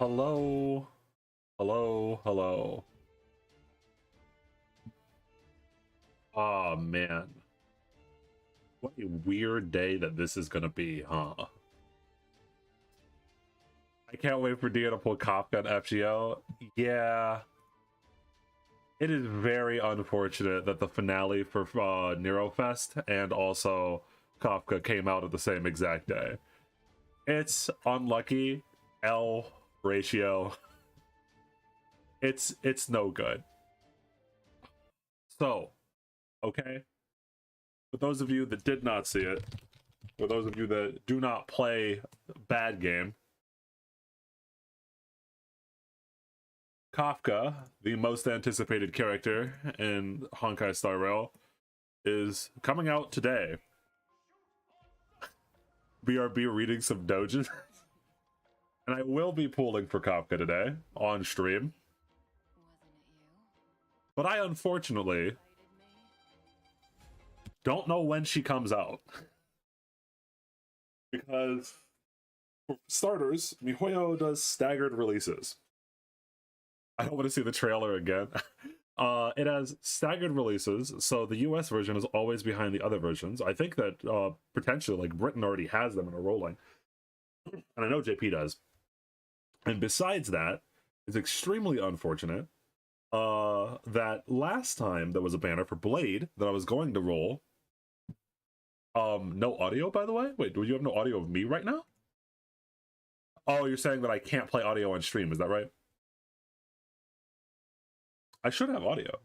Hello, hello, hello. Oh man, what a weird day that this is gonna be, huh? I can't wait for Dia to pull Kafka and FGO. Yeah, it is very unfortunate that the finale for Nero Fest and also Kafka came out at the same exact day. It's unlucky. L ratio. It's no good. So, okay. For those of you that did not see it, for those of you that do not play bad game, Kafka, the most anticipated character in Honkai Star Rail, is coming out today. BRB reading some dojins. And I will be pulling for Kafka today on stream. But I unfortunately don't know when she comes out. Because, for starters, MiHoYo does staggered releases. I don't want to see the trailer again. It has staggered releases, so the US version is always behind the other versions. I think that potentially, like, Britain already has them and are rolling. And I know JP does. And besides that, it's extremely unfortunate that last time there was a banner for Blade that I was going to roll. No audio, by the way? Wait, do you have no audio of me right now? Oh, you're saying that I can't play audio on stream, is that right? I should have audio.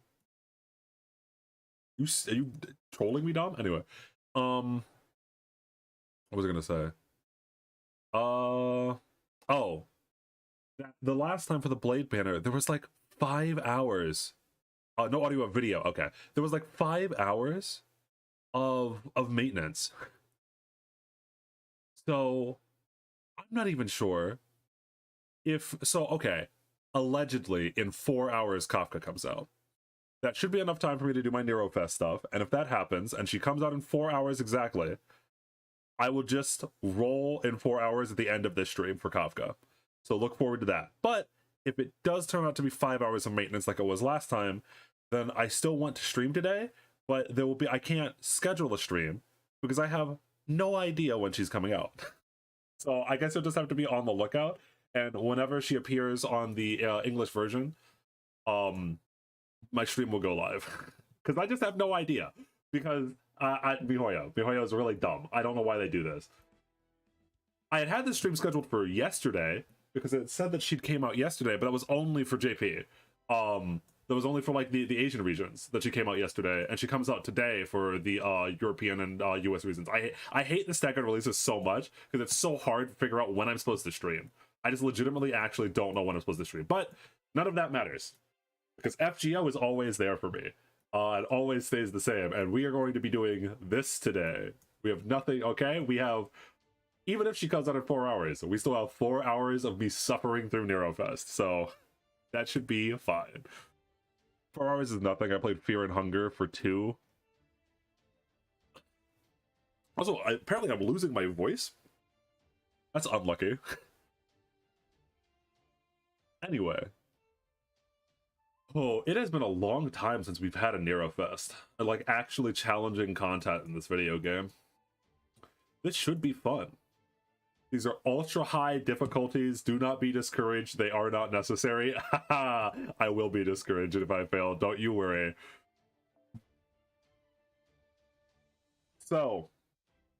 Are you trolling me, Dom? Anyway, what was I gonna say? Oh, the last time for the Blade banner, there was like 5 hours. No audio of video. Okay, there was like 5 hours of maintenance. So I'm not even sure if so. Okay, allegedly in 4 hours Kafka comes out. That should be enough time for me to do my Nero Fest stuff. And if that happens and she comes out in 4 hours exactly, I will just roll in 4 hours at the end of this stream for Kafka. So look forward to that. But if it does turn out to be 5 hours of maintenance like it was last time, then I still want to stream today, but I can't schedule a stream because I have no idea when she's coming out. So I guess you'll just have to be on the lookout. And whenever she appears on the English version, my stream will go live. Because I just have no idea. Because MiHoYo is really dumb. I don't know why they do this. I had this stream scheduled for yesterday because it said that she came out yesterday, but that was only for JP. That was only for like the Asian regions that she came out yesterday, and she comes out today for the European and US regions. I hate the staggered releases so much because it's so hard to figure out when I'm supposed to stream. I just legitimately actually don't know when I'm supposed to stream, but none of that matters because FGO is always there for me. It always stays the same, and we are going to be doing this today. We have nothing. Okay, we have. Even if she comes out in 4 hours, we still have 4 hours of me suffering through Nero Fest, so that should be fine. 4 hours is nothing. I played Fear and Hunger for 2. Also, apparently I'm losing my voice. That's unlucky. Anyway. Oh, it has been a long time since we've had a Nero Fest. Like, actually challenging content in this video game. This should be fun. These are ultra high difficulties. Do not be discouraged. They are not necessary. I will be discouraged if I fail. Don't you worry. So,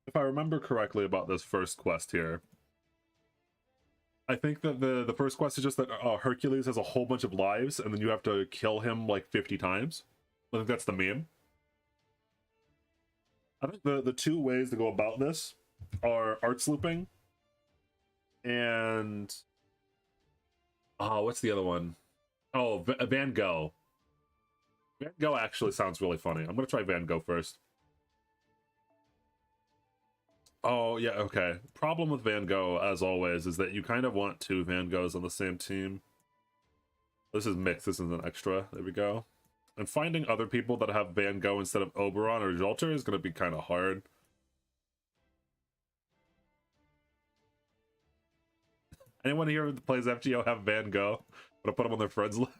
if I remember correctly about this first quest here, I think that the first quest is just that Hercules has a whole bunch of lives, and then you have to kill him like 50 times. I think that's the meme. I think the two ways to go about this are arts looping and what's the other one? Oh, Van Gogh. Van Gogh actually sounds really funny. I'm gonna try Van Gogh first. Oh yeah, okay. Problem with Van Gogh, as always, is that you kind of want two Van Goghs on the same team. This is mixed. This is an extra. There we go. And finding other people that have Van Gogh instead of Oberon or Jolter is gonna be kind of hard. Anyone here who plays FGO have Van Gogh? I'm gonna put them on their friends list.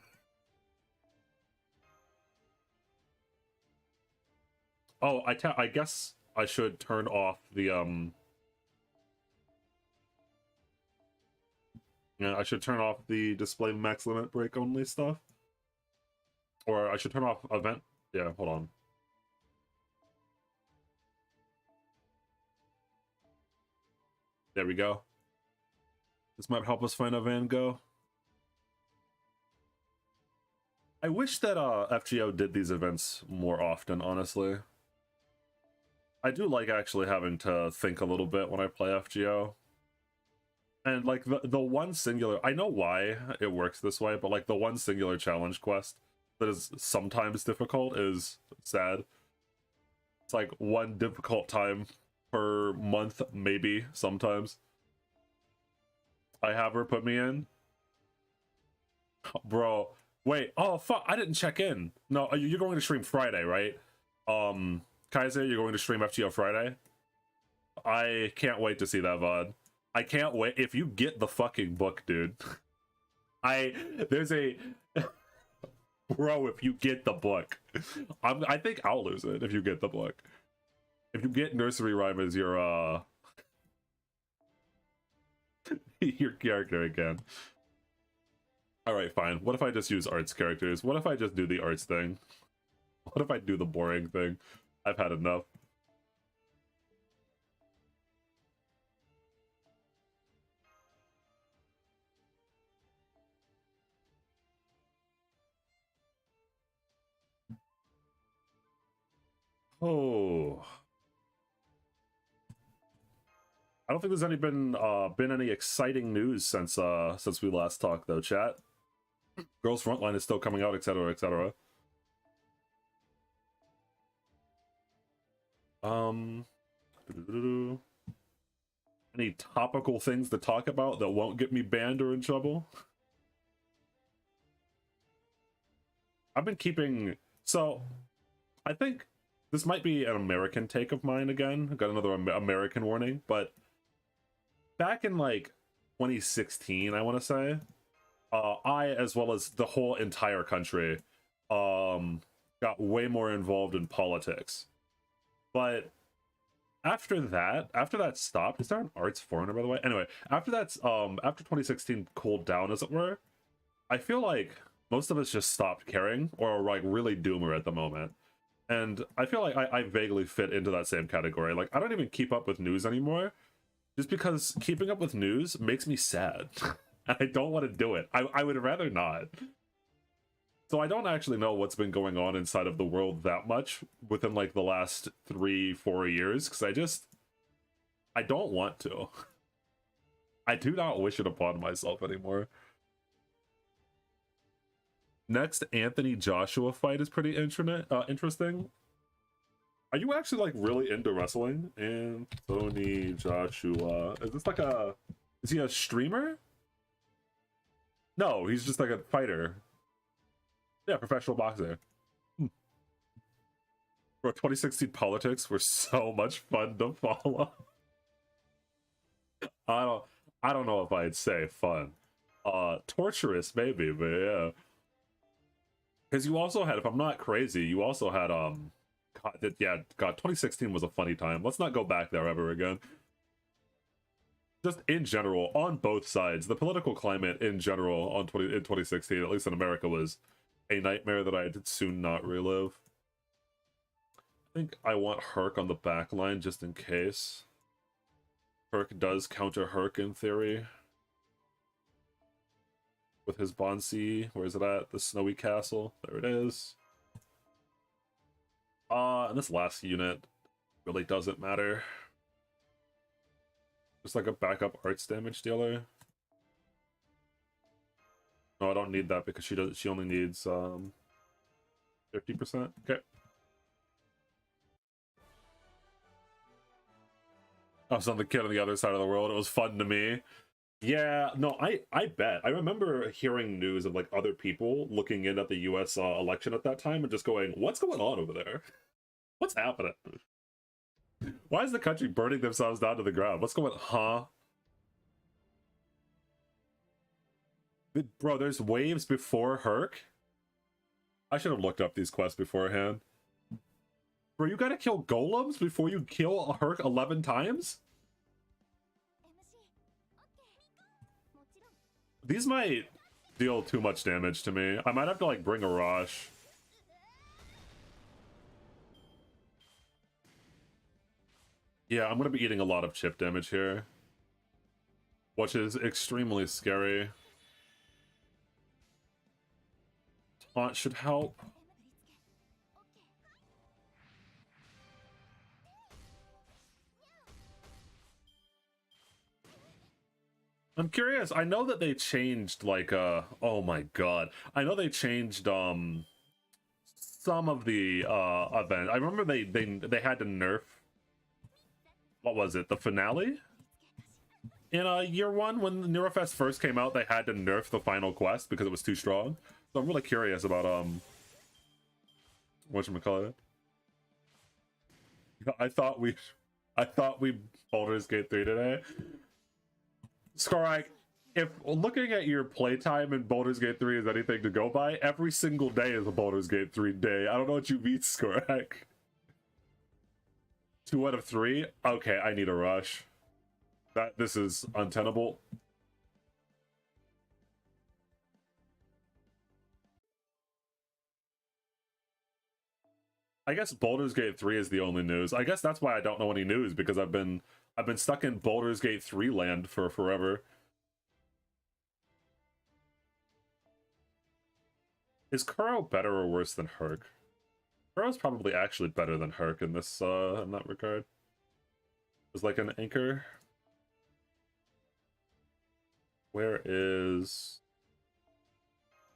Oh, I guess I should turn off the yeah, I should turn off the display max limit break only stuff. Or I should turn off event. Yeah, hold on. There we go. This might help us find a Van Gogh. I wish that FGO did these events more often, honestly. I do like actually having to think a little bit when I play FGO. And like the one singular, I know why it works this way, but like the one singular challenge quest that is sometimes difficult is sad. It's like one difficult time per month, maybe, sometimes. I have her put me in. Bro, wait, oh fuck, I didn't check in. No, you're going to stream Friday, right? Kaiser, you're going to stream FGO Friday? I can't wait to see that VOD. I can't wait. If you get the fucking book, dude. There's a... Bro, if you get the book. I think I'll lose it if you get the book. If you get Nursery Rhyme as your, your character again. Alright, fine. What if I just use arts characters? What if I just do the arts thing? What if I do the boring thing? I've had enough. Oh, I don't think there's been any exciting news since we last talked though, chat. Girls Frontline is still coming out, etc., etc. Any topical things to talk about that won't get me banned or in trouble? I've been keeping, so I think this might be an American take of mine again. I got another American warning, but back in like 2016, I want to say, I, as well as the whole entire country, got way more involved in politics. But after that stopped, is there an arts foreigner, by the way? Anyway, after that's after 2016 cooled down, as it were, I feel like most of us just stopped caring, or are like really doomer at the moment. And I feel like I vaguely fit into that same category. Like, I don't even keep up with news anymore, just because keeping up with news makes me sad. And I don't want to do it. I would rather not. So I don't actually know what's been going on inside of the world that much within like the last 3-4 years, because I don't want to. I do not wish it upon myself anymore. Next Anthony Joshua fight is pretty interesting. Are you actually like really into wrestling? Anthony Joshua. Is this like is he a streamer? No, he's just like a fighter. Yeah, professional boxer. Bro, 2016 politics were so much fun to follow. I don't know if I'd say fun. Torturous maybe, but yeah. Because you also had, if I'm not crazy, you also had God, 2016 was a funny time. Let's not go back there ever again. Just in general, on both sides, the political climate in general in 2016, at least in America, was a nightmare that I'd soon not relive. I think I want Herc on the back line just in case. Herc does counter Herc in theory. With his Bonsi, where is it at? The Snowy Castle. There it is. And this last unit really doesn't matter. Just like a backup arts damage dealer. No, I don't need that because she only needs 50%. Okay. I was on the kid on the other side of the world. It was fun to me. Yeah, no, I bet. I remember hearing news of like other people looking in at the US election at that time and just going, what's going on over there? What's happening? Why is the country burning themselves down to the ground? What's going on? Huh? Bro, there's waves before Herc. I should have looked up these quests beforehand. Bro, you gotta kill golems before you kill a Herc 11 times? These might deal too much damage to me. I might have to like bring a rush. Yeah, I'm gonna be eating a lot of chip damage here, which is extremely scary. Taunt should help. I'm curious. I know that they changed like oh my god. I know they changed some of the event. I remember they had to nerf, what was it, the finale? In year one, when Neurofest first came out, they had to nerf the final quest because it was too strong. So I'm really curious about whatchamacallit. I thought we Baldur's Gate 3 today. Skorak, if looking at your playtime in Baldur's Gate 3 is anything to go by, every single day is a Baldur's Gate 3 day. I don't know what you mean, Skorak. 2 out of 3? Okay, I need a rush. This is untenable. I guess Baldur's Gate 3 is the only news. I guess that's why I don't know any news, because I've been stuck in Baldur's Gate 3 land for forever. Is Kuro better or worse than Herc? Kuro's probably actually better than Herc in this in that regard. It's like an anchor. Where is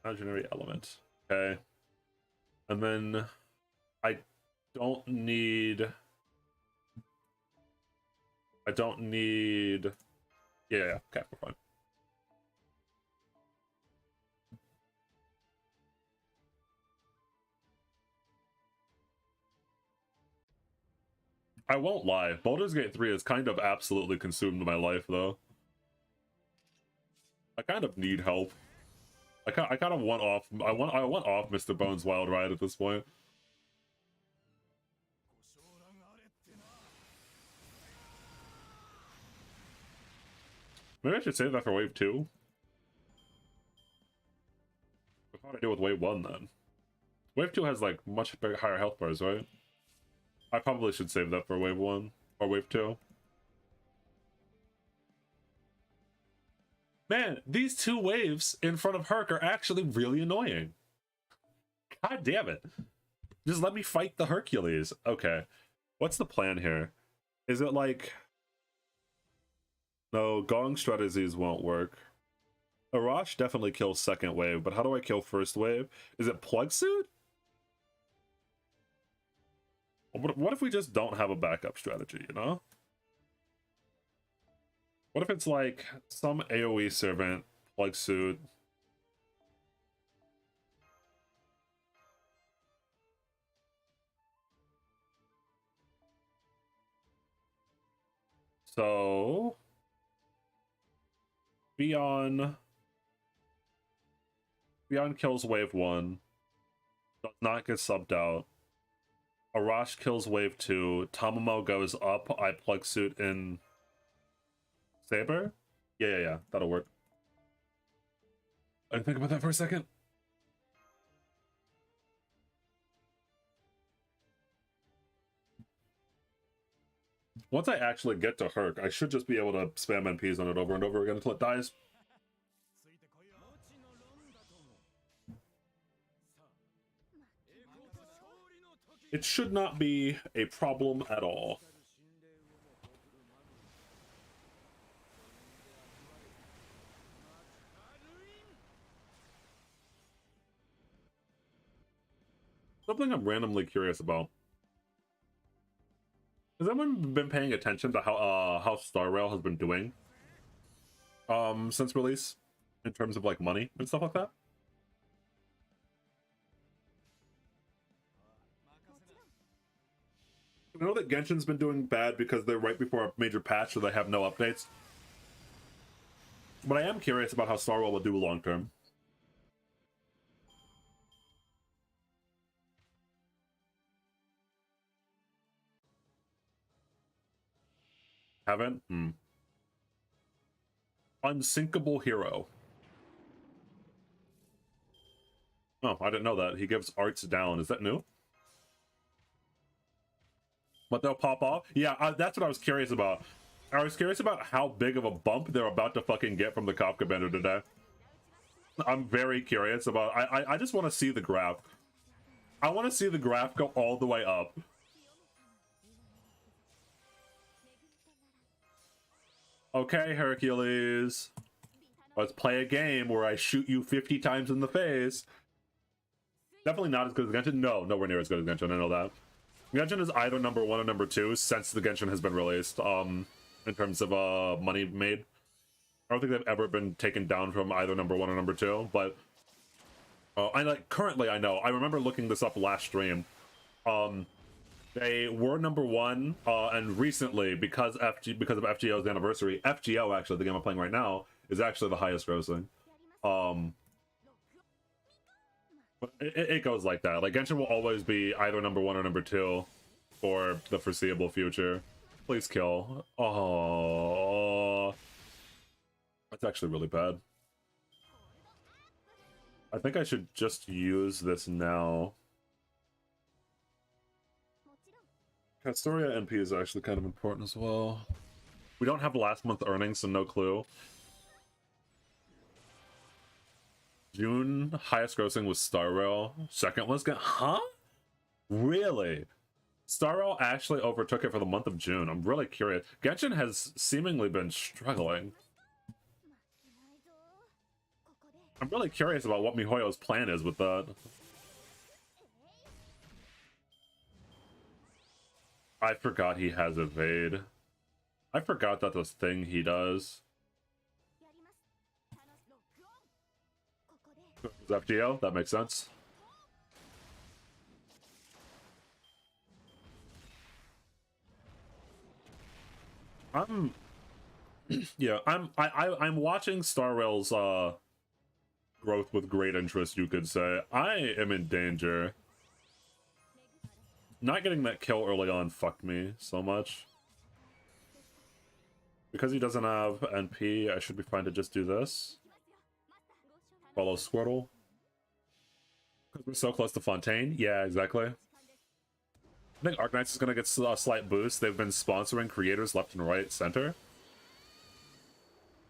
imaginary element? Okay. And then I don't need yeah, okay, we're fine. I won't lie, Baldur's Gate 3 has kind of absolutely consumed my life though. I kind of need help. I kind of want off I want off Mr. Bones' Wild Ride at this point. Maybe I should save that for wave 2. What do I do with wave 1 then? Wave 2 has like much bigger, higher health bars, right? I probably should save that for wave 1 or wave 2. Man, these 2 waves in front of Herc are actually really annoying. God damn it. Just let me fight the Hercules. Okay. What's the plan here? Is it like... No, Gong strategies won't work. Arash definitely kills second wave, but how do I kill first wave? Is it Plug Suit? What if we just don't have a backup strategy, you know? What if it's like some AoE servant, Plug Suit? So... Beyond kills wave 1. Does not get subbed out. Arash kills wave 2. Tamamo goes up. I Plug Suit in Saber? Yeah. That'll work. I didn't think about that for a second. Once I actually get to Herc, I should just be able to spam NPs on it over and over again until it dies. It should not be a problem at all. Something I'm randomly curious about. Has anyone been paying attention to how Star Rail has been doing since release in terms of like money and stuff like that? I know that Genshin's been doing bad because they're right before a major patch, so they have no updates. But I am curious about how Star Wars will do long term. Haven't? Unsinkable hero. Oh, I didn't know that. He gives arts down. Is that new? But they'll pop off? Yeah, that's what I was curious about. I was curious about how big of a bump they're about to fucking get from the Kafka banner today. I'm very curious about... I just want to see the graph. I want to see the graph go all the way up. Okay, Hercules. Let's play a game where I shoot you 50 times in the face. Definitely not as good as Genshin. No, nowhere near as good as Genshin. I know that. Genshin is either number 1 or number 2 since the Genshin has been released. In terms of money made, I don't think they've ever been taken down from either number 1 or number 2. But I like currently. I know. I remember looking this up last stream. They were number 1, and recently, because of FGO's anniversary, FGO, actually, the game I'm playing right now, is actually the highest grossing. But it goes like that. Like, Genshin will always be either number 1 or number 2 for the foreseeable future. Please kill. Oh, that's actually really bad. I think I should just use this now. Castoria NP is actually kind of important as well. We don't have last month earnings, so no clue. June highest grossing was Star Rail. Second was huh? Really? Star Rail actually overtook it for the month of June. I'm really curious. Genshin has seemingly been struggling. I'm really curious about what MiHoYo's plan is with that. I forgot he has evade. I forgot that this thing he does. FGO, that makes sense. Yeah, I'm watching Star Rail's growth with great interest, you could say. I am in danger. Not getting that kill early on fucked me so much. Because he doesn't have NP, I should be fine to just do this. Follow Squirtle. Because we're so close to Fontaine. Yeah, exactly. I think Arknights is going to get a slight boost. They've been sponsoring creators left and right, center.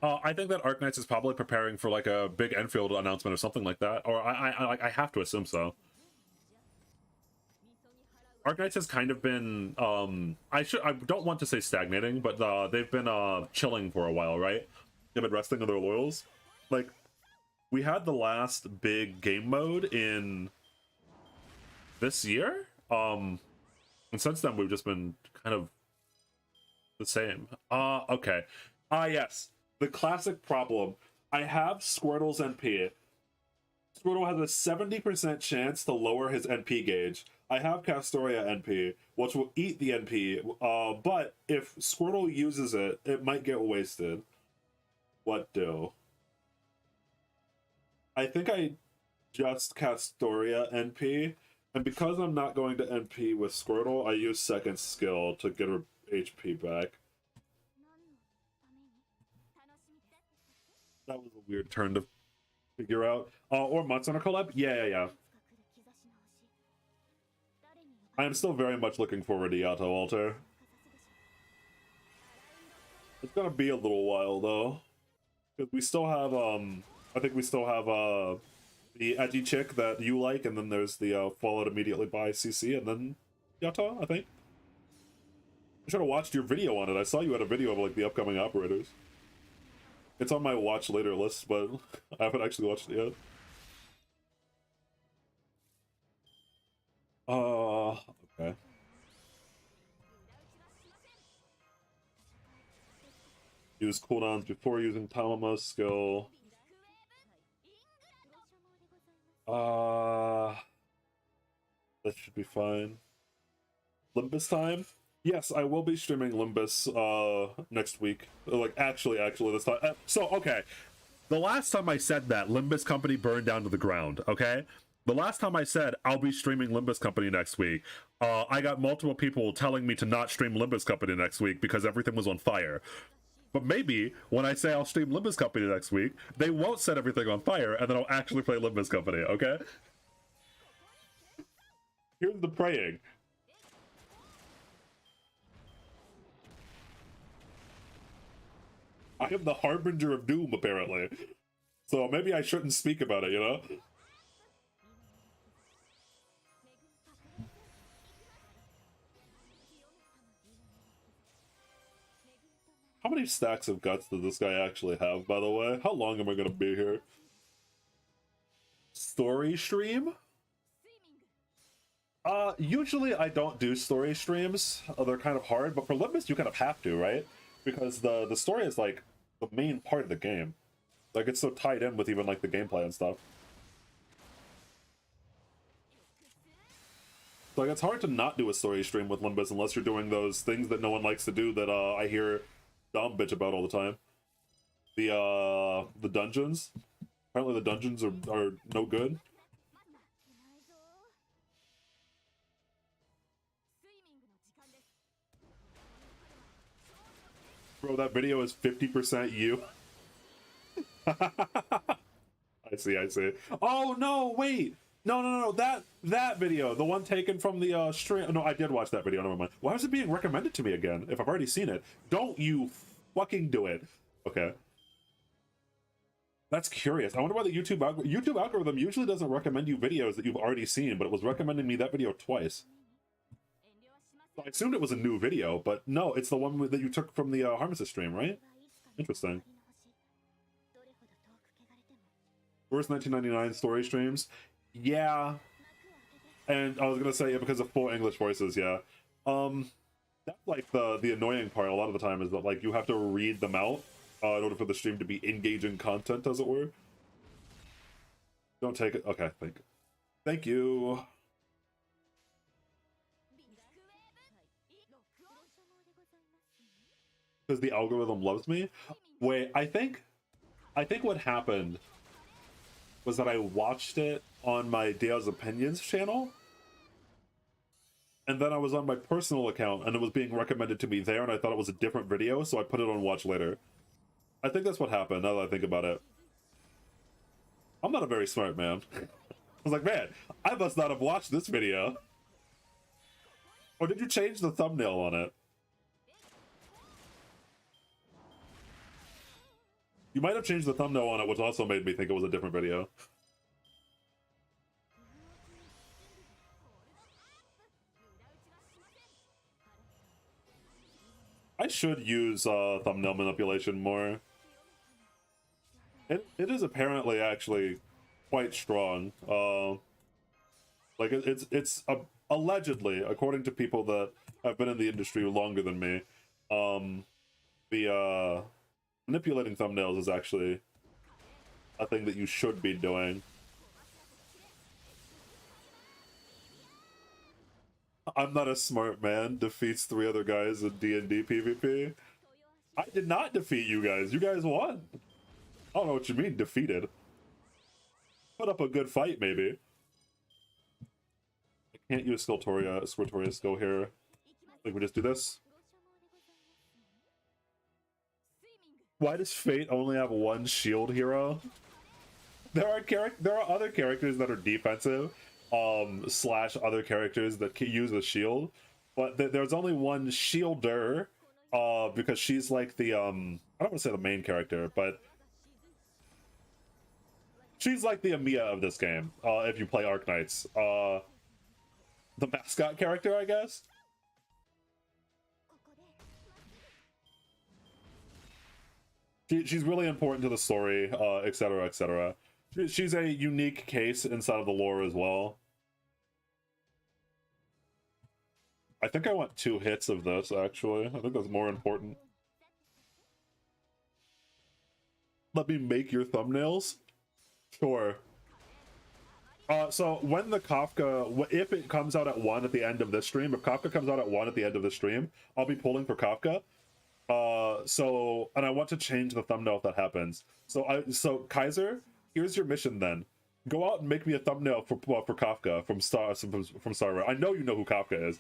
I think that Arknights is probably preparing for like a big Enfield announcement or something like that. Or I have to assume so. Arknights has kind of been, I don't want to say stagnating, but they've been chilling for a while, right? They've been resting on their laurels. Like, we had the last big game mode in this year, and since then we've just been kind of the same. Okay. Yes. The classic problem. I have Squirtle's NP. Squirtle has a 70% chance to lower his NP gauge. I have Castoria NP, which will eat the NP, but if Squirtle uses it, it might get wasted. What do? I think I just Castoria NP, and because I'm not going to NP with Squirtle, I use second skill to get her HP back. That was a weird turn to figure out. Or Monster collab? Yeah. I am still very much looking forward to Yato Alter. It's gonna be a little while though, because we still have I think we still have the edgy chick that you like, and then there's the followed immediately by CC, and then Yato. I think I should have watched your video on it. I saw you had a video of like the upcoming operators. It's on my watch later list, but I haven't actually watched it yet. Okay. Use cooldowns before using Tamama's skill. That should be fine. Limbus time? Yes, I will be streaming Limbus next week. Like actually this time. So okay, the last time I said that Limbus Company burned down to the ground. Okay, the last time I said I'll be streaming Limbus Company next week, I got multiple people telling me to not stream Limbus Company next week because everything was on fire. But maybe when I say I'll stream Limbus Company next week, they won't set everything on fire, and then I'll actually play Limbus Company. Okay. Here's the praying. I am the harbinger of doom, apparently. So maybe I shouldn't speak about it, you know? How many stacks of guts does this guy actually have, by the way? How long am I gonna be here? Story stream? Usually I don't do story streams. They're kind of hard, but for Limbus you kind of have to, right? Because the story is like the main part of the game. Like it's so tied in with even like the gameplay and stuff. So like it's hard to not do a story stream with Limbus unless you're doing those things that no one likes to do that I hear Dom bitch about all the time. The dungeons. Apparently the dungeons are no good. Bro, that video is 50% you. I see. Oh no, wait. No. That video, the one taken from the stream. No, I did watch that video. Never mind. Why is it being recommended to me again if I've already seen it? Don't you fucking do it. Okay. That's curious. I wonder why the YouTube algorithm usually doesn't recommend you videos that you've already seen, but it was recommending me that video twice. I assumed it was a new video, but no, it's the one that you took from the Harmony stream, right? Interesting. First 1999 story streams, yeah. And I was gonna say, yeah, because of full English voices, yeah. That's like the annoying part a lot of the time is that like you have to read them out in order for the stream to be engaging content, as it were. Don't take it. Okay, thank you. Because the algorithm loves me. Wait, I think what happened was that I watched it on my Deo's Opinions channel, and then I was on my personal account, and it was being recommended to me there, and I thought it was a different video, so I put it on watch later. I think that's what happened, now that I think about it. I'm not a very smart man. I was like, man, I must not have watched this video. Or did you change the thumbnail on it? You might have changed the thumbnail on it, which also made me think it was a different video. I should use thumbnail manipulation more. It is apparently actually quite strong. Like it's allegedly, according to people that have been in the industry longer than me, the manipulating thumbnails is actually a thing that you should be doing. I'm not a smart man. Defeats 3 other guys in D&D PvP. I did not defeat you guys. You guys won. I don't know what you mean, defeated. Put up a good fight, maybe. I can't use Squirtoria skill here. Like, we just do this. Why does Fate only have one shield hero? There are other characters that are defensive, slash other characters that can use a shield, but there's only one shielder, because she's like the I don't want to say the main character, but she's like the Amiya of this game. If you play Arknights, the mascot character, I guess. She's really important to the story, etc., etc. She's a unique case inside of the lore as well. I think I want 2 hits of this, actually. I think that's more important. Let me make your thumbnails? Sure. So when the Kafka, if it comes out at 1 at the end of this stream, if Kafka comes out at 1 at the end of the stream, I'll be pulling for Kafka. And I want to change the thumbnail if that happens. So Kaiser, here's your mission then. Go out and make me a thumbnail for Kafka from Starware. I know you know who Kafka is.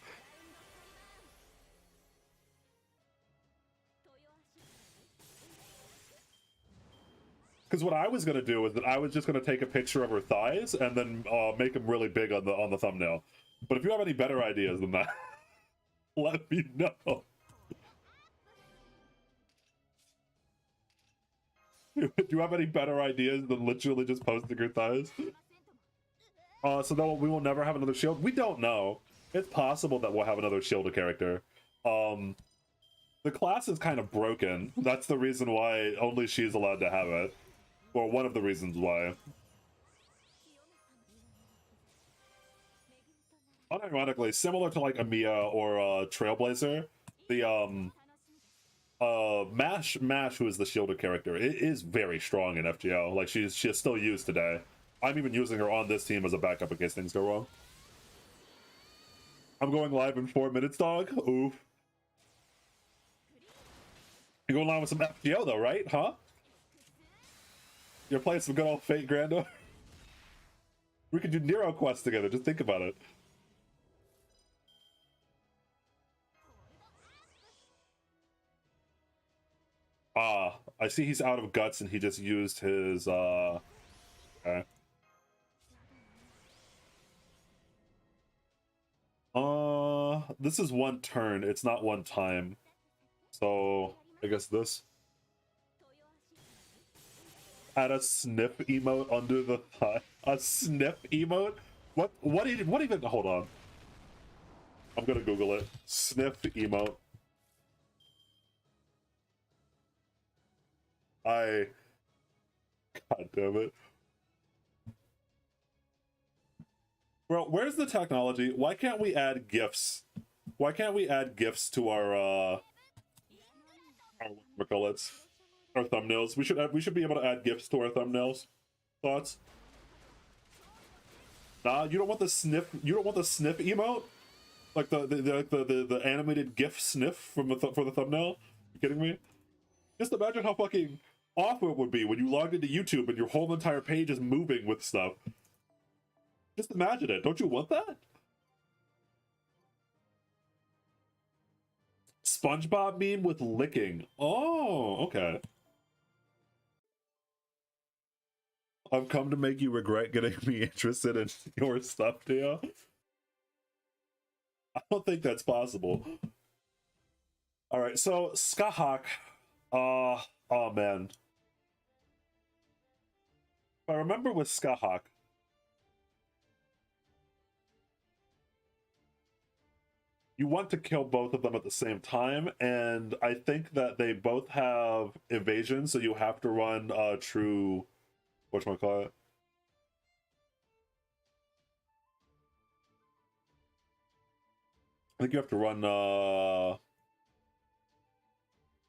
Because what I was gonna do is that I was just gonna take a picture of her thighs and then make them really big on the thumbnail. But if you have any better ideas than that, let me know. Do you have any better ideas than literally just posting her thighs? So no, we will never have another shield. We don't know. It's possible that we'll have another shielded character. The class is kind of broken. That's the reason why only she's allowed to have it. Or one of the reasons why. Unironically, similar to like Amiya or Trailblazer, the Mash, who is the shielded character, it is very strong in FGL. Like she's still used today. I'm even using her on this team as a backup in case things go wrong. I'm going live in 4 minutes, dog. Oof. You're going live with some FGL though, right? Huh? You're playing some good old Fate Grando? We could do Nero quests together, just think about it. I see he's out of guts and he just used his, okay. This is one turn, it's not one time. So, I guess this. Add a sniff emote under the thigh. A sniff emote? What even, hold on. I'm gonna Google it. Sniff emote. God damn it. Bro, where's the technology? Why can't we add GIFs? Why can't we add GIFs to our thumbnails? We should be able to add GIFs to our thumbnails. Thoughts? Nah, you don't want the sniff emote? Like the animated GIF sniff from for the thumbnail? You kidding me? Just imagine how fucking awful it would be when you logged into YouTube and your whole entire page is moving with stuff. Just imagine it. Don't you want that? SpongeBob meme with licking. Oh, okay. I've come to make you regret getting me interested in your stuff, Tio. I don't think that's possible. Alright, so Skahawk. Oh man. I remember with Skahawk. You want to kill both of them at the same time, and I think that they both have evasion, so you have to run true, whatchamacallit? I think you have to run what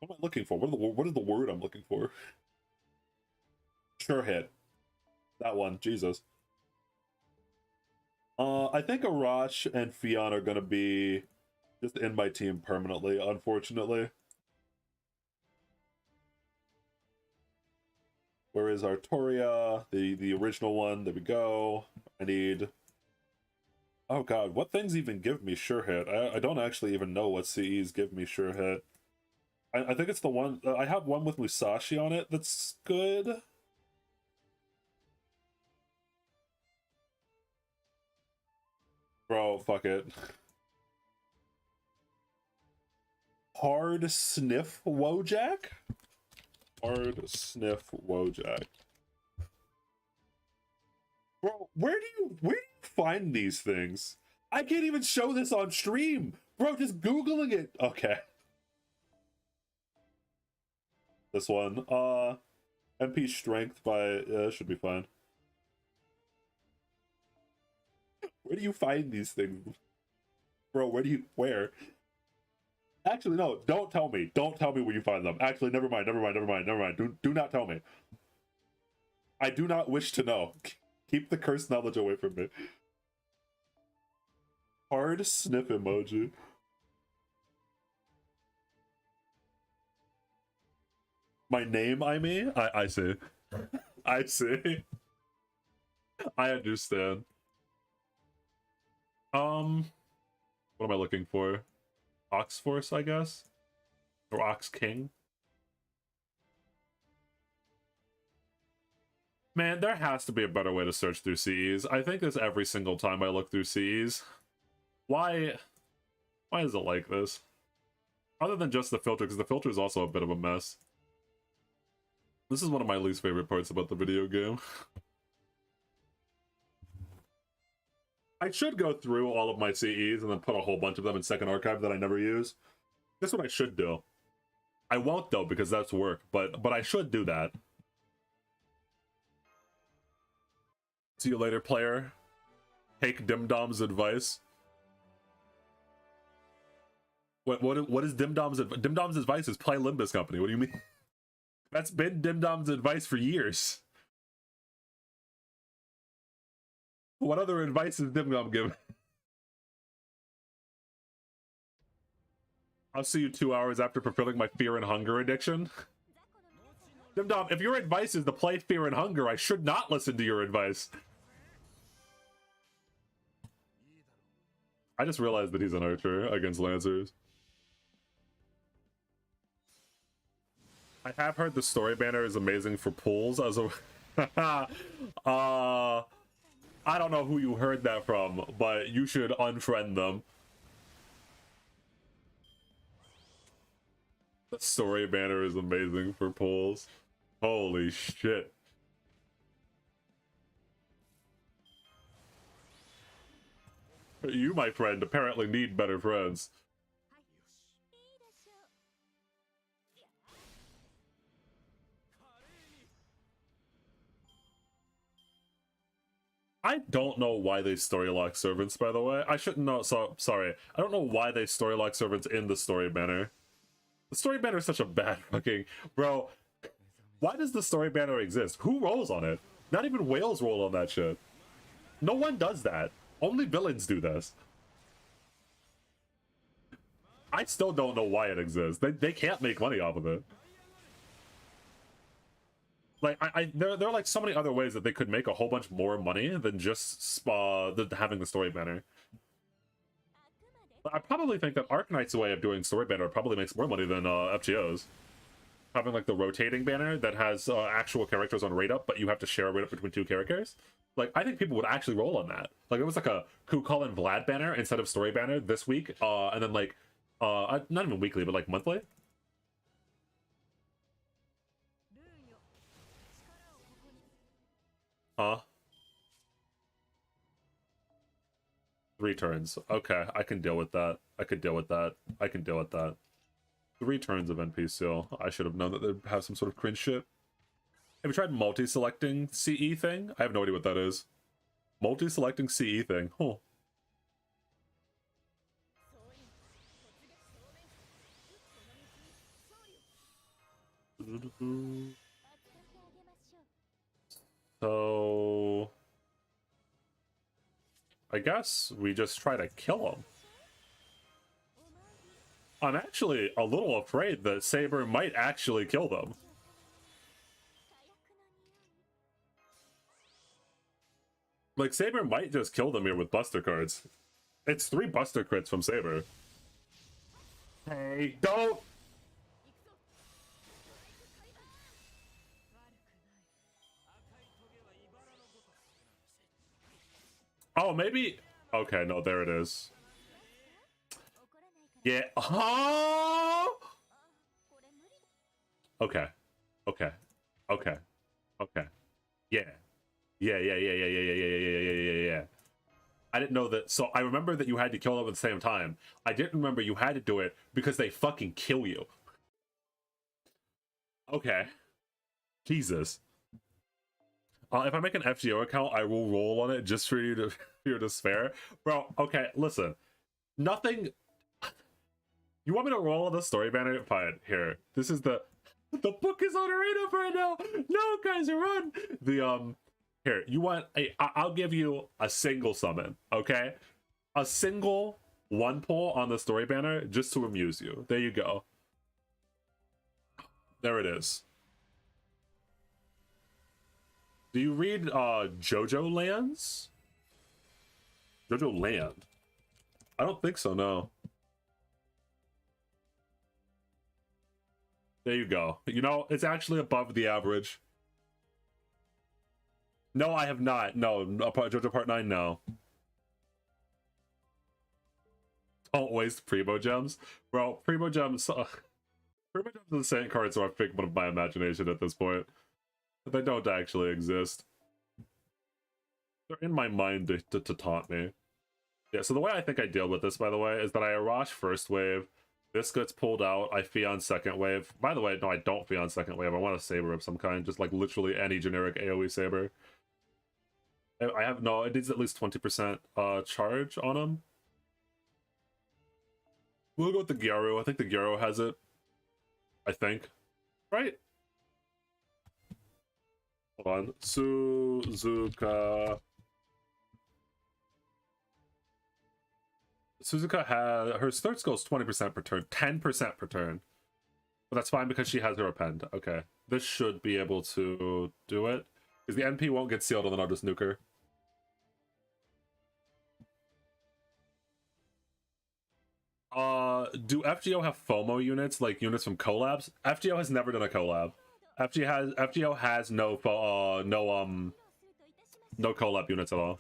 am I looking for? What is the word I'm looking for? Sure hit. That one, Jesus. I think Arash and Fion are gonna be just in my team permanently, unfortunately. Where is Artoria? The original one. There we go. I need... Oh god, what things even give me sure hit? I don't actually even know what CEs give me sure hit. I think it's the one... I have one with Musashi on it that's good. Bro, fuck it. Hard Sniff Wojak? Hard Sniff Wojak. Bro, where do you find these things? I can't even show this on stream. Bro, just Googling it. Okay. This one. MP Strength by... should be fine. Where do you find these things? Bro, where? Actually, no, don't tell me. Don't tell me where you find them. Actually, never mind. Do not tell me. I do not wish to know. Keep the cursed knowledge away from me. Hard sniff emoji. My name, I mean? I see. I see. I understand. What am I looking for? Ox Force, I guess? Or Ox King? Man, there has to be a better way to search through CEs. I think this every single time I look through CEs. Why is it like this? Other than just the filter, because the filter is also a bit of a mess. This is one of my least favorite parts about the video game. I should go through all of my CEs and then put a whole bunch of them in second archive that I never use. That's what I should do. I won't though, because that's work, but I should do that. See you later, player. Take Dimdom's advice. What is Dimdom's advice? Dimdom's advice is play Limbus Company. What do you mean? That's been Dimdom's advice for years. What other advice is Dimdom giving? I'll see you 2 hours after fulfilling my fear and hunger addiction. Dimdom, if your advice is to play Fear and Hunger, I should not listen to your advice. I just realized that he's an archer against Lancers. I have heard the story banner is amazing for pools as a... I don't know who you heard that from, but you should unfriend them. The story banner is amazing for pools. Holy shit. You, my friend, apparently need better friends. I don't know why they story lock servants, by the way. I shouldn't know, so sorry. I don't know why they story lock servants in the story banner. The story banner is such a bad fucking... Bro, why does the story banner exist? Who rolls on it? Not even whales roll on that shit. No one does that. Only villains do this. I still don't know why it exists. They can't make money off of it. Like, there are like so many other ways that they could make a whole bunch more money than just having the story banner. But I probably think that Arknight's way of doing story banner probably makes more money than FGO's. Having like the rotating banner that has actual characters on rate up, but you have to share a rate up between 2 characters. Like, I think people would actually roll on that. Like, it was like a Kukul and Vlad banner instead of story banner this week, and then like not even weekly, but like monthly. Huh? 3 turns. Okay, I can deal with that. I can deal with that. I can deal with that. 3 turns of NPC. I should have known that they'd have some sort of cringe shit. Have you tried multi-selecting CE thing? I have no idea what that is. Multi-selecting CE thing. Huh. So... I guess we just try to kill him. I'm actually a little afraid that Saber might actually kill them. Like, Saber might just kill them here with Buster cards. It's 3 Buster crits from Saber. Hey, don't! Oh, maybe... Okay, no, there it is. Yeah. Oh! Okay. Okay. Okay. Okay. Yeah. Yeah. I didn't know that. So I remember that you had to kill them at the same time. I didn't remember you had to do it because they fucking kill you. Okay. Jesus. If I make an FGO account, I will roll on it just for you to your despair. Bro, okay, listen. Nothing... You want me to roll on the story banner? Fine, here. This is the book is on rate up right now! No, guys, run! Here, you want I'll give you a single summon, okay? A single one pull on the story banner just to amuse you. There you go. There it is. Do you read JoJo Lands? JoJo Land? I don't think so, no. There you go. You know, it's actually above the average. No, I have not. No, JoJo Part 9, no. Don't waste Primo Gems. Bro, Primo Gems... Primo Gems and Saint cards are a figment of my imagination at this point. They don't actually exist. They're in my mind to taunt me. Yeah, so the way I think I deal with this, by the way, is that I Arash first wave. This gets pulled out. I Fion second wave. By the way, no, I don't Fion second wave. I want a Saber of some kind. Just like literally any generic AoE Saber. I have no... It needs at least 20% charge on him. We'll go with the Gyaro. I think the Gyaro has it. I think. Right? Hold on. Suzuka. Suzuka had... Her third skill is 20% per turn. 10% per turn. But that's fine because she has her append. Okay. This should be able to do it. Because the NP won't get sealed and then I'll just nuke her. Do FGO have FOMO units, like units from collabs? FGO has never done a collab. FGO has no collab units at all.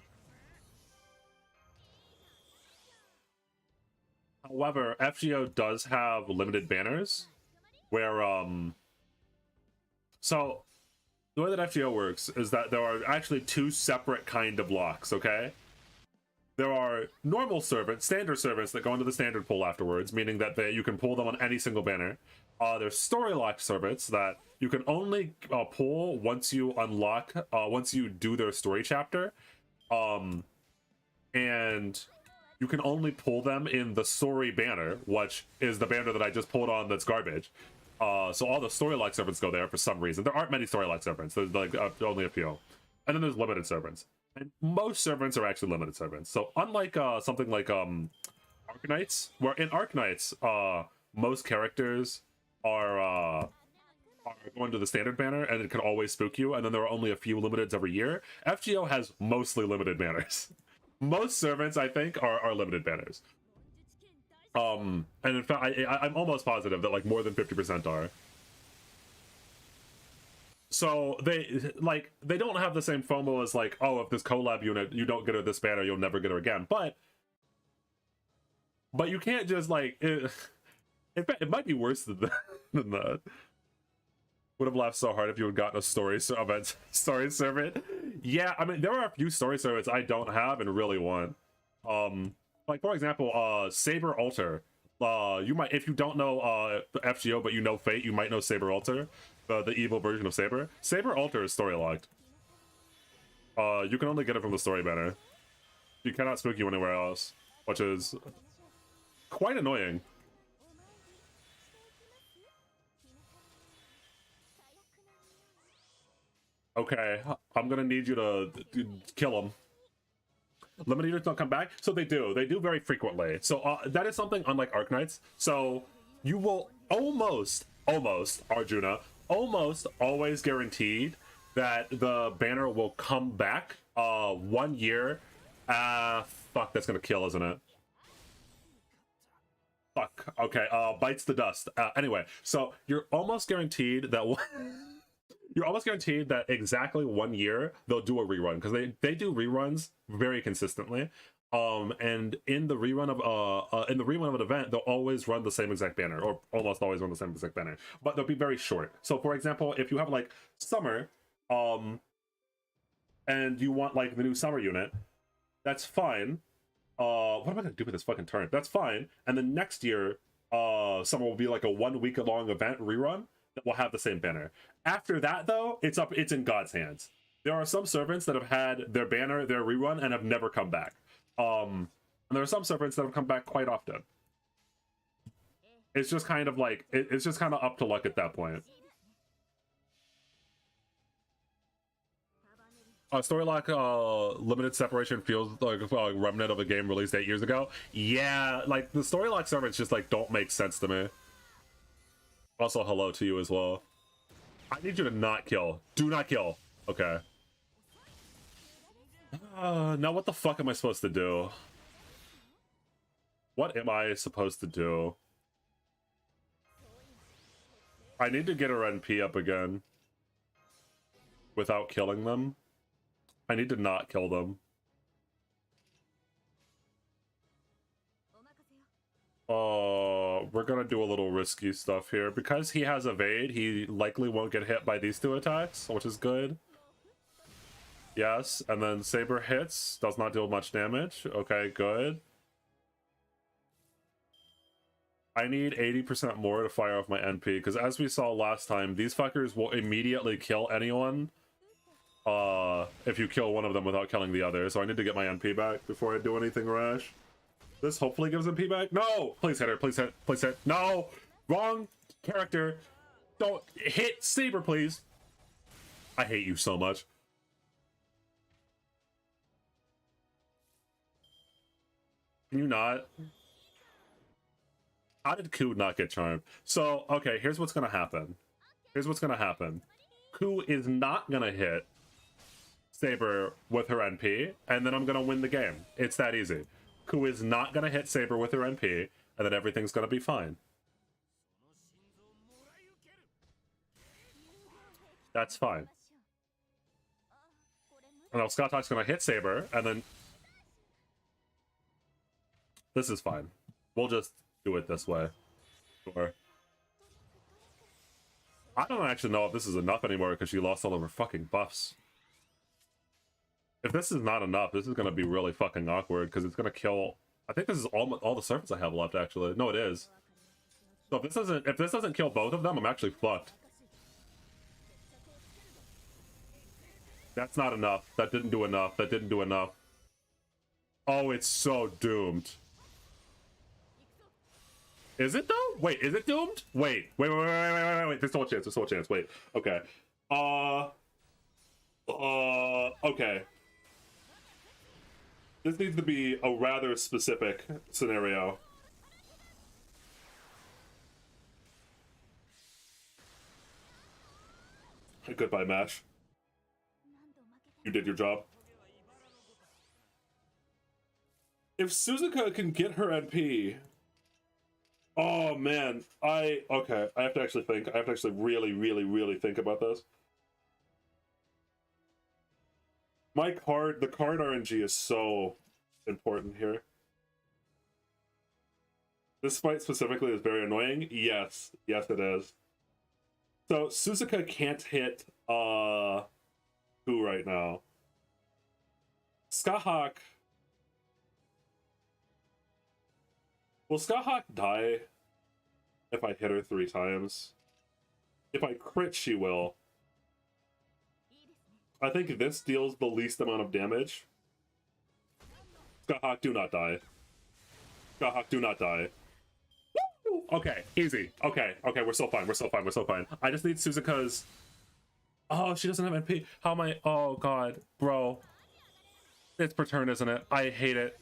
However, FGO does have limited banners where so the way that FGO works is that there are actually two separate kind of locks, okay? There are normal servants, standard servants that go into the standard pool afterwards, meaning that you can pull them on any single banner. There's story lock servants that you can only pull once you unlock, once you do their story chapter. And you can only pull them in the story banner, which is the banner that I just pulled on that's garbage. So all the story lock servants go there for some reason. There aren't many story lock servants. There's like only a few. And then there's limited servants. And most servants are actually limited servants. So unlike something like Arknights, where in Arknights, most characters are going to the standard banner and it can always spook you, and then there are only a few limiteds every year. FGO has mostly limited banners. Most servants, I think, are limited banners. And in fact, I'm almost positive that like more than 50% are. So they don't have the same FOMO as like, oh, if this collab unit, you don't get her this banner, you'll never get her again. But you can't just like it might be worse than that. Would have laughed so hard if you had gotten a story servant. Yeah, I mean there are a few story servants I don't have and really want. Like for example, Saber Altar. You might, if you don't know FGO but you know Fate, you might know Saber Altar. The evil version of Saber. Saber Altar is story locked. You can only get it from the story banner. You cannot spook you anywhere else, which is quite annoying. Okay, I'm gonna need you to kill him. Limited units don't come back, so they do very frequently. So that is something unlike Arknights. So you will almost Arjuna, almost always guaranteed that the banner will come back 1 year. Fuck, that's gonna kill, isn't it? Fuck. Okay, bites the dust. Anyway, so you're almost guaranteed that you're almost guaranteed that exactly 1 year they'll do a rerun, because they do reruns very consistently. And in the rerun of an event, they'll always run the same exact banner, or almost always run the same exact banner, but they'll be very short. So for example, if you have like summer, and you want like the new summer unit, that's fine. What am I gonna do with this fucking turn? That's fine. And then next year, summer will be like a 1 week long event rerun that will have the same banner. After that though, it's in God's hands. There are some servants that have had their banner, their rerun, and have never come back. And there are some servants that have come back quite often. It's just kind of like, it's just kind of up to luck at that point. Storylock limited separation feels like a remnant of a game released 8 years ago. Yeah, like the Storylock servants just like don't make sense to me. Also, hello to you as well. I need you to not kill. Do not kill. Okay. Now what the fuck am I supposed to do? What am I supposed to do? I need to get her NP up again without killing them. I need to not kill them. We're gonna do a little risky stuff here. Because he has evade, he likely won't get hit by these 2 attacks, which is good. Yes, and then Saber hits, does not deal much damage. Okay, good. I need 80% more to fire off my NP, because as we saw last time, these fuckers will immediately kill anyone if you kill one of them without killing the other. So I need to get my NP back before I do anything rash. This hopefully gives NP back. No! Please hit her, please hit, please hit. No! Wrong character. Don't hit Saber, please. I hate you so much. Can you not? How did Ku not get charmed? So, okay, here's what's gonna happen. Here's what's gonna happen. Ku is not gonna hit Saber with her NP, and then I'm gonna win the game. It's that easy. Ku is not gonna hit Saber with her NP, and then everything's gonna be fine. That's fine. And now Scott Talk's gonna hit Saber, and then this is fine. We'll just do it this way. Sure. I don't actually know if this is enough anymore because she lost all of her fucking buffs. If this is not enough, this is going to be really fucking awkward because it's going to kill... I think this is all the servants I have left, actually. No, it is. So if this doesn't kill both of them, I'm actually fucked. That's not enough. That didn't do enough. That didn't do enough. Oh, it's so doomed. Is it though? Wait, is it doomed? Wait. There's still a chance. There's still a chance. Wait. Okay. Okay. This needs to be a rather specific scenario. Goodbye, Mash. You did your job. If Suzuka can get her NP... Oh, man. Okay, I have to actually think. I have to actually really think about this. The card RNG is so important here. This fight specifically is very annoying. Yes, it is. So Suzuka can't hit who right now? Skahawk. Will Skahawk die if I hit her 3 times? If I crit, she will. I think this deals the least amount of damage. Skahawk, do not die. Skahawk, do not die. Woo! Okay, easy. Okay, we're so fine. We're so fine. I just need Suzuka's... Oh, she doesn't have NP. How am I... Oh, God. Bro. It's per turn, isn't it? I hate it.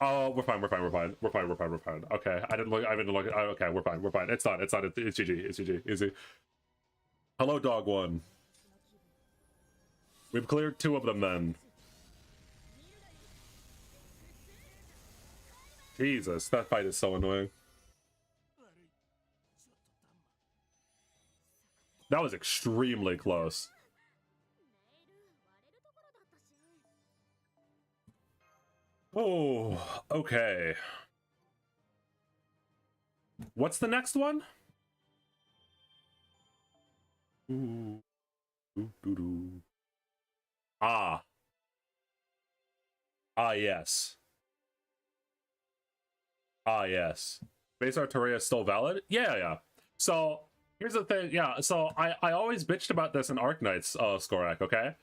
Oh, we're fine. Okay, I didn't look... Okay, we're fine. It's done. It's GG. Easy. Hello, dog one. We've cleared 2 of them then. Jesus, that fight is so annoying. That was extremely close. Oh, okay. What's the next one? Ooh. Yes. Yes. Base Arteria is still valid? Yeah. So, here's the thing. Yeah, so I always bitched about this in Arknight's Skorak, okay?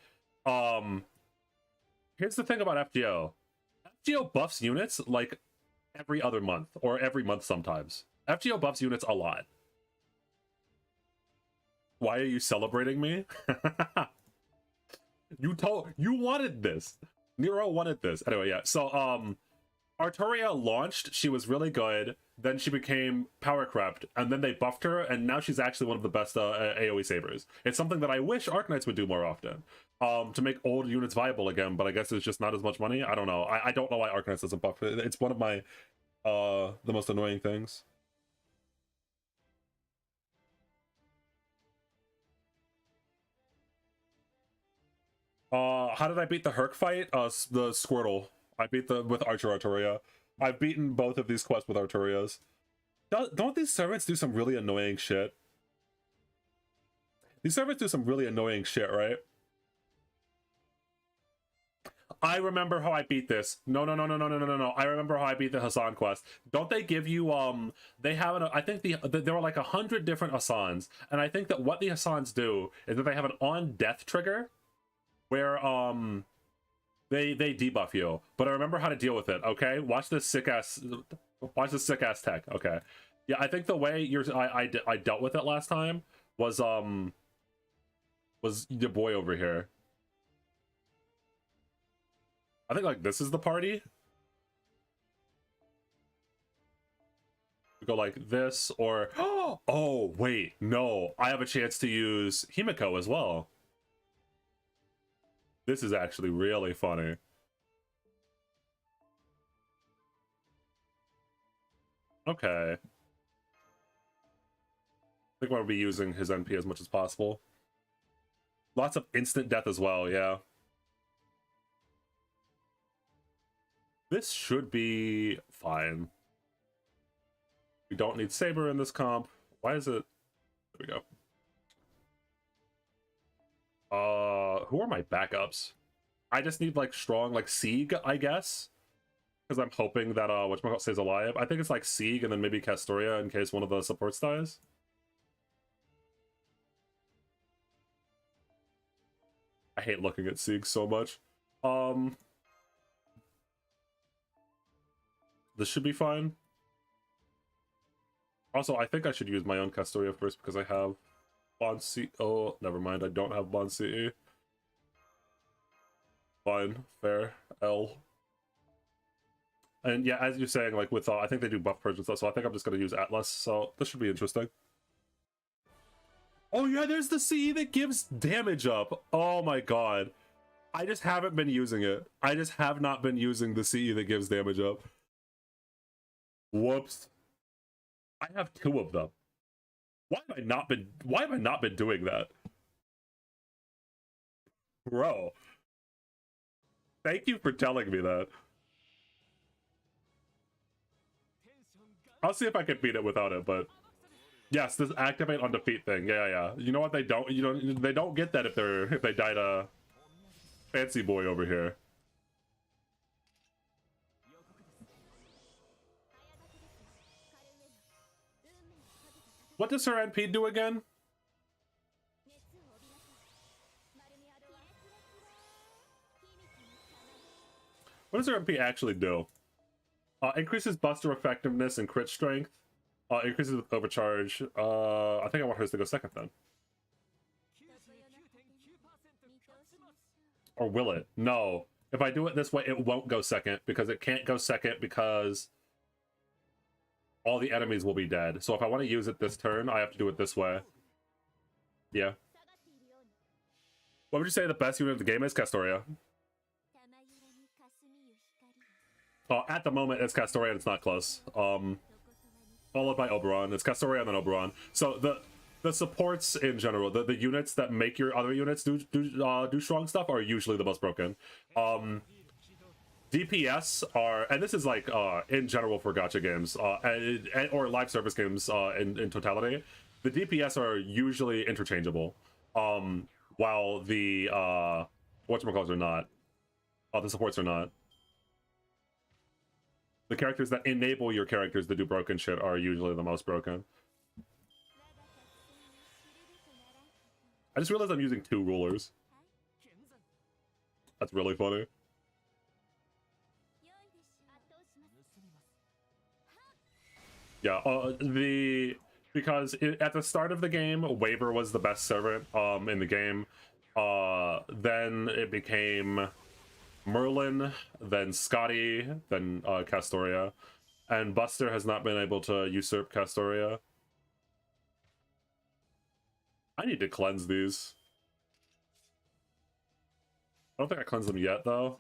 Here's the thing about FGO. FGO buffs units, like, every other month, or every month sometimes. FGO buffs units a lot. Why are you celebrating me? You wanted this. Nero wanted this. Anyway, yeah. So Arturia launched, she was really good, then she became power crept, and then they buffed her, and now she's actually one of the best AoE sabers. It's something that I wish Arcanines would do more often, to make old units viable again, but I guess it's just not as much money. I don't know. I don't know why Arcanines doesn't buff it. It's one of my the most annoying things. How did I beat the Herc fight? The Squirtle. I beat the with Arturia. I've beaten both of these quests with Arturias. Don't these servants do some really annoying shit? These servants do some really annoying shit, right? I remember how I beat this. No. I remember how I beat the Hassan quest. Don't they give you they have an, I think there were like 100 different Hassans, and I think that what the Hassans do is that they have an on death trigger where they debuff you. But I remember how to deal with it, okay? Watch this sick ass tech, okay? Yeah, I think the way I dealt with it last time was your boy over here. I think like this is the party. We go like this, or oh wait, no, I have a chance to use Himiko as well. This is actually really funny. Okay. I think I'll be using his NP as much as possible. Lots of instant death as well, yeah. This should be fine. We don't need Saber in this comp. Why is it? There we go. Who are my backups? I just need like strong, like Sieg, I guess. Because I'm hoping that whatchamacallit stays alive. I think it's like Sieg and then maybe Castoria in case one of the supports dies. I hate looking at Sieg so much. This should be fine. Also, I think I should use my own Castoria first because I have Bond C. Oh, never mind. I don't have Bond CE. Fine, fair. L. And yeah, as you're saying, like with I think they do buff purge and stuff, so I think I'm just gonna use Atlas. So this should be interesting. Oh yeah, there's the CE that gives damage up. Oh my god, I just haven't been using it. I just have not been using the CE that gives damage up. Whoops. I have 2 of them. Why have I not been doing that? Bro. Thank you for telling me that. I'll see if I can beat it without it, but yes, this activate on defeat thing. Yeah. You know what they don't they don't get that if they die to Fancy Boy over here. What does her NP do again? What does her MP actually do? Increases buster effectiveness and crit strength. Increases with overcharge. I think I want hers to go second then. Or will it? No. If I do it this way, it won't go second because it can't go second because all the enemies will be dead. So if I want to use it this turn, I have to do it this way. Yeah. What would you say the best unit of the game is? Castoria. At the moment, it's Castoria and it's not close. Followed by Oberon. It's Castoria and then Oberon. So the supports in general, the units that make your other units do strong stuff are usually the most broken. DPS are, and this is like in general for gacha games or live service games in totality, the DPS are usually interchangeable, while the whatchamacallit are not. The supports are not. The characters that enable your characters to do broken shit are usually the most broken. I just realized I'm using 2 rulers. That's really funny. Yeah, because at the start of the game, Waver was the best servant in the game. Then it became Merlin, then Scotty, then Castoria, and Buster has not been able to usurp Castoria. I need to cleanse these. I don't think I cleansed them yet, though.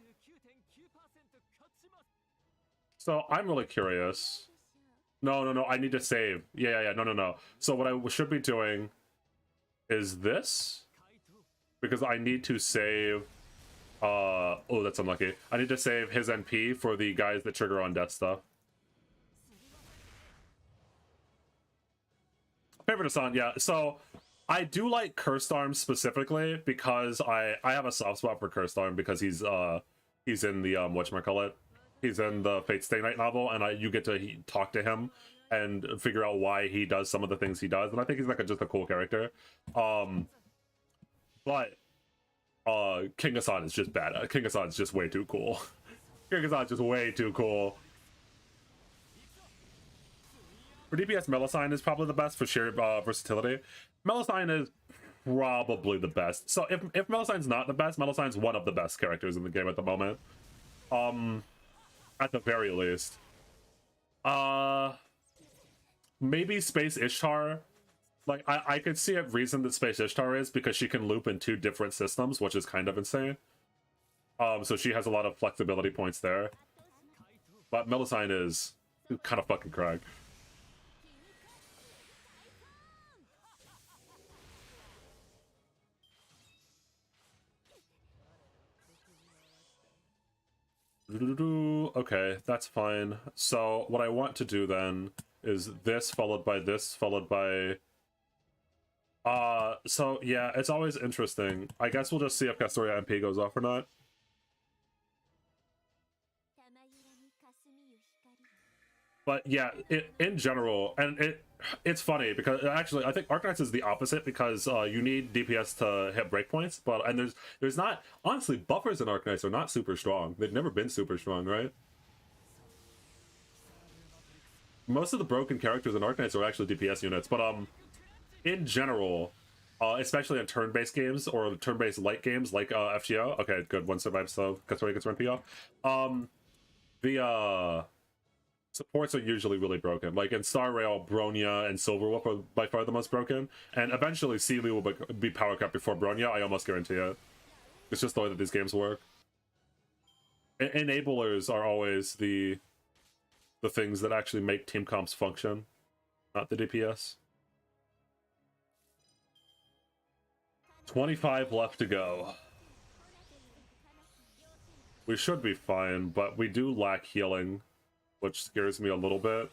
So I'm really curious. No, I need to save. Yeah, no. So what I should be doing is this, because I need to save oh, that's unlucky. I need to save his NP for the guys that trigger on death stuff. Favorite Asant, yeah. So I do like Cursed Arm specifically because I have a soft spot for Cursed Arm because he's in the whatchamacallit, he's in the Fate Stay Night novel, and you get to talk to him and figure out why he does some of the things he does, and I think he's like just a cool character. But King Asant is just bad. King Asant is just way too cool. King Asant is just way too cool. For DPS, Melusine is probably the best for sheer versatility. Melusine is probably the best. So if Melusine's not the best, Melusine's one of the best characters in the game at the moment. At the very least. Maybe Space Ishtar. Like, I could see a reason that Space Ishtar is because she can loop in 2 different systems, which is kind of insane. So she has a lot of flexibility points there. But Melusine is kind of fucking cracked. Okay, that's fine. So what I want to do then is this followed by this followed by so yeah, it's always interesting. I guess we'll just see if Castoria MP goes off or not. But yeah, in general, and it's funny because actually I think Arcanines is the opposite because you need DPS to hit breakpoints, but and there's not, honestly, buffers in Arcanines are not super strong. They've never been super strong, right? Most of the broken characters in Arcanines are actually DPS units, but in general, especially in turn-based games or turn-based light games like FGO. Okay, good, one survives, so Castoria gets run P off. The supports are usually really broken. Like in Star Rail, Bronya and Silverwolf are by far the most broken, and eventually Sealy will be power cut before Bronya. I almost guarantee it. It's just the way that these games work. Enablers are always the things that actually make team comps function, not the DPS. 25 left to go. We should be fine, but we do lack healing, which scares me a little bit.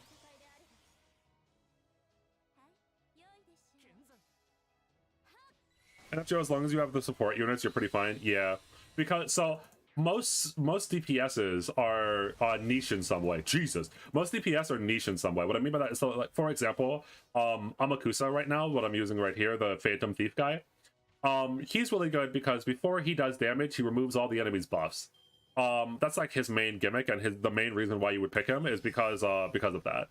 And after, as long as you have the support units, you're pretty fine. Yeah, because so most DPSs are niche in some way. Jesus, most DPS are niche in some way. What I mean by that is, so, like, for example, Amakusa right now, what I'm using right here, the Phantom Thief guy, he's really good because before he does damage, he removes all the enemy's buffs. That's like his main gimmick, and the main reason why you would pick him is because of that.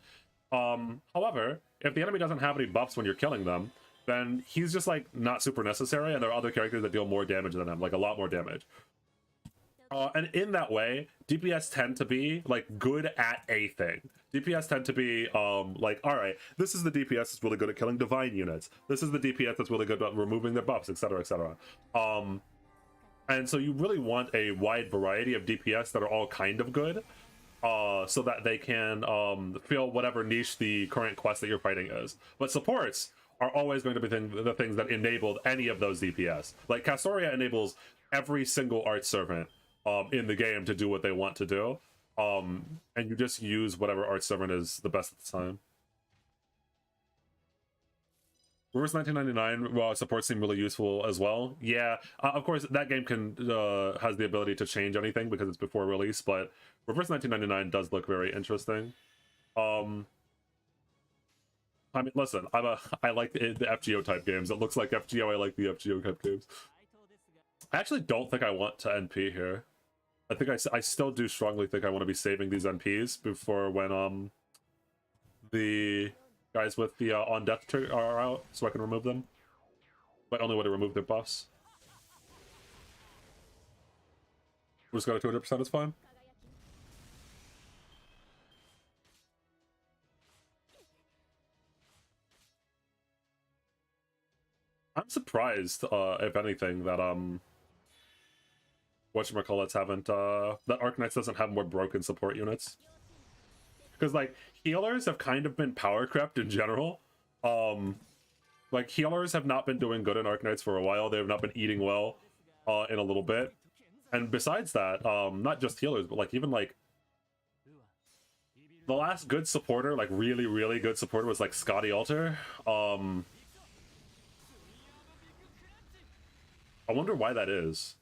However, if the enemy doesn't have any buffs when you're killing them, then he's just like not super necessary, and there are other characters that deal more damage than him, like a lot more damage. And in that way, DPS tend to be like good at a thing. DPS tend to be like, all right, this is the DPS that's really good at killing divine units. This is the DPS that's really good at removing their buffs, etc., etc. And so you really want a wide variety of DPS that are all kind of good, so that they can fill whatever niche the current quest that you're fighting is. But supports are always going to be the things that enabled any of those DPS. Like Castoria enables every single art servant in the game to do what they want to do, and you just use whatever art servant is the best at the time. Reverse 1999 supports seem really useful as well. Yeah, of course that game has the ability to change anything because it's before release, but Reverse 1999 does look very interesting. I mean, listen, I like the FGO type games. It looks like FGO. I like the FGO type games. I actually don't think I want to NP here. I think I still do strongly think I want to be saving these NPs before when the guys with the on death are out, so I can remove them. But only way to remove their buffs. just go to 200%, it's fine. I'm surprised, if anything, that whatchamacallits haven't that Arknights doesn't have more broken support units. Because like healers have kind of been power crept in general. Like healers have not been doing good in Arknights for a while. They have not been eating well in a little bit. And besides that, not just healers, but like even like the last good supporter, like really, really good supporter was like Scotty Alter. I wonder why that is.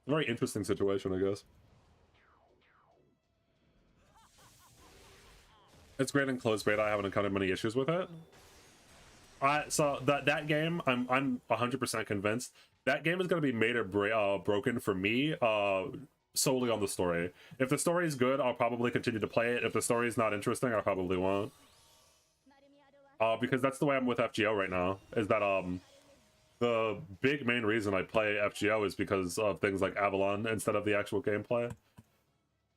Very interesting situation, I guess. It's great in closed beta. I haven't encountered many issues with it. So that game, I'm 100% convinced that game is going to be made or broken for me solely on the story. If the story is good, I'll probably continue to play it. If the story is not interesting, I probably won't. Because that's the way I'm with FGO right now. Is that the big main reason I play FGO is because of things like Avalon instead of the actual gameplay.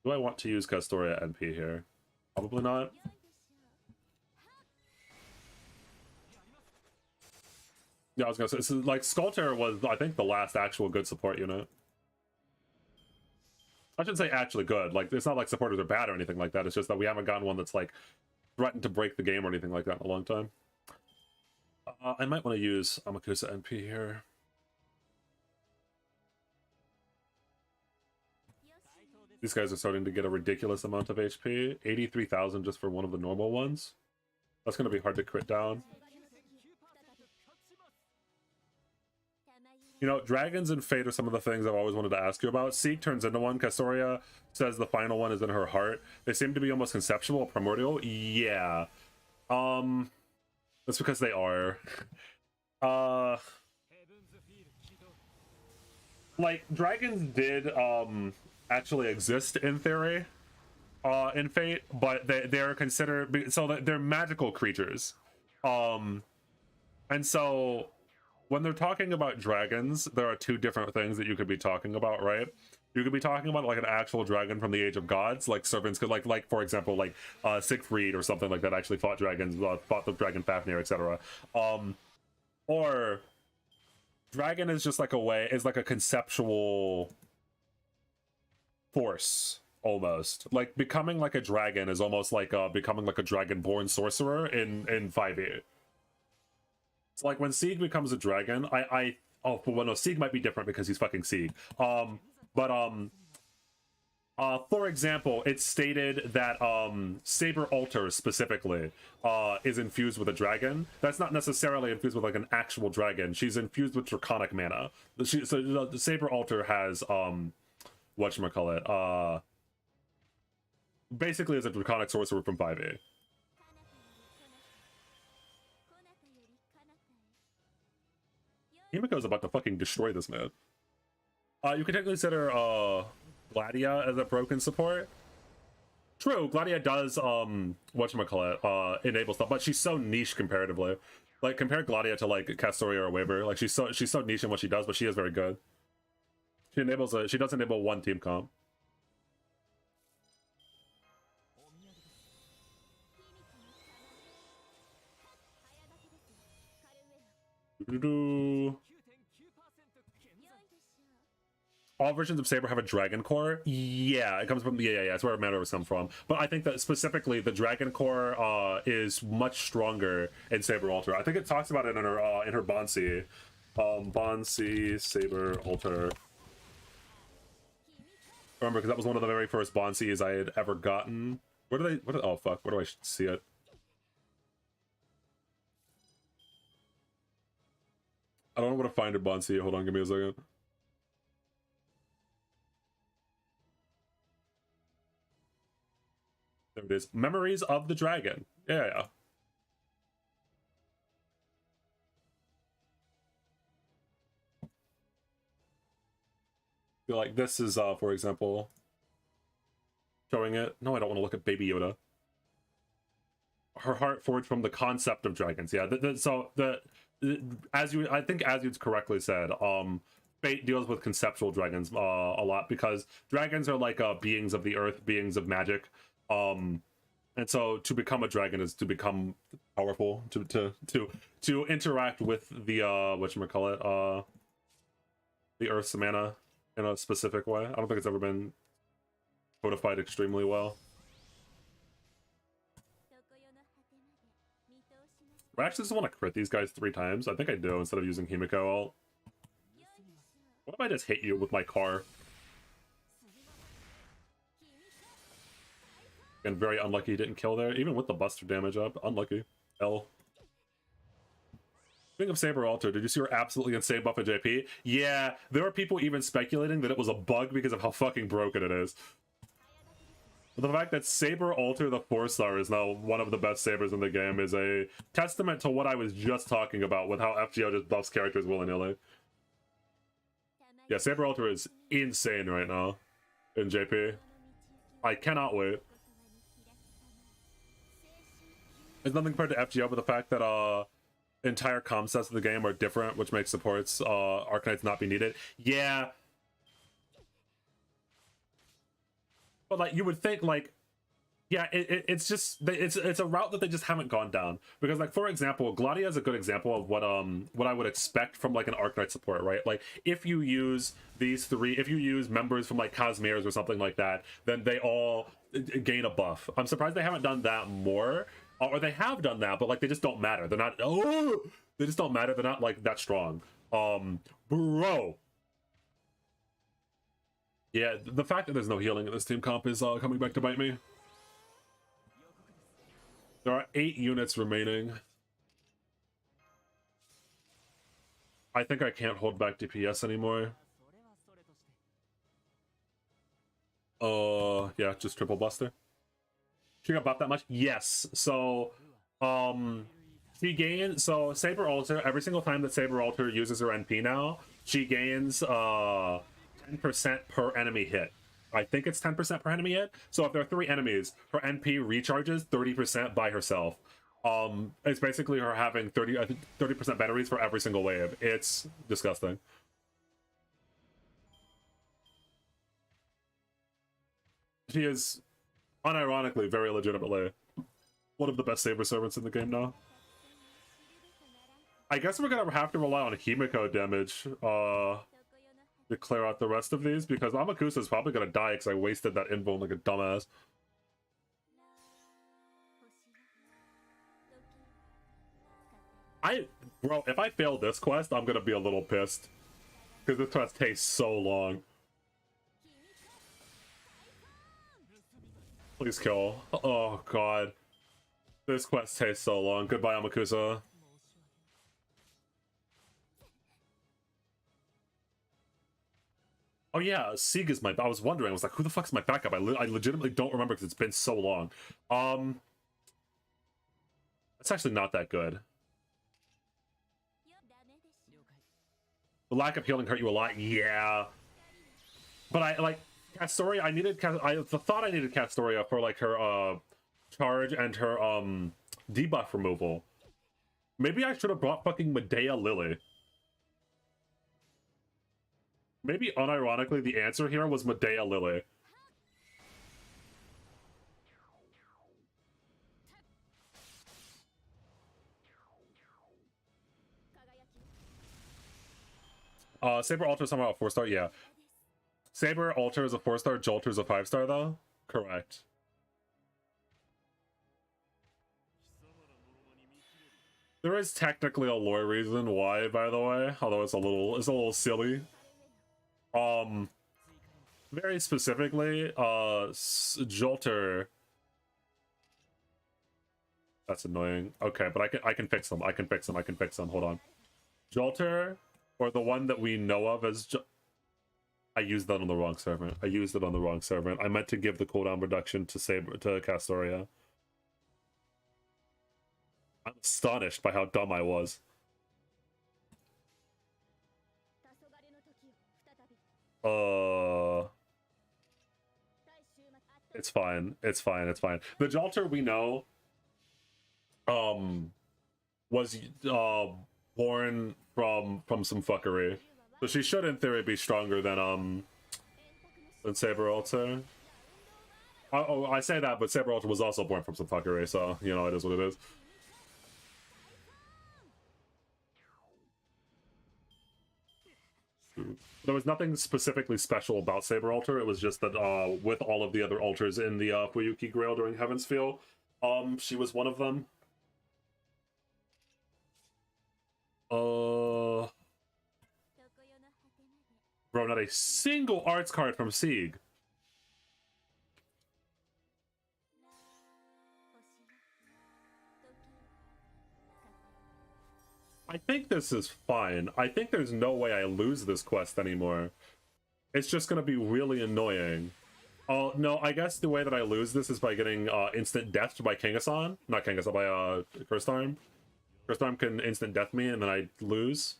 Do I want to use Castoria NP here? Probably not. Yeah, I was gonna say, so like Skullterror was, I think, the last actual good support unit. I shouldn't say actually good. Like, it's not like supporters are bad or anything like that. It's just that we haven't gotten one that's like threatened to break the game or anything like that in a long time. I might want to use Amakusa NP here. These guys are starting to get a ridiculous amount of HP. 83,000 just for one of the normal ones. That's going to be hard to crit down. You know, dragons and fate are some of the things I've always wanted to ask you about. Seek turns into one. Castoria says the final one is in her heart. They seem to be almost conceptual, primordial. Yeah. That's because they are. Like, dragons did, actually exist in theory in Fate, but they're considered, so they're magical creatures, and so when they're talking about dragons, there are two different things that you could be talking about, right? You could be talking about like an actual dragon from the Age of Gods, like servants could, like for example, like Siegfried or something like that actually fought dragons, fought the dragon Fafnir, etc. Or dragon is just like a conceptual force, almost. Like becoming like a dragon is almost like becoming like a dragonborn sorcerer in 5e. It's like when Sieg becomes a dragon, Sieg might be different because he's fucking Sieg. For example, it's stated that Saber Alter specifically is infused with a dragon. That's not necessarily infused with like an actual dragon. She's infused with draconic mana. So the Saber Alter has whatchamacallit, basically is a draconic sorcerer from 5e. Himiko's about to fucking destroy this man. You can technically consider Gladia as a broken support. True, Gladia does whatchamacallit, enable stuff, but she's so niche comparatively. Like compare Gladia to like Castoria or Waver. Like she's so niche in what she does, but she is very good. She does enable one team comp. All versions of Saber have a dragon core. Yeah, it comes from that's where Mana was come from. But I think that specifically the dragon core is much stronger in Saber Alter. I think it talks about it in her Bonsi. Bonsi Saber Alter. Remember, because that was one of the very first Bonsis I had ever gotten. Oh fuck, where do I see it? I don't know where to find a Bonsi. Hold on, give me a second. There it is. Memories of the Dragon. Yeah. Feel like this is, for example, showing it. No, I don't want to look at Baby Yoda. Her heart forged from the concept of dragons. Yeah. I think as you correctly said, Fate deals with conceptual dragons a lot, because dragons are like beings of the earth, beings of magic. And so to become a dragon is to become powerful, to interact with the whatchamacallit, the earth's mana in a specific way. I don't think it's ever been codified extremely well. I actually just want to crit these guys 3 times. I think I do, instead of using Himiko ult. What if I just hit you with my car? And very unlucky he didn't kill there, even with the buster damage up. Unlucky. L. Speaking of Saber Alter, did you see her absolutely insane buff at JP? Yeah, there are people even speculating that it was a bug because of how fucking broken it is. The fact that Saber Alter, the 4-star, is now one of the best sabers in the game is a testament to what I was just talking about with how FGO just buffs characters willy-nilly. Yeah, Saber Alter is insane right now in JP. I cannot wait. There's nothing compared to FGO, but the fact that entire comm sets of the game are different, which makes supports Arcanites not be needed. Yeah. But like you would think, like, yeah, it's just it's a route that they just haven't gone down, because like, for example, Gladia is a good example of what I would expect from like an Arcanite support, right? Like if you use these 3, if you use members from like Cosmeres or something like that, then they all gain a buff. I'm surprised they haven't done that more. Or they have done that, but like they just don't matter. They're not. Oh, they just don't matter. They're not like that strong. Bro. Yeah, the fact that there's no healing in this team comp is coming back to bite me. There are 8 units remaining. I think I can't hold back DPS anymore. Yeah, just triple buster. She got buffed that much? Yes. So, she gains, so Saber Alter, every single time that Saber Alter uses her NP now, she gains 10% per enemy hit. I think it's 10% per enemy hit. So if there are 3 enemies, her NP recharges 30% by herself. It's basically her having 30% batteries for every single wave. It's disgusting. She is unironically, very legitimately, one of the best Saber servants in the game now. I guess we're gonna have to rely on Himiko damage to clear out the rest of these, because Amakusa is probably gonna die because I wasted that invo like a dumbass. Bro, if I fail this quest, I'm gonna be a little pissed, because this quest takes so long. Please kill. Oh god. This quest takes so long. Goodbye, Amakusa. Oh yeah, Sieg is my... I was wondering, I was like, who the fuck's my backup? I legitimately don't remember because it's been so long. It's actually not that good. The lack of healing hurt you a lot, yeah. But I, like... Castoria, I thought I needed Castoria for like her charge and her debuff removal. Maybe I should have brought fucking Medea Lily. Maybe unironically the answer here was Medea Lily. Saber Alter is somehow a 4-star, yeah. Saber Alter is a 4-star, Jolter is a 5-star though? Correct. There is technically a lore reason why, by the way, although it's a little silly. Very specifically, Jolter. That's annoying. Okay, but I can fix them. I can fix them. Hold on. Jolter, or the one that we know of as I used that on the wrong servant. I meant to give the cooldown reduction to Castoria. I'm astonished by how dumb I was. It's fine. The Jolter we know was born from some fuckery. So she should, in theory, be stronger than Saber Alter. Oh, I say that, but Saber Alter was also born from some fuckery, so you know it is what it is. There was nothing specifically special about Saber Alter. It was just that with all of the other altars in the Fuyuki Grail during Heaven's Feel, she was one of them. Bro, not a single arts card from Sieg. I think this is fine. I think there's no way I lose this quest anymore. It's just gonna be really annoying. Oh, no, I guess the way that I lose this is by getting instant death by Kangasan. Not Kangasan, by Curse Time. Curse Time can instant death me and then I lose.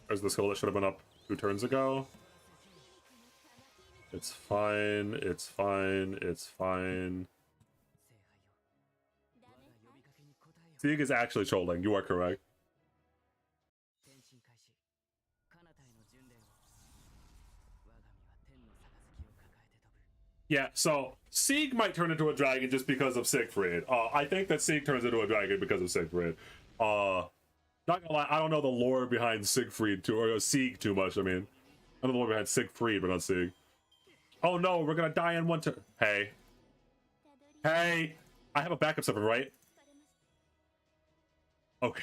There's the skill that should have been up 2 turns ago. It's fine, it's fine, it's fine. Sieg is actually trolling, you are correct. Yeah, so Sieg might turn into a dragon just because of Siegfried. I think that Sieg turns into a dragon because of Siegfried. Not gonna lie, I don't know the lore behind Siegfried or Sieg too much. I mean, I know the lore behind Siegfried, but not Sieg. Oh no, we're gonna die in 1 turn. Hey, hey, I have a backup server, right? Okay.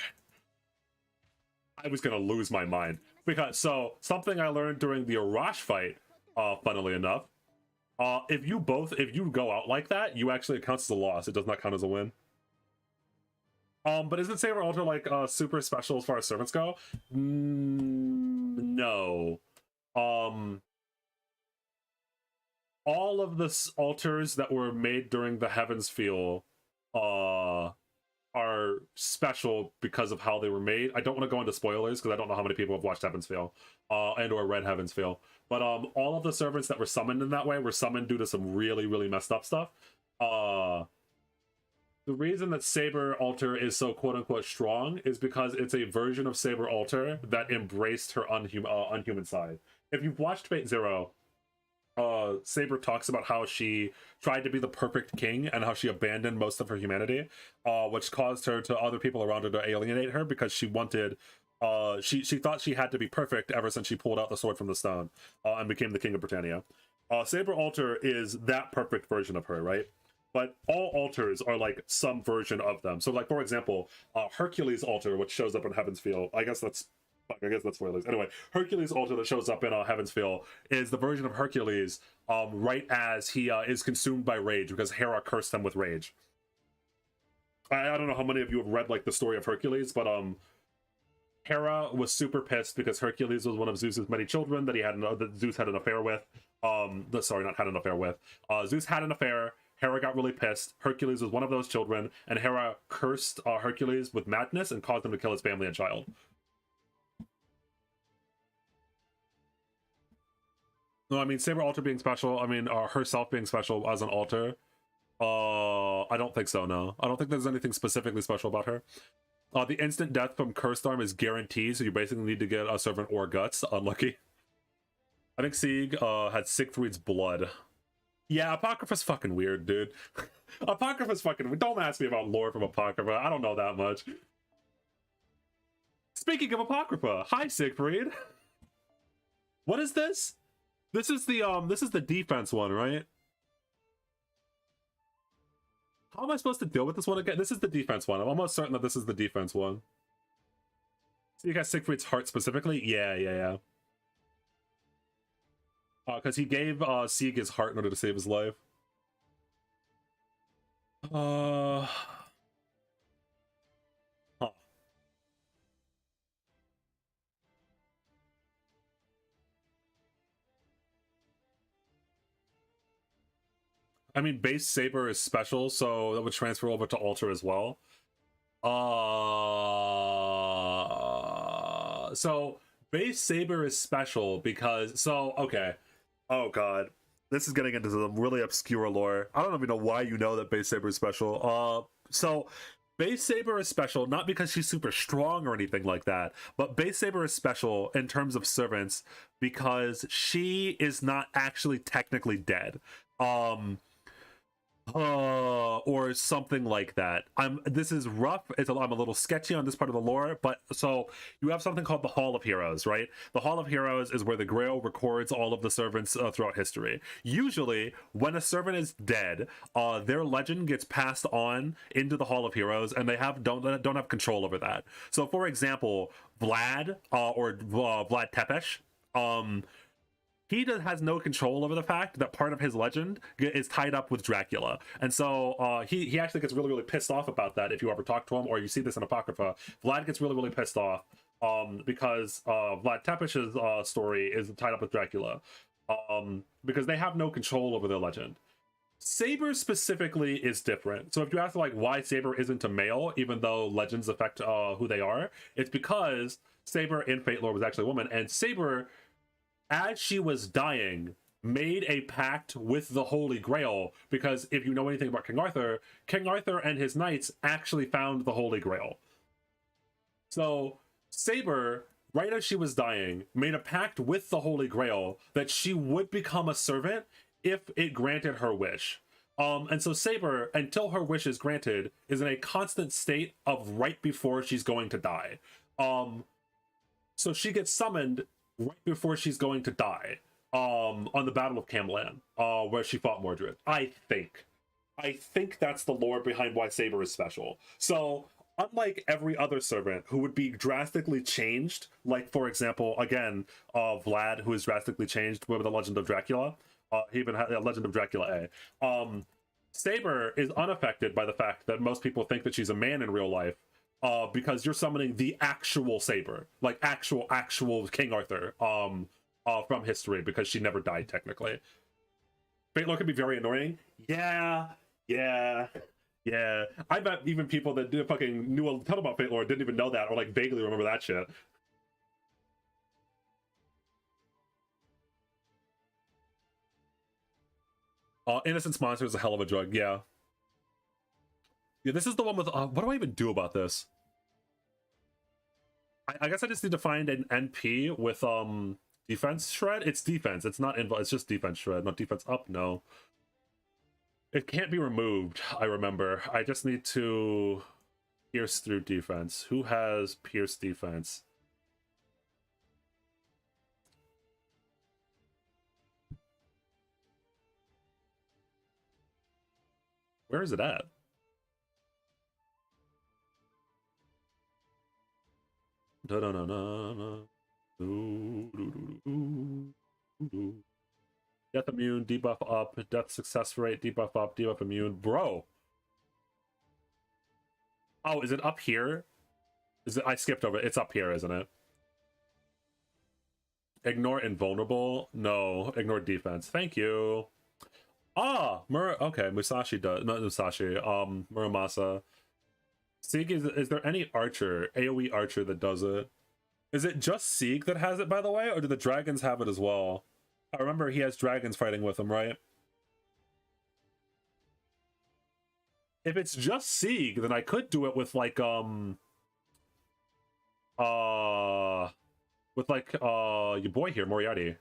I was gonna lose my mind because so something I learned during the Arash fight, funnily enough, if you go out like that, you actually it counts as a loss. It does not count as a win. But isn't Saber Alter like super special as far as servants go? No. All of the altars that were made during the Heaven's Feel are special because of how they were made. I don't want to go into spoilers because I don't know how many people have watched Heaven's Feel and or read Heaven's Feel. But all of the servants that were summoned in that way were summoned due to some really, really messed up stuff. The reason that Saber Alter is so quote-unquote strong is because it's a version of Saber Alter that embraced her unhuman side. If you've watched Fate Zero, Saber talks about how she tried to be the perfect king and how she abandoned most of her humanity, which caused her to other people around her to alienate her because she wanted, she thought she had to be perfect ever since she pulled out the sword from the stone and became the king of Britannia. Saber Alter is that perfect version of her, right? But all altars are like some version of them. So like, for example, Hercules Alter, which shows up in Heaven's Feel, I guess that's spoilers. Anyway, Hercules Alter that shows up in Heaven's Feel is the version of Hercules right as he is consumed by rage because Hera cursed him with rage. I don't know how many of you have read like the story of Hercules, but Hera was super pissed because Hercules was one of Zeus's many children that Zeus had an affair with. Sorry, not had an affair with. Zeus had an affair. Hera got really pissed. Hercules was one of those children, and Hera cursed Hercules with madness and caused him to kill his family and child. No, I mean, Saber Alter being special, I mean, herself being special as an altar. I don't think so, no. I don't think there's anything specifically special about her. The instant death from Cursed Arm is guaranteed, so you basically need to get a servant or guts. Unlucky. I think Sieg had Siegfried's blood. Yeah, Apocrypha's fucking weird, dude. Apocrypha's fucking weird. Don't ask me about lore from Apocrypha. I don't know that much. Speaking of Apocrypha, hi Siegfried. What is this? This is the defense one, right? How am I supposed to deal with this one again? This is the defense one. I'm almost certain that this is the defense one. So you got Siegfried's heart specifically? Yeah. Because he gave Sieg his heart in order to save his life. Huh. I mean, base Saber is special, so that would transfer over to Alter as well. So base Saber is special because okay. Oh god, this is getting into some really obscure lore. I don't even know why you know that base Saber is special. So Base Saber is special not because she's super strong or anything like that, but Base Saber is special in terms of servants because she is not actually technically dead. Or something like that. This is rough. I'm a little sketchy on this part of the lore, but so you have something called the Hall of Heroes, right? The Hall of Heroes is where the Grail records all of the servants throughout history. Usually, when a servant is dead, their legend gets passed on into the Hall of Heroes, and they don't have control over that. So, for example, Vlad or Vlad Tepesh, he has no control over the fact that part of his legend is tied up with Dracula. And so he actually gets really, really pissed off about that if you ever talk to him or you see this in Apocrypha. Vlad gets really, really pissed off because Vlad Tepesh's story is tied up with Dracula because they have no control over their legend. Saber specifically is different. So if you ask like why Saber isn't a male, even though legends affect who they are, it's because Saber in Fate lore was actually a woman, and Saber, as she was dying, made a pact with the Holy Grail, because if you know anything about King Arthur and his knights actually found the Holy Grail. So Saber, right as she was dying, made a pact with the Holy Grail that she would become a servant if it granted her wish. And so Saber, until her wish is granted, is in a constant state of right before she's going to die. So she gets summoned right before she's going to die on the Battle of Camlan, where she fought Mordred. I think that's the lore behind why Saber is special. So unlike every other servant who would be drastically changed, like for example, again, Vlad, who is drastically changed with the Legend of Dracula, he even had a Legend of Dracula A. Saber is unaffected by the fact that most people think that she's a man in real life, because you're summoning the actual Saber, like actual King Arthur from history, because she never died technically. Fate lore can be very annoying. Yeah. I bet even people that fucking knew a ton about Fate lore didn't even know that, or like vaguely remember that shit. Innocence Monster is a hell of a drug. Yeah, this is the one with what do I even do about this? I guess I just need to find an NP with defense shred. It's defense, it's not it's just defense shred, not defense up. No, it can't be removed. I remember I just need to pierce through defense. Who has pierce defense? Where is it at? Death immune, debuff up, death success rate, debuff up, debuff immune. Bro. Oh, is it up here? Is it? I skipped over it. It's up here, isn't it? Ignore invulnerable? No, ignore defense. Thank you. Okay, Musashi does. Not Musashi, Muramasa. Sieg, is there any archer, AoE archer, that does it? Is it just Sieg that has it, by the way, or do the dragons have it as well? I remember he has dragons fighting with him, right? If it's just Sieg, then I could do it with like your boy here, Moriarty.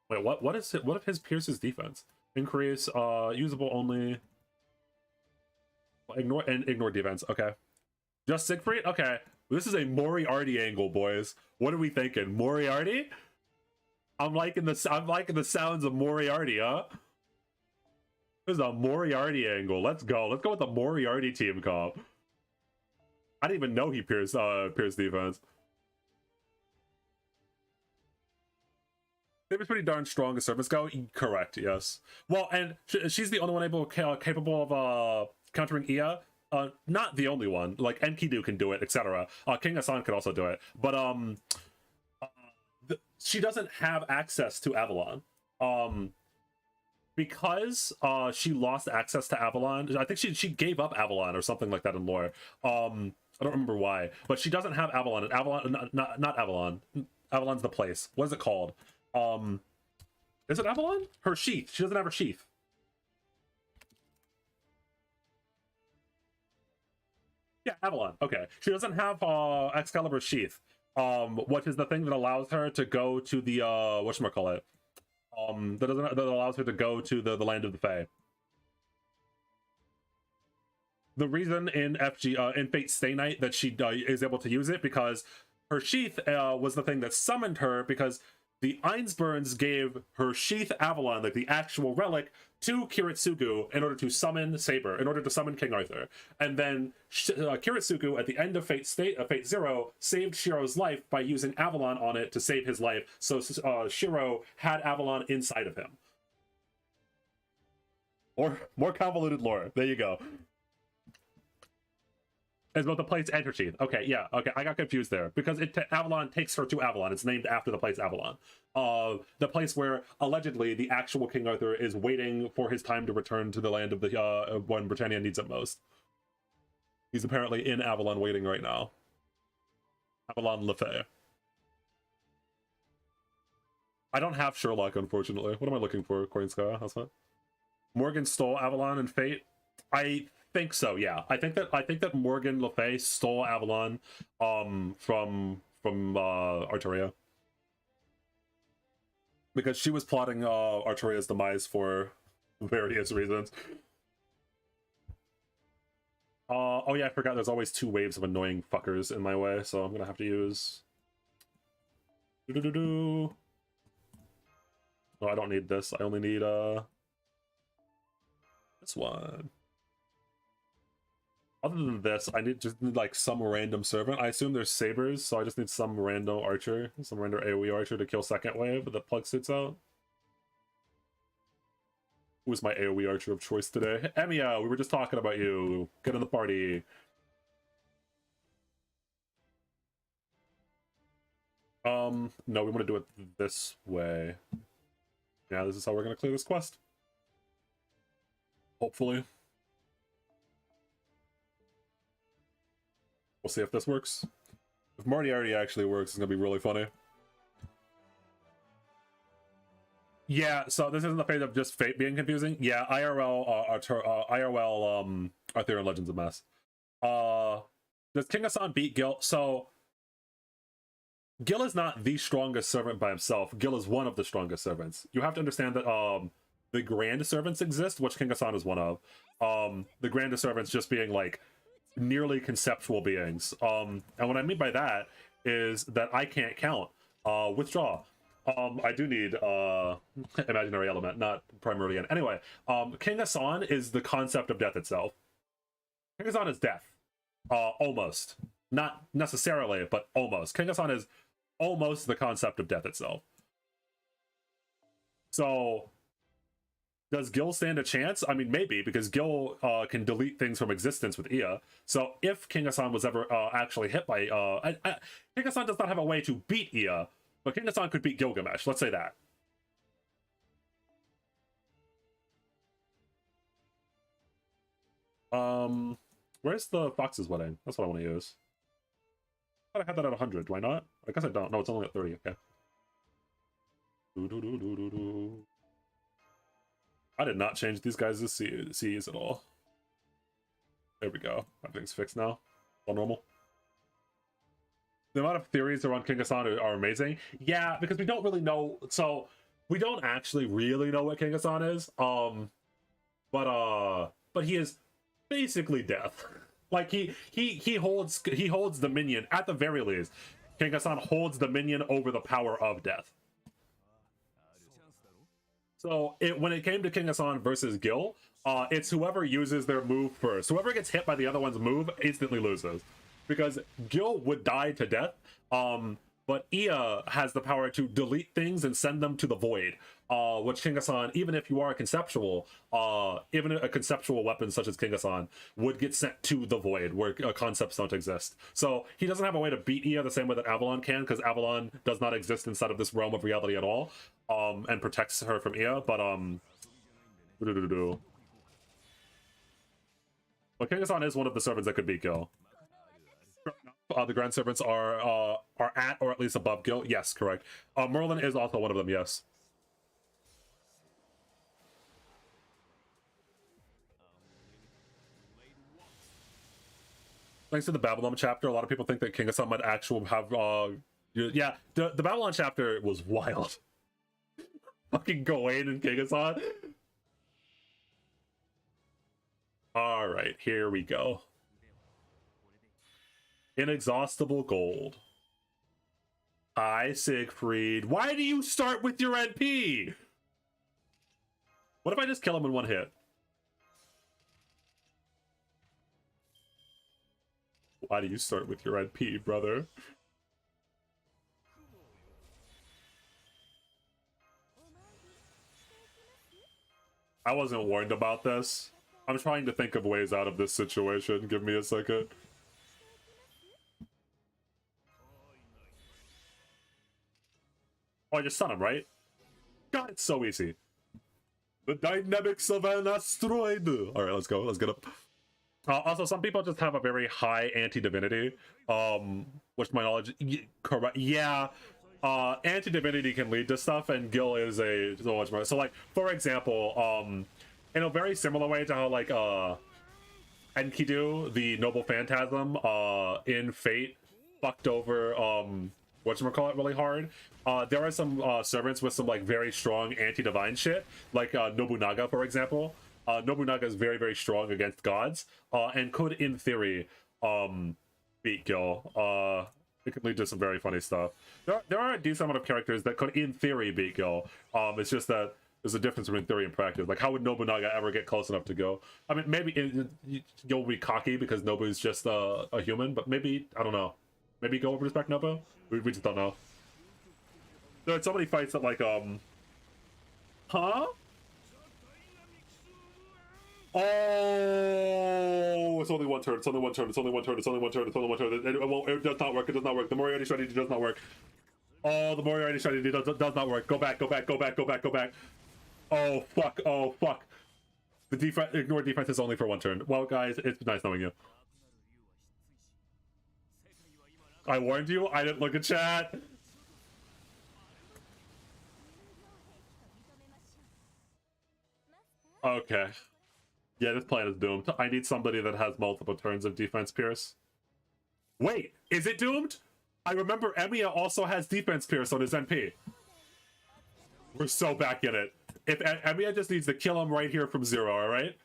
Wait, what is it? What if his pierces defense? Increase usable only. Ignore defense. Okay. Just Siegfried? Okay. This is a Moriarty angle, boys. What are we thinking? Moriarty? I'm liking the sounds of Moriarty, huh? This is a Moriarty angle. Let's go. Let's go with the Moriarty team comp. I didn't even know he pierced defense. Saber's pretty darn strong as servants go. Correct, yes. Well, and she's the only one capable of countering Ia. Not the only one. Like Enkidu can do it, etc. King Hassan can also do it, but she doesn't have access to Avalon. Because she lost access to Avalon. I think she gave up Avalon or something like that in lore. I don't remember why, but she doesn't have Avalon. And Avalon, not Avalon. Avalon's the place. What is it called? Is it Avalon? Her sheath. She doesn't have her sheath. Yeah, Avalon. Okay. She doesn't have Excalibur's sheath. Which is the thing that allows her to go to the whatchamacallit? That allows her to go to the land of the Fae. The reason in in Fate Stay Night that she is able to use it because her sheath was the thing that summoned her, because the Ainsburns gave her sheath Avalon, like the actual relic, to Kiritsugu in order to summon Saber, in order to summon King Arthur. And then Kiritsugu, at the end of Fate Zero, saved Shiro's life by using Avalon on it to save his life. So Shiro had Avalon inside of him. Or more convoluted lore. There you go. It's both the plates and her sheath. Okay, yeah, okay, I got confused there because Avalon takes her to Avalon. It's named after the place Avalon, the place where allegedly the actual King Arthur is waiting for his time to return to the land of the when Britannia needs it most. He's apparently in Avalon waiting right now. Avalon Le Fay. I don't have Sherlock, unfortunately. What am I looking for, Coinska? How's that? Morgan stole Avalon and Fate. I think so, yeah. I think that Morgan Le Fay stole Avalon from Arturia, because she was plotting Arturia's demise for various reasons. Oh yeah, I forgot there's always two waves of annoying fuckers in my way, so I'm gonna have to use no, I don't need this. I only need this one. Other than this, I just need like some random servant. I assume there's sabers, so I just need some random archer, some random AoE archer to kill second wave with the plug suits out. Who's my AoE archer of choice today? Emiya, we were just talking about you. Get in the party. No, we want to do it this way. Yeah, this is how we're gonna clear this quest. Hopefully. We'll see if this works. If Moriarty actually works, it's gonna be really funny. Yeah, so this isn't the phase of just Fate being confusing. Yeah, IRL Arthurian Legends a mess. Does King Hassan beat Gil? So Gil is not the strongest servant by himself. Gil is one of the strongest servants. You have to understand that the Grand Servants exist, which King Hassan is one of. The Grand Servants just being like nearly conceptual beings. And what I mean by that is that I can't count. Withdraw. I do need imaginary element, not Primordian. Anyway, King Hassan is the concept of death itself. King Hassan is death. Almost. Not necessarily, but almost. King Hassan is almost the concept of death itself. So does Gil stand a chance? I mean, maybe, because Gil can delete things from existence with Ia. So if King Hassan was ever actually hit by... King Hassan does not have a way to beat Ia, but King Hassan could beat Gilgamesh. Let's say that. Where's the Fox's Wedding? That's what I want to use. I thought I had that at 100. Do I not? I guess I don't. No, it's only at 30. Okay. I did not change these guys' C's at all. There we go. Everything's fixed now. All normal. The amount of theories around King Hassan are amazing. Yeah, because we don't really know. So we don't actually really know what King Hassan is. But he is basically death. Like he holds dominion at the very least. King Hassan holds dominion over the power of death. So when it came to King Hassan versus Gil, it's whoever uses their move first. Whoever gets hit by the other one's move instantly loses. Because Gil would die to death, but Ia has the power to delete things and send them to the void. Which King Hassan, even if you are a conceptual, even a conceptual weapon such as King Hassan, would get sent to the void where concepts don't exist. So he doesn't have a way to beat Ia the same way that Avalon can, because Avalon does not exist inside of this realm of reality at all, and protects her from Ia. But but King Hassan is one of the servants that could beat Gil. The Grand Servants are at or at least above Gil. Yes, correct. Merlin is also one of them. Yes. Thanks to the Babylon chapter, a lot of people think that King of Sun might actually have yeah, the Babylon chapter was wild. Fucking Gawain and King of Sun. All right, here we go. Inexhaustible gold. Hi, Siegfried. Why do you start with your NP? What if I just kill him in one hit? Why do you start with your NP, brother? I wasn't warned about this. I'm trying to think of ways out of this situation. Give me a second. Oh, I just stun him, right? God, it's so easy. The dynamics of an asteroid. All right, let's go. Let's get up. Also, some people just have a very high anti-divinity. Which to my knowledge, correct? Yeah. Anti-divinity can lead to stuff, and Gil is a so much more. So, like, for example, in a very similar way to how, like, Enkidu, the noble phantasm, in Fate, fucked over, whatchamacallit really hard. There are some servants with some, like, very strong anti-divine shit, like Nobunaga, for example. Nobunaga is very, very strong against gods, and could, in theory, beat Gil. It could lead to some very funny stuff. There are a decent amount of characters that could, in theory, beat Gil. It's just that there's a difference between theory and practice. Like, how would Nobunaga ever get close enough to Gil? I mean, maybe Gil will be cocky because Nobu's just a human, but maybe, I don't know. Maybe Gil will respect Nobu? We just don't know. There are so many fights that, like, Huh? Oh, it's only one turn. It's only one turn. It's only one turn. It's only one turn. It's only one turn. It does not work. It does not work. The Moriarty strategy does not work. Oh, the Moriarty strategy does not work. Go back. Go back. Go back. Go back. Go back. Oh fuck. Oh fuck. The defense. Ignore defense is only for one turn. Well, guys, it's nice knowing you. I warned you. I didn't look at chat. Okay. Yeah, this plan is doomed. I need somebody that has multiple turns of defense pierce. Wait, is it doomed? I remember Emiya also has defense pierce on his NP. We're so back in it. If Emiya just needs to kill him right here from 0, alright?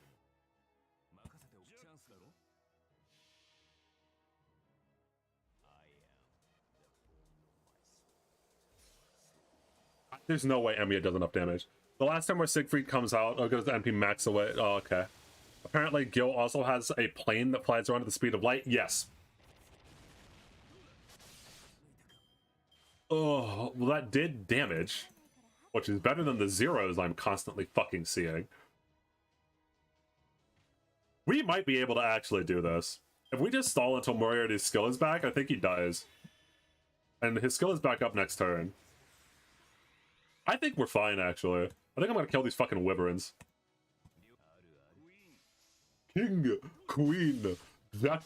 There's no way Emiya does enough damage. The last time where Siegfried comes out, goes the NP max away. Oh, okay. Apparently, Gil also has a plane that flies around at the speed of light. Yes. Oh, well, that did damage, which is better than the 0s I'm constantly fucking seeing. We might be able to actually do this. If we just stall until Moriarty's skill is back, I think he dies. And his skill is back up next turn. I think we're fine, actually. I think I'm gonna kill these fucking wyverns. King, Queen, Jack.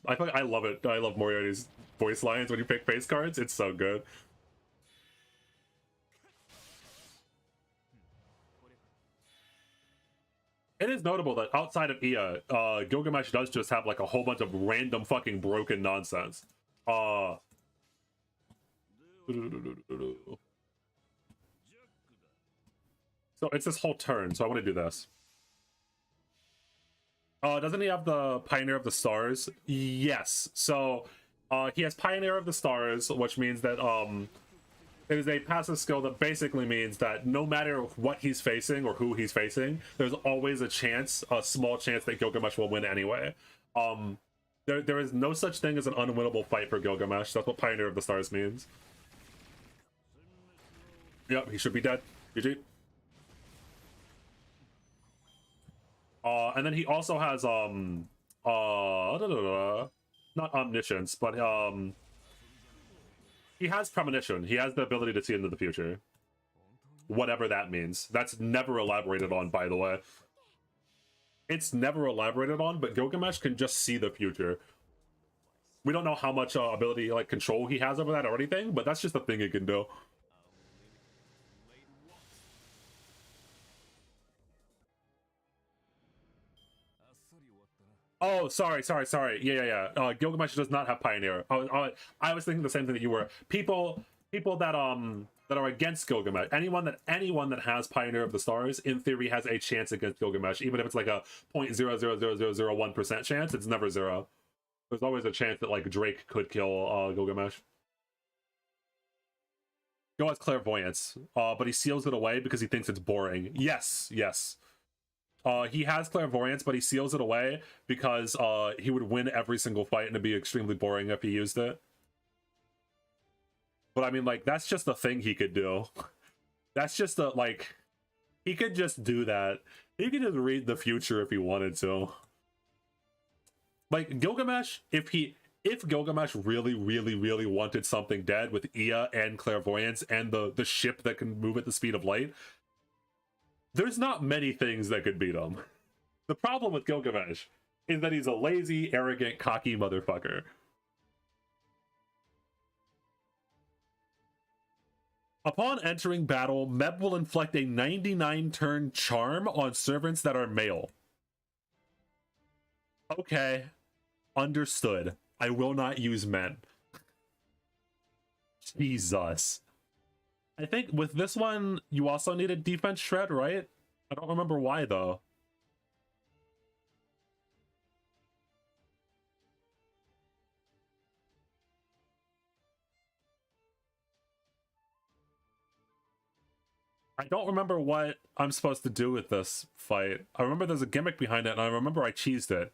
I love it. I love Moriarty's voice lines when you pick face cards. It's so good. It is notable that outside of Iya, Gilgamesh does just have like a whole bunch of random fucking broken nonsense. So it's this whole turn, so I want to do this. Doesn't he have the Pioneer of the Stars? Yes. So he has Pioneer of the Stars, which means that it is a passive skill that basically means that no matter what he's facing or who he's facing, there's always a chance, a small chance, that Gilgamesh will win anyway. There is no such thing as an unwinnable fight for Gilgamesh. That's what Pioneer of the Stars means. Yep, he should be dead. GG. And then he also has not omniscience, but he has premonition. He has the ability to see into the future. Whatever that means. That's never elaborated on, by the way. It's never elaborated on, but Gilgamesh can just see the future. We don't know how much ability, like, control he has over that or anything, but that's just a thing he can do. Oh, sorry. Yeah. Gilgamesh does not have Pioneer. I was thinking the same thing that you were. People that are against Gilgamesh. Anyone that has Pioneer of the Stars, in theory, has a chance against Gilgamesh, even if it's like a 0.00001% chance. It's never zero. There's always a chance that like Drake could kill Gilgamesh. Go has clairvoyance, but he seals it away because he thinks it's boring. Yes. He has clairvoyance, but he seals it away because he would win every single fight and it'd be extremely boring if he used it. But I mean, like, that's just a thing he could do. That's just a, like, he could just do that. He could just read the future if he wanted to. Like, Gilgamesh, if Gilgamesh really wanted something dead with Ea and clairvoyance and the ship that can move at the speed of light, there's not many things that could beat him. The problem with Gilgamesh is that he's a lazy, arrogant, cocky motherfucker. Upon entering battle, Meb will inflict a 99-turn charm on servants that are male. Okay. Understood. I will not use men. Jesus. I think with this one, you also need a defense shred, right? I don't remember why, though. I don't remember what I'm supposed to do with this fight. I remember there's a gimmick behind it, and I remember I cheesed it.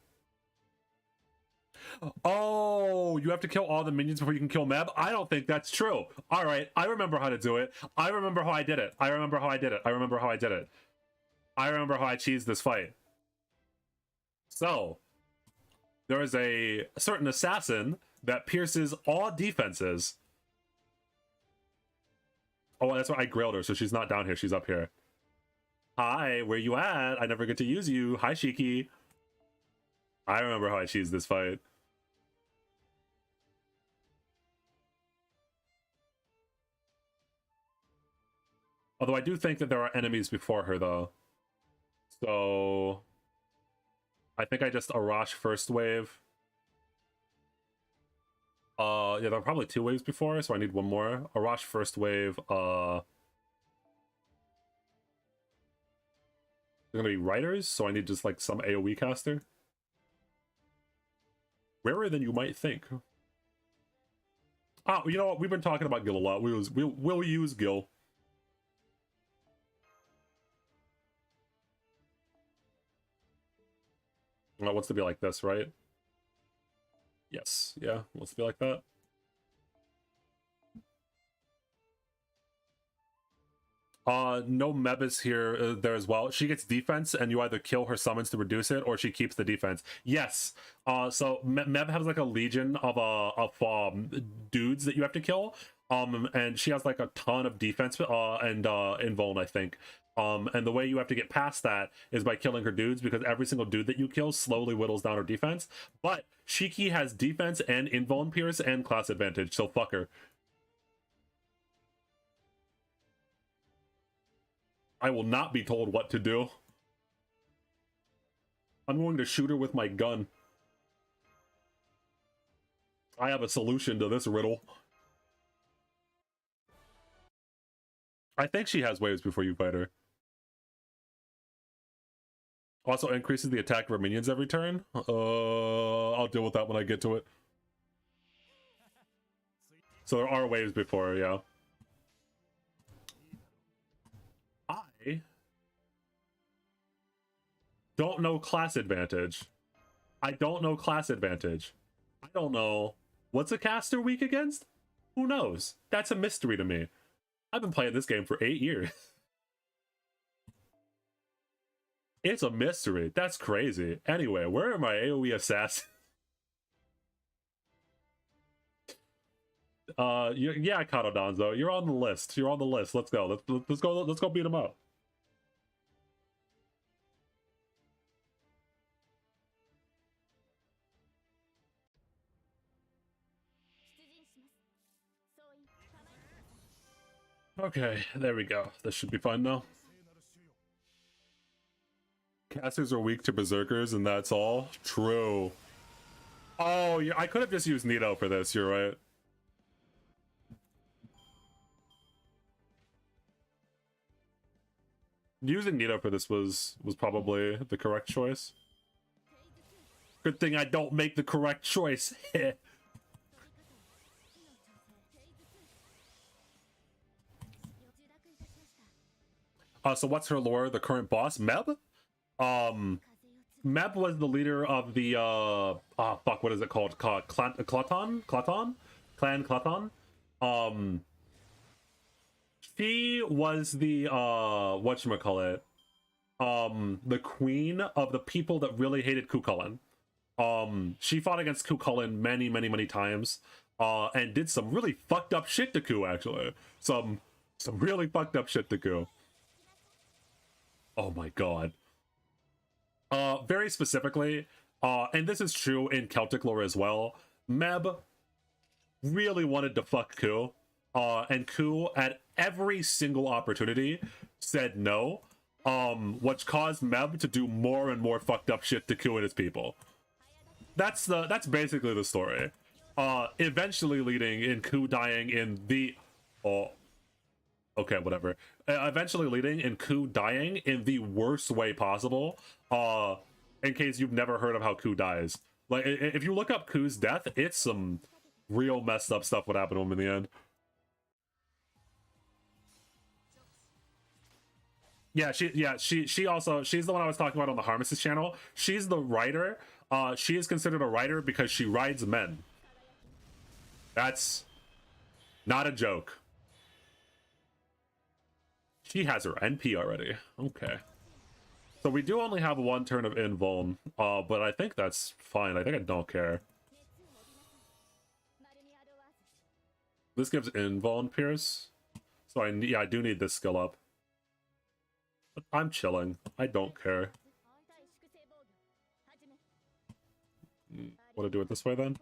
Oh, you have to kill all the minions before you can kill Meb? I don't think that's true. All right, I remember how to do it. I remember how I did it. I remember how I did it. I remember how I did it. I remember how I cheesed this fight. So, there is a certain assassin that pierces all defenses. Oh, that's why I grailed her, so she's not down here. She's up here. Hi, where you at? I never get to use you. Hi, Shiki. I remember how I cheesed this fight. Although I do think that there are enemies before her, though. So... I think I just Arash first wave. Yeah, there are probably 2 waves before, so I need 1 more. Arash first wave, they're gonna be writers, so I need just like some AoE caster. Rarer than you might think. Ah, you know what? We've been talking about Gil a lot. We'll use Gil. Well, wants to be like this, right? Yes, yeah, wants to be like that. No Meb is here there as well. She gets defense, and you either kill her summons to reduce it, or she keeps the defense. Yes. So Meb has like a legion of dudes that you have to kill. And she has like a ton of defense and invuln, I think. And the way you have to get past that is by killing her dudes, because every single dude that you kill slowly whittles down her defense. But Shiki has defense and invuln pierce and class advantage, so fuck her. I will not be told what to do. I'm going to shoot her with my gun. I have a solution to this riddle. I think she has waves before you fight her. Also increases the attack of her minions every turn. I'll deal with that when I get to it. So there are waves before, yeah. I don't know class advantage. I don't know class advantage. I don't know. What's a caster weak against? Who knows? That's a mystery to me. I've been playing this game for 8 years. It's a mystery. That's crazy. Anyway, where are my AoE assassins? Yeah, Kato Danzo, you're on the list. You're on the list. Let's go. Let's go beat him up. Okay, there we go. This should be fine now. Casters are weak to berserkers, and that's all. True. Oh, yeah, I could have just used Nito for this. You're right. Using Nito for this was probably the correct choice. Good thing I don't make the correct choice. So what's her lore? The current boss, Meb? Meb was the leader of the fuck, what is it called? Clan Claton. She was the whatchamacallit, the queen of the people that really hated Cuchulainn. She fought against Cuchulainn many times, and did some really fucked up shit to Ku, actually. Some really fucked up shit to Ku. Oh my god. Very specifically, and this is true in Celtic lore as well, Meb really wanted to fuck Ku, and Ku at every single opportunity said no, which caused Meb to do more and more fucked up shit to Ku and his people. That's basically the story. Eventually leading in Ku dying in the okay, whatever. Eventually leading in Ku dying in the worst way possible. In case you've never heard of how Ku dies. Like, if you look up Ku's death, it's some real messed up stuff what happened to him in the end. Yeah, she's the one I was talking about on the Harmist's channel. She's the writer. She is considered a writer because she rides men. That's not a joke. She has her NP already. Okay. So we do only have one turn of invuln, but I think that's fine. I think I don't care. This gives invuln pierce. So I do need this skill up. But I'm chilling. I don't care. Want to do it this way then?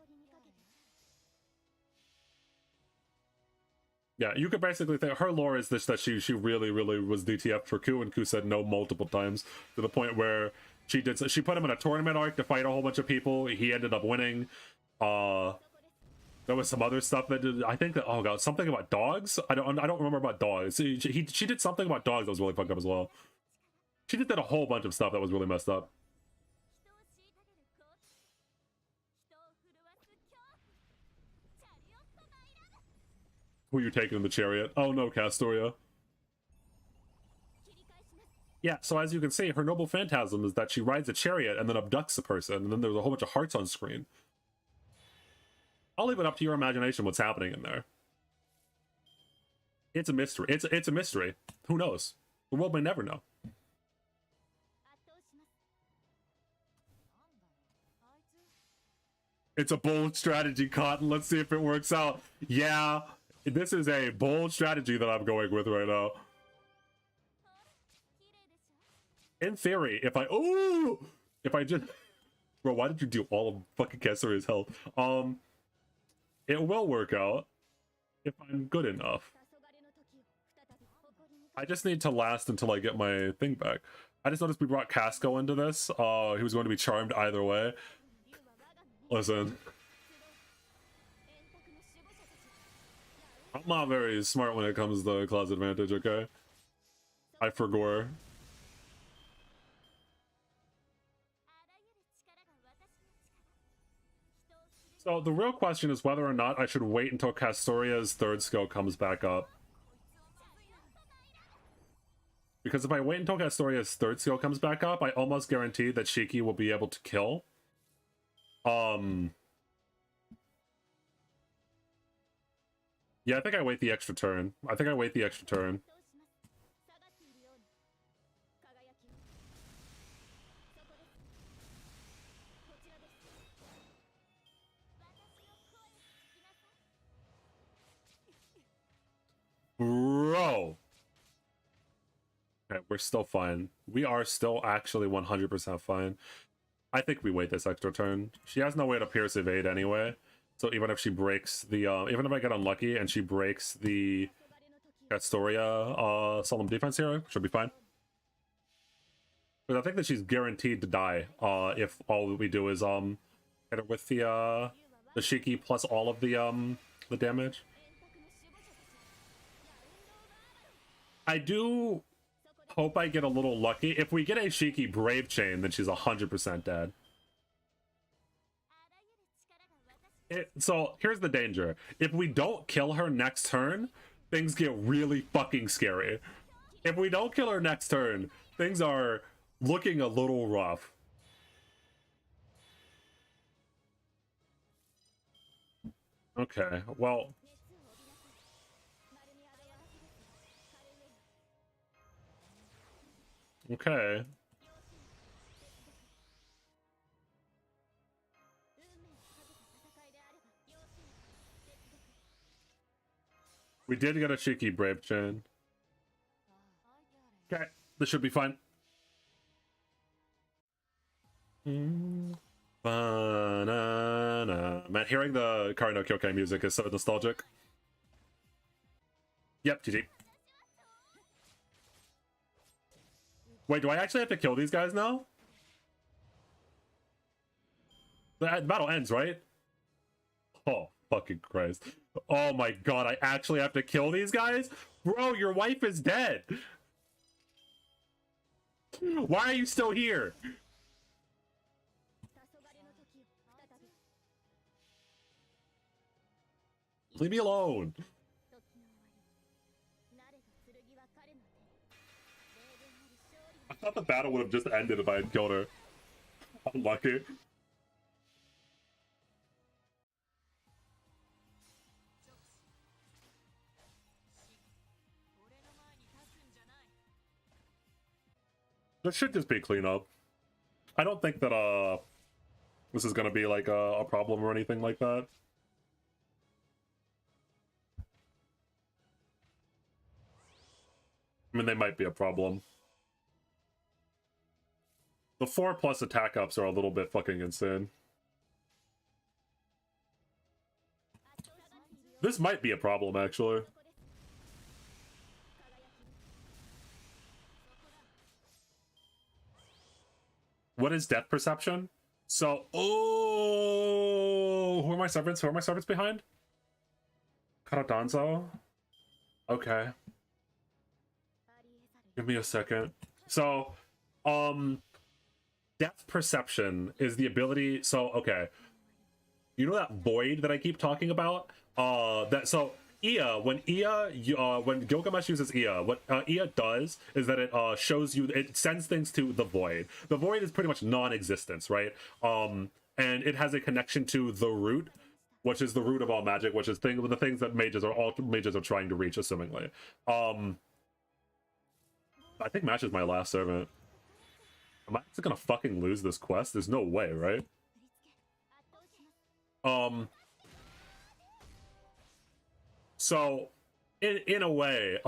Yeah, you could basically think her lore is this, that she really was DTF for Ku, and Ku said no multiple times, to the point where she put him in a tournament arc to fight a whole bunch of people. He ended up winning. There was some other stuff that did, I think that, oh god, something about dogs. I don't remember about dogs. She did something about dogs that was really fucked up as well. She did a whole bunch of stuff that was really messed up. Who you taking in the chariot? Oh no, Castoria. Yeah, so as you can see, her noble phantasm is that she rides a chariot and then abducts a person, and then there's a whole bunch of hearts on screen. I'll leave it up to your imagination what's happening in there. It's a mystery. It's a mystery. Who knows? The world may never know. It's a bold strategy, Cotton. Let's see if it works out. Yeah, this is a bold strategy that I'm going with right now. In theory, if I just... Bro, why did you do all of fucking Kesseri's health? It will work out if I'm good enough. I just need to last until I get my thing back. I just noticed we brought Casco into this. He was going to be charmed either way. Listen. I'm not very smart when it comes to class advantage, okay? I forgore. So the real question is whether or not I should wait until Castoria's third skill comes back up. Because if I wait until Castoria's third skill comes back up, I almost guarantee that Shiki will be able to kill. Yeah, I think I wait the extra turn. Bro! Okay, we're still fine. We are still actually 100% fine. I think we wait this extra turn. She has no way to pierce evade anyway. So even if she breaks the, even if I get unlucky and she breaks the Castoria solemn defense here, she'll be fine. But I think that she's guaranteed to die if all that we do is hit her with the Shiki plus all of the damage. I do hope I get a little lucky. If we get a Shiki Brave Chain, then she's 100% dead. So here's the danger. If we don't kill her next turn, things get really fucking scary. If we don't kill her next turn, things are looking a little rough. Okay, well... Okay. We did get a Shiki Brave Chain. Okay, this should be fine. Banana. Man, hearing the Kari no Kyokai music is so nostalgic. Yep, GG. Wait, do I actually have to kill these guys now? The battle ends, right? Oh, fucking Christ. Oh my god, I actually have to kill these guys? Bro, your wife is dead! Why are you still here? Leave me alone! I thought the battle would have just ended if I had killed her. I'm lucky. This should just be cleanup. I don't think that this is gonna be like a problem or anything like that. I mean, they might be a problem. The 4+ attack ups are a little bit fucking insane. This might be a problem, actually. What is death perception? So, oh, who are my servants? Who are my servants behind? Karadanzo? Okay. Give me a second. So, death perception is the ability. So, okay. You know that void that I keep talking about? When Gilgamesh uses Ia, what Ia does is that it shows you, it sends things to the void. The void is pretty much non-existence, right? And it has a connection to the root, which is the root of all magic, which is the things that mages are trying to reach, assumingly. I think Mash is my last servant. Am I just gonna fucking lose this quest? There's no way, right? So, in a way,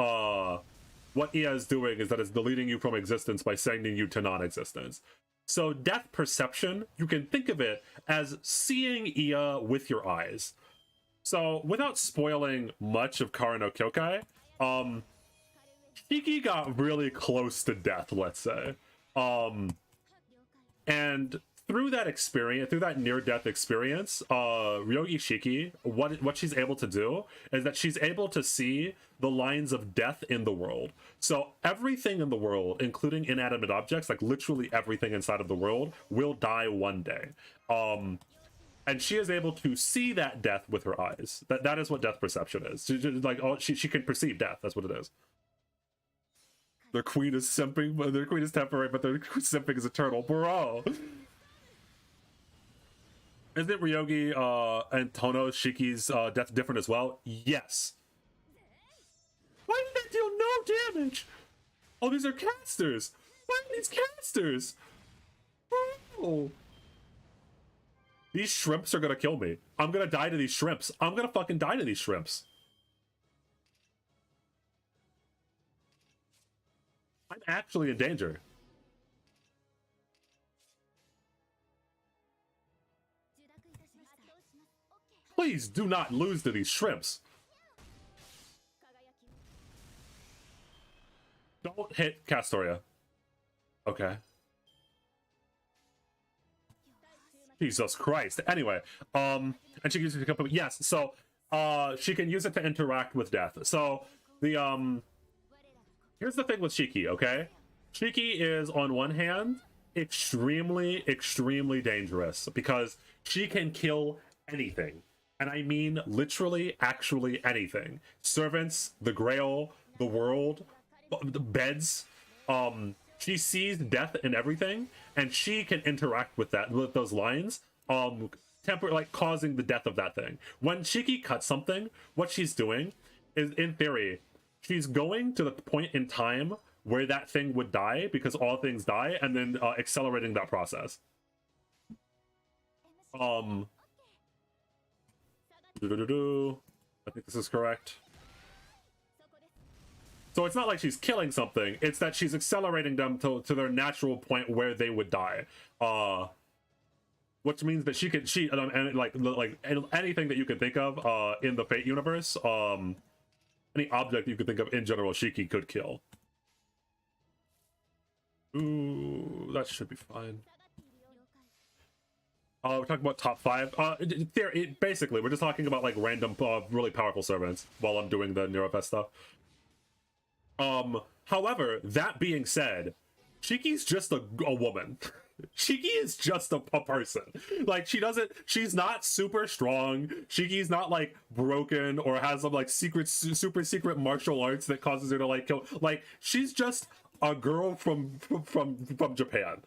what Ia is doing is that it's deleting you from existence by sending you to non-existence. So, death perception, you can think of it as seeing Ia with your eyes. So, without spoiling much of Kara no Kyokai, Shiki got really close to death, let's say. And through that experience, through that near-death experience, Ryogi Shiki, what she's able to do is that she's able to see the lines of death in the world. So everything in the world, including inanimate objects, like literally everything inside of the world, will die one day. And she is able to see that death with her eyes. That is what death perception is. She can perceive death. That's what it is. Their queen is simping, their queen is temporary, but their simping is eternal. Bro! Isn't Ryogi and Tono Shiki's death different as well? Yes. Why did they deal no damage? Oh, these are casters. Why are these casters? Oh. These shrimps are gonna kill me. I'm gonna die to these shrimps. I'm gonna fucking die to these shrimps. I'm actually in danger. Please do not lose to these shrimps. Don't hit Castoria. Okay. Jesus Christ. Anyway, and she can use it to kill people. Yes, so she can use it to interact with death. So the here's the thing with Shiki, okay? Shiki is on one hand extremely, extremely dangerous because she can kill anything. And I mean literally, actually anything. Servants, the Grail, the world, the beds. She sees death in everything, and she can interact with that, with those lines, like causing the death of that thing. When Shiki cuts something, what she's doing is, in theory, she's going to the point in time where that thing would die, because all things die, and then accelerating that process. I think this is correct. So it's not like she's killing something, it's that she's accelerating them to their natural point where they would die. Which means that she and like anything that you can think of in the Fate universe, any object you could think of in general, Shiki could kill. Ooh, that should be fine. We're talking about top 5. Basically, we're just talking about like random, really powerful servants while I'm doing the Neurofest stuff. However, that being said, Shiki's just a woman. Shiki is just a person. Like, she's not super strong. Shiki's not like broken or has some like super secret martial arts that causes her to like kill. Like, she's just a girl from Japan.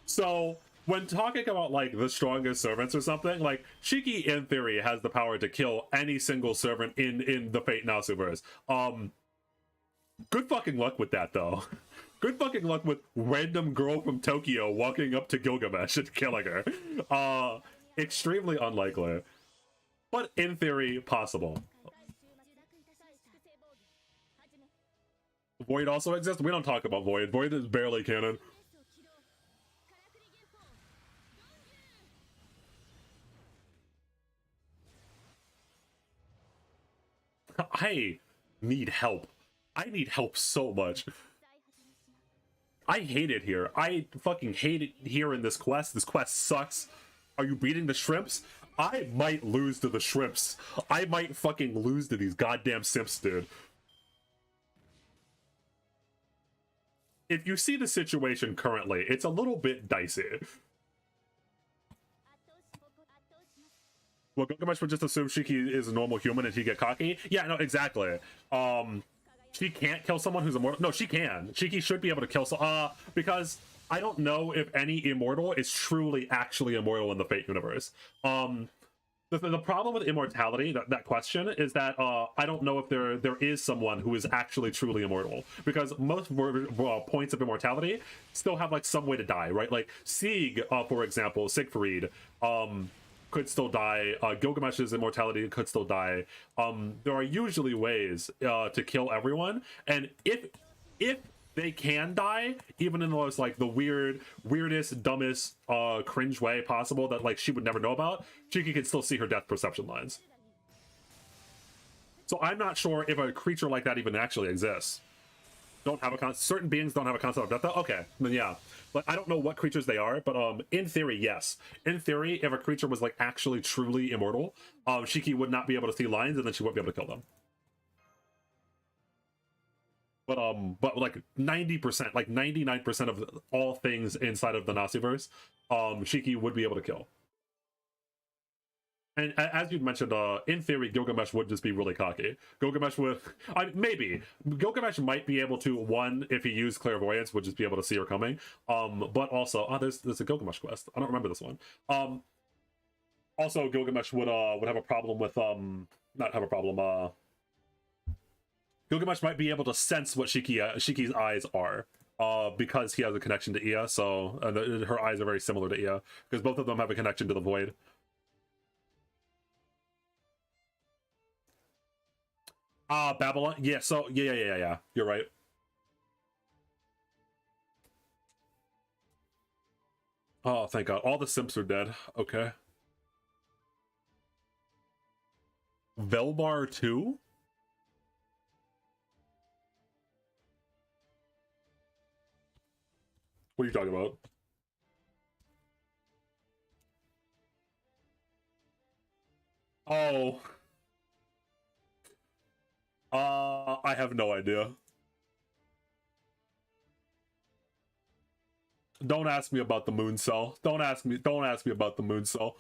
So when talking about like the strongest servants or something, like Shiki in theory has the power to kill any single servant in the Fate Nasuverse. Good fucking luck with that, though. Good fucking luck with random girl from Tokyo walking up to Gilgamesh and killing her. Extremely unlikely. But in theory, possible. Void also exists? We don't talk about Void. Void is barely canon. I need help. I need help so much. I hate it here. I fucking hate it here in this quest. This quest sucks. Are you beating the shrimps? I might lose to the shrimps. I might fucking lose to these goddamn simps, dude. If you see the situation currently, it's a little bit dicey. Well, Gilgamesh would just assume Shiki is a normal human and he'd get cocky. Yeah, no, exactly. She can't kill someone who's immortal. No, she can. Shiki should be able to kill because I don't know if any immortal is truly actually immortal in the Fate universe. The problem with immortality, that question, is that I don't know if there is someone who is actually truly immortal, because most points of immortality still have like some way to die, right? Like Sieg, for example, Siegfried, could still die. Gilgamesh's immortality could still die. There are usually ways to kill everyone, and if they can die, even in the most like the weirdest, dumbest, cringe way possible that like she would never know about, Shiki can still see her death perception lines. So I'm not sure if a creature like that even actually exists. Certain beings don't have a concept of death, though? Okay, then yeah. But I don't know what creatures they are, but in theory, yes. In theory, if a creature was like actually truly immortal, Shiki would not be able to see lines, and then she wouldn't be able to kill them. But like 90%, like 99% of all things inside of the Nasuverse, Shiki would be able to kill. And as you mentioned, in theory, Gilgamesh would just be really cocky. Gilgamesh would, maybe. Gilgamesh might be able to, one, if he used clairvoyance, would just be able to see her coming. But also, there's a Gilgamesh quest. I don't remember this one. Also, Gilgamesh would have a problem with, not have a problem, Gilgamesh might be able to sense what Shiki's eyes are. Because he has a connection to Ea, so her eyes are very similar to Ea, because both of them have a connection to the void. Babylon. Yeah, so yeah. You're right. Oh, thank God. All the simps are dead. Okay. Velbar 2? What are you talking about? Oh. I have no idea. Don't ask me about the moon cell. Don't ask me about the moon cell.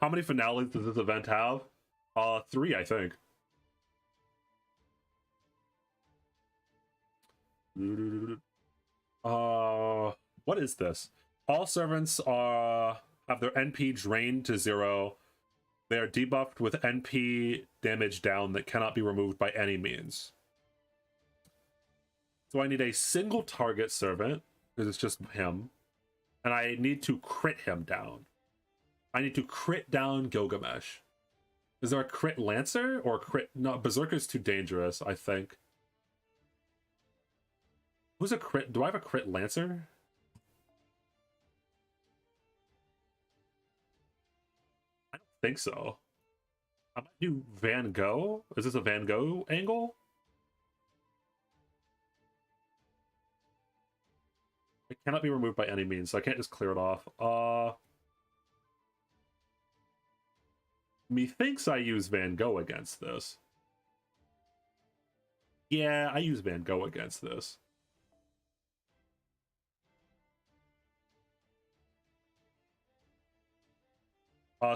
How many finales does this event have? 3, I think. What is this? All servants have their NP drained to 0. They are debuffed with NP damage down that cannot be removed by any means. So I need a single target servant, because it's just him. And I need to crit him down. I need to crit down Gilgamesh. Is there a crit Lancer or a crit? No, Berserker's too dangerous, I think. Who's a crit? Do I have a crit Lancer? I don't think so. I might do Van Gogh. Is this a Van Gogh angle? It cannot be removed by any means, so I can't just clear it off. Methinks I use Van Gogh against this. Yeah, I use Van Gogh against this.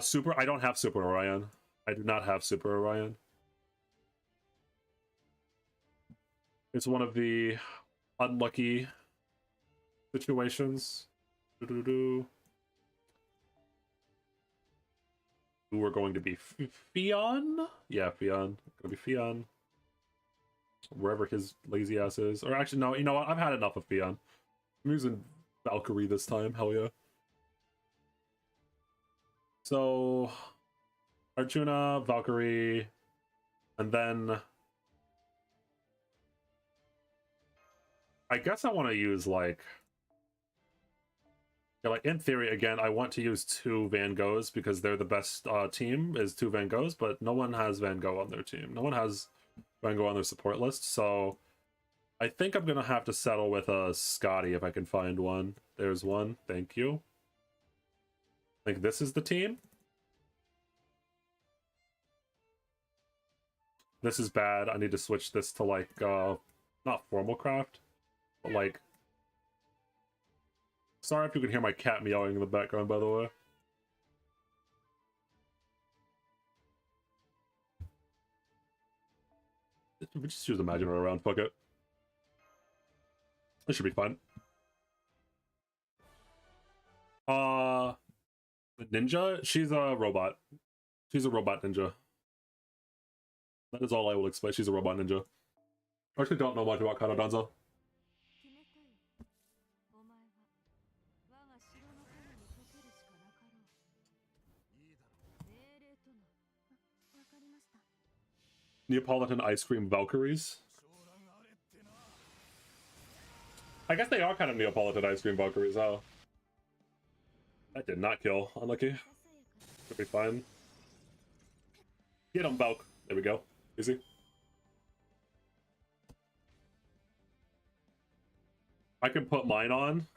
Super, I don't have Super Orion. I do not have Super Orion. It's one of the unlucky situations. Who are going to be Fion? Yeah, Fion. Gonna be Fion. Wherever his lazy ass is. Or actually, no, you know what? I've had enough of Fion. I'm using Valkyrie this time. Hell yeah. So, Arjuna, Valkyrie, and then I guess I want to use like in theory, again, I want to use 2 Van Goghs because they're the best team is 2 Van Goghs, but no one has Van Gogh on their team. No one has Van Gogh on their support list, so I think I'm gonna have to settle with a Scotty if I can find one. There's one. Thank you. I think this is the team. This is bad. I need to switch this to like not formal craft, but like, sorry if you can hear my cat meowing in the background, by the way. We just use Imaginary around, fuck it. This should be fun. The ninja? She's a robot. She's a robot ninja. That is all I will explain. She's a robot ninja. I actually don't know much about Kanodanzo. Neapolitan ice cream Valkyries. I guess they are kind of Neapolitan ice cream Valkyries, huh? That did not kill. Unlucky. Should be fine. Get him, Valk. There we go. Easy. I can put mine on.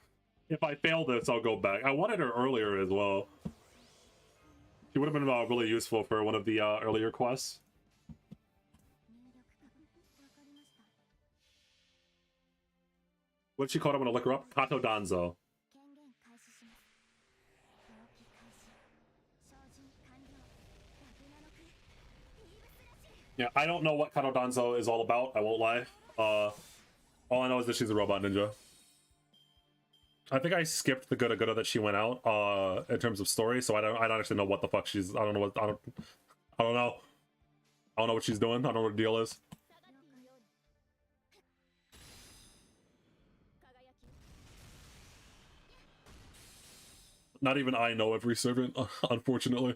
If I fail this, I'll go back. I wanted her earlier as well. She would have been really useful for one of the earlier quests. What's she called? I'm gonna look her up. Kato Danzo. Yeah, I don't know what Kato Danzo is all about. I won't lie. All I know is that she's a robot ninja. I think I skipped the Gura that she went out in terms of story, so I don't actually know what the fuck she's. I don't know. I don't know. I don't know what she's doing. I don't know what the deal is. Not even I know every servant, unfortunately.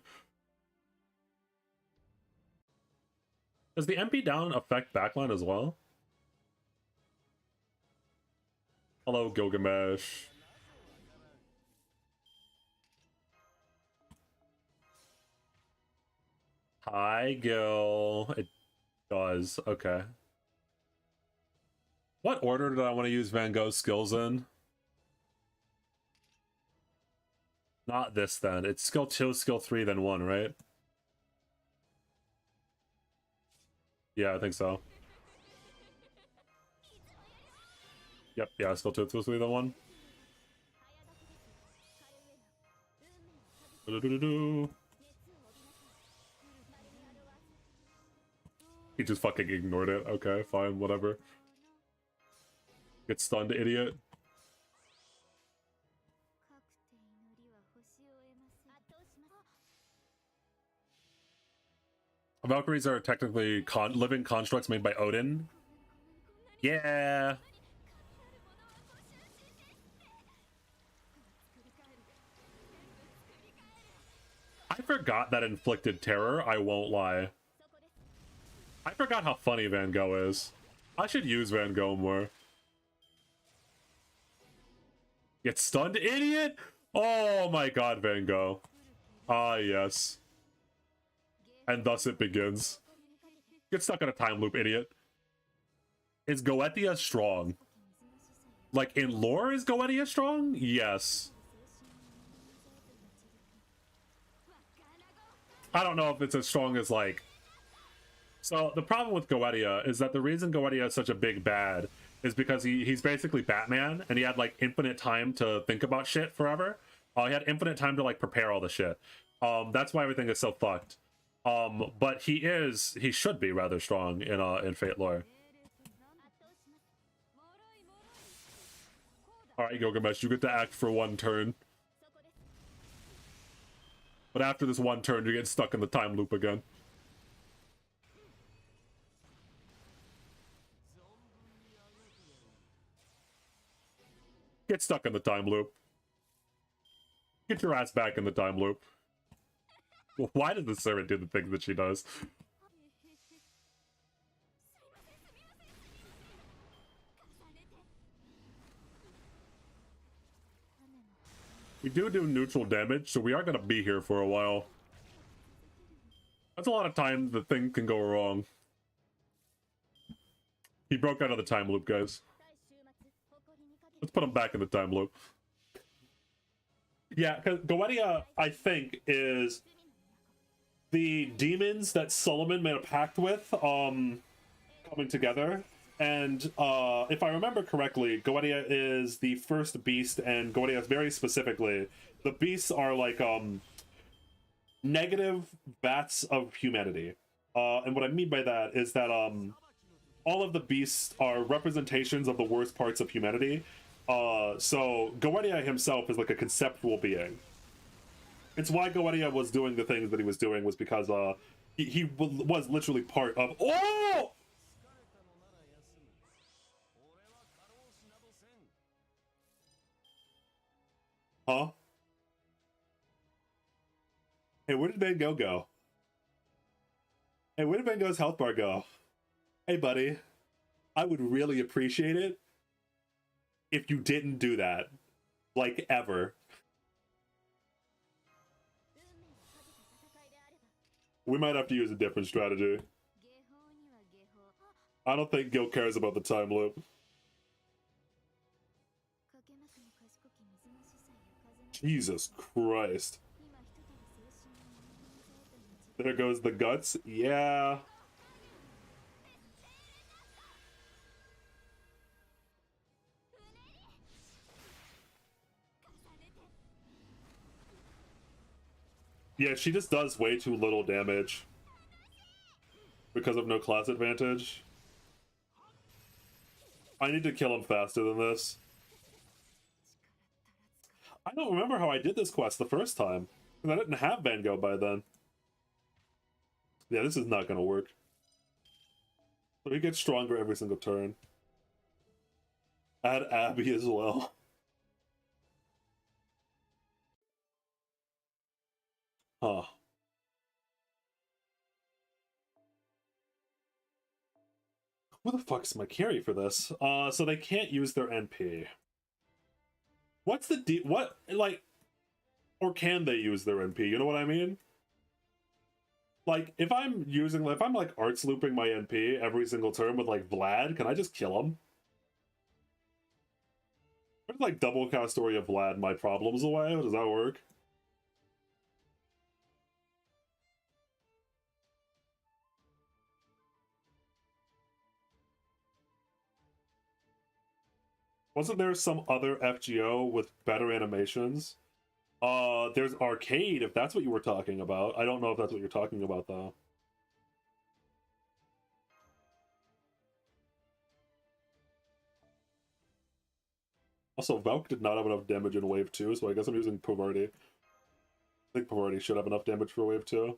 Does the MP down affect backline as well? Hello, Gilgamesh. Hi, Gil. It does. Okay. What order did I want to use Van Gogh's skills in? Not this then. It's skill 2, skill 3, then 1, right? Yeah, I think so. Yep, yeah, skill 2, skill 3, then 1. He just fucking ignored it. Okay, fine, whatever. Get stunned, idiot. Valkyries are technically living constructs made by Odin. Yeah. I forgot that inflicted terror, I won't lie. I forgot how funny Van Gogh is. I should use Van Gogh more. Get stunned, idiot! Oh my god, Van Gogh. Ah, yes. And thus it begins. Get stuck in a time loop, idiot. Is Goetia strong? Like, in lore, is Goetia strong? Yes. I don't know if it's as strong as, like... So, the problem with Goetia is that the reason Goetia is such a big bad is because he's basically Batman, and he had, like, infinite time to think about shit forever. He had infinite time to, like, prepare all the shit. That's why everything is so fucked. But he should be rather strong in Fate lore. Alright, Gilgamesh, you get to act for 1 turn. But after this 1 turn, you get stuck in the time loop again. Get stuck in the time loop. Get your ass back in the time loop. Why does the servant do the things that she does? We do neutral damage, so we are going to be here for a while. That's a lot of time the thing can go wrong. He broke out of the time loop, guys. Let's put him back in the time loop. Yeah, because Goetia, I think, is the demons that Solomon made a pact with coming together. And if I remember correctly, Goetia is the first beast, and Goetia very specifically, the beasts are like negative bats of humanity. And what I mean by that is that all of the beasts are representations of the worst parts of humanity. So Goetia himself is like a conceptual being. It's why Goetia was doing the things that he was doing, was because he was literally part of... Oh! Huh? Hey, where did Van Gogh go? Hey, where did Van Gogh's health bar go? Hey, buddy. I would really appreciate it if you didn't do that. Like, ever. We might have to use a different strategy. I don't think Gil cares about the time loop. Jesus Christ. There goes the guts. Yeah. Yeah, she just does way too little damage because of no class advantage. I need to kill him faster than this. I don't remember how I did this quest the first time, because I didn't have Van Gogh by then. Yeah, this is not going to work. So he gets stronger every single turn. Add Abby as well. Huh. Who the fuck's my carry for this? So they can't use their NP. What's the what, like, or can they use their NP? You know what I mean? Like, if I'm like arts looping my NP every single turn with like Vlad, can I just kill him? Or like double cast Story of Vlad my problems away? Does that work? Wasn't there some other FGO with better animations? There's Arcade, if that's what you were talking about. I don't know if that's what you're talking about, though. Also, Valk did not have enough damage in Wave 2, so I guess I'm using Povarti. I think Povarti should have enough damage for Wave 2.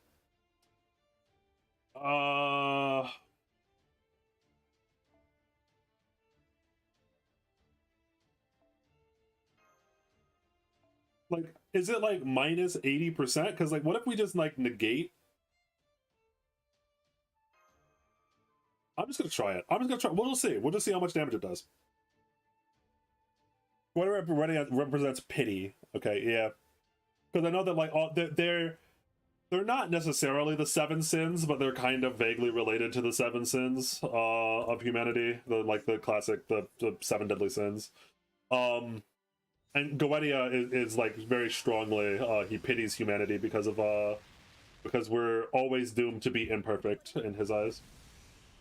Like, is it like minus 80%? Because, like, what if we just, like, negate? I'm just gonna try it. I'm just gonna try. We'll just see. We'll just see how much damage it does. Whatever represents pity. Okay, yeah. Because I know that, like, all they're not necessarily the 7 sins, but they're kind of vaguely related to the 7 sins of humanity. The classic, the 7 deadly sins. And Goetia is like very strongly he pities humanity because we're always doomed to be imperfect in his eyes.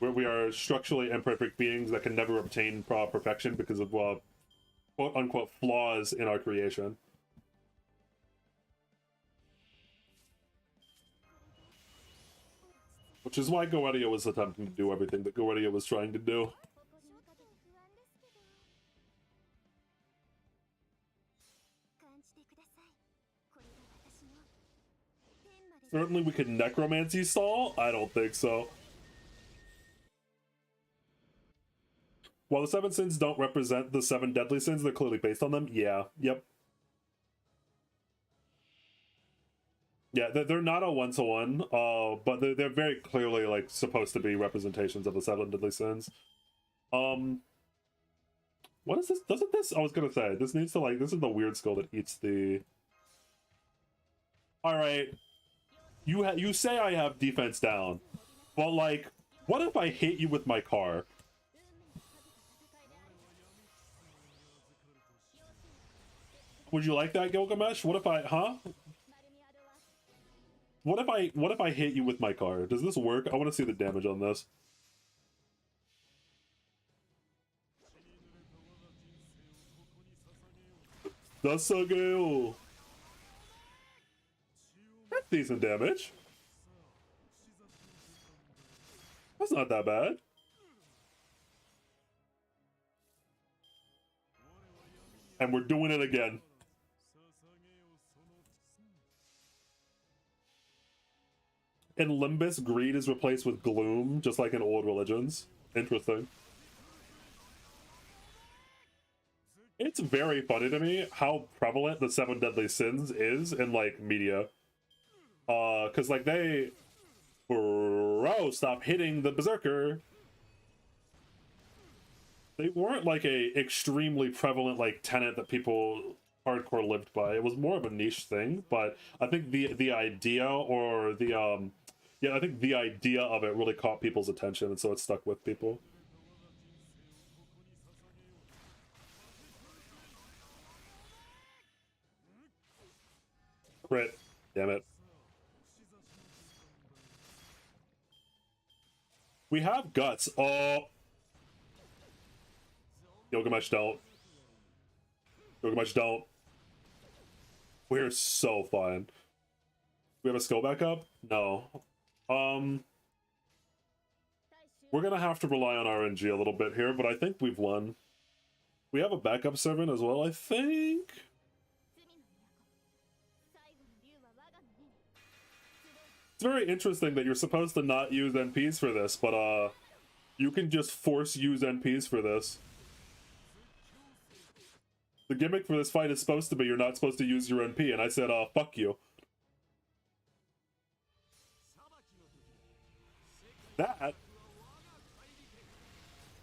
We are structurally imperfect beings that can never obtain perfection because of quote unquote flaws in our creation. Which is why Goetia was attempting to do everything that Goetia was trying to do. Certainly we could necromancy stall? I don't think so. While the 7 sins don't represent the 7 deadly sins, they're clearly based on them. Yeah, yep. Yeah, they're not a one-to-one, but they're very clearly, like, supposed to be representations of the 7 deadly sins. What is this? Doesn't this... I was gonna say, this needs to, like... This is the weird skill that eats the... Alright. You say I have defense down, but, like, what if I hit you with my car? Would you like that, Gilgamesh? What if I... Huh? What if I hit you with my car? Does this work? I want to see the damage on this. Dasageo. That's decent damage. That's not that bad. And we're doing it again. In Limbus, greed is replaced with gloom, just like in old religions. Interesting. It's very funny to me how prevalent the 7 deadly sins is in, like, media. Cause, like, bro, stop hitting the berserker. They weren't, like, a extremely prevalent, like, tenet that people hardcore lived by. It was more of a niche thing, but I think the idea or the, yeah, I think the idea of it really caught people's attention, and so it stuck with people. Crit. Damn it. We have guts. Oh. Gilgamesh, don't. Gilgamesh, don't. We're so fine. We have a skill backup? No. We're gonna have to rely on RNG a little bit here, but I think we've won. We have a backup servant as well, I think? It's very interesting that you're supposed to not use NPs for this, but you can just force use NPs for this. The gimmick for this fight is supposed to be you're not supposed to use your NP, and I said, fuck you. That...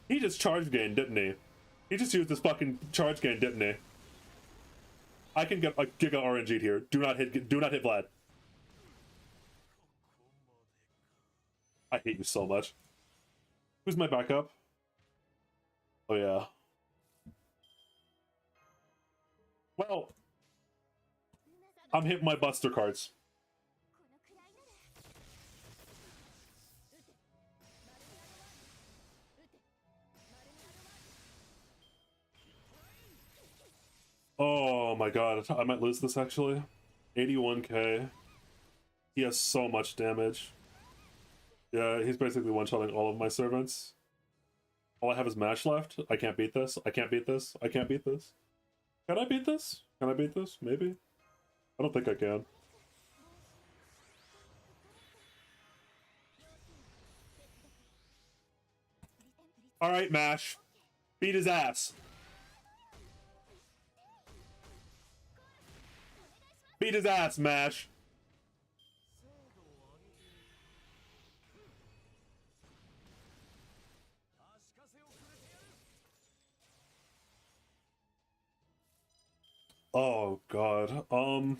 He just charge gained, didn't he? He just used his fucking charge gain, didn't he? I can get a Giga RNG'd here. Do not hit Vlad. I hate you so much. Who's my backup? Oh yeah. Well, I'm hitting my Buster cards. Oh my god, I might lose this actually. 81k. He has so much damage. Yeah, he's basically one-shotting all of my servants. All I have is mash left. I can't beat this. I can't beat this. I can't beat this. Can I beat this? Can I beat this? Maybe. I don't think I can. Alright, Mash. Beat his ass. Beat his ass, Mash. Oh god. I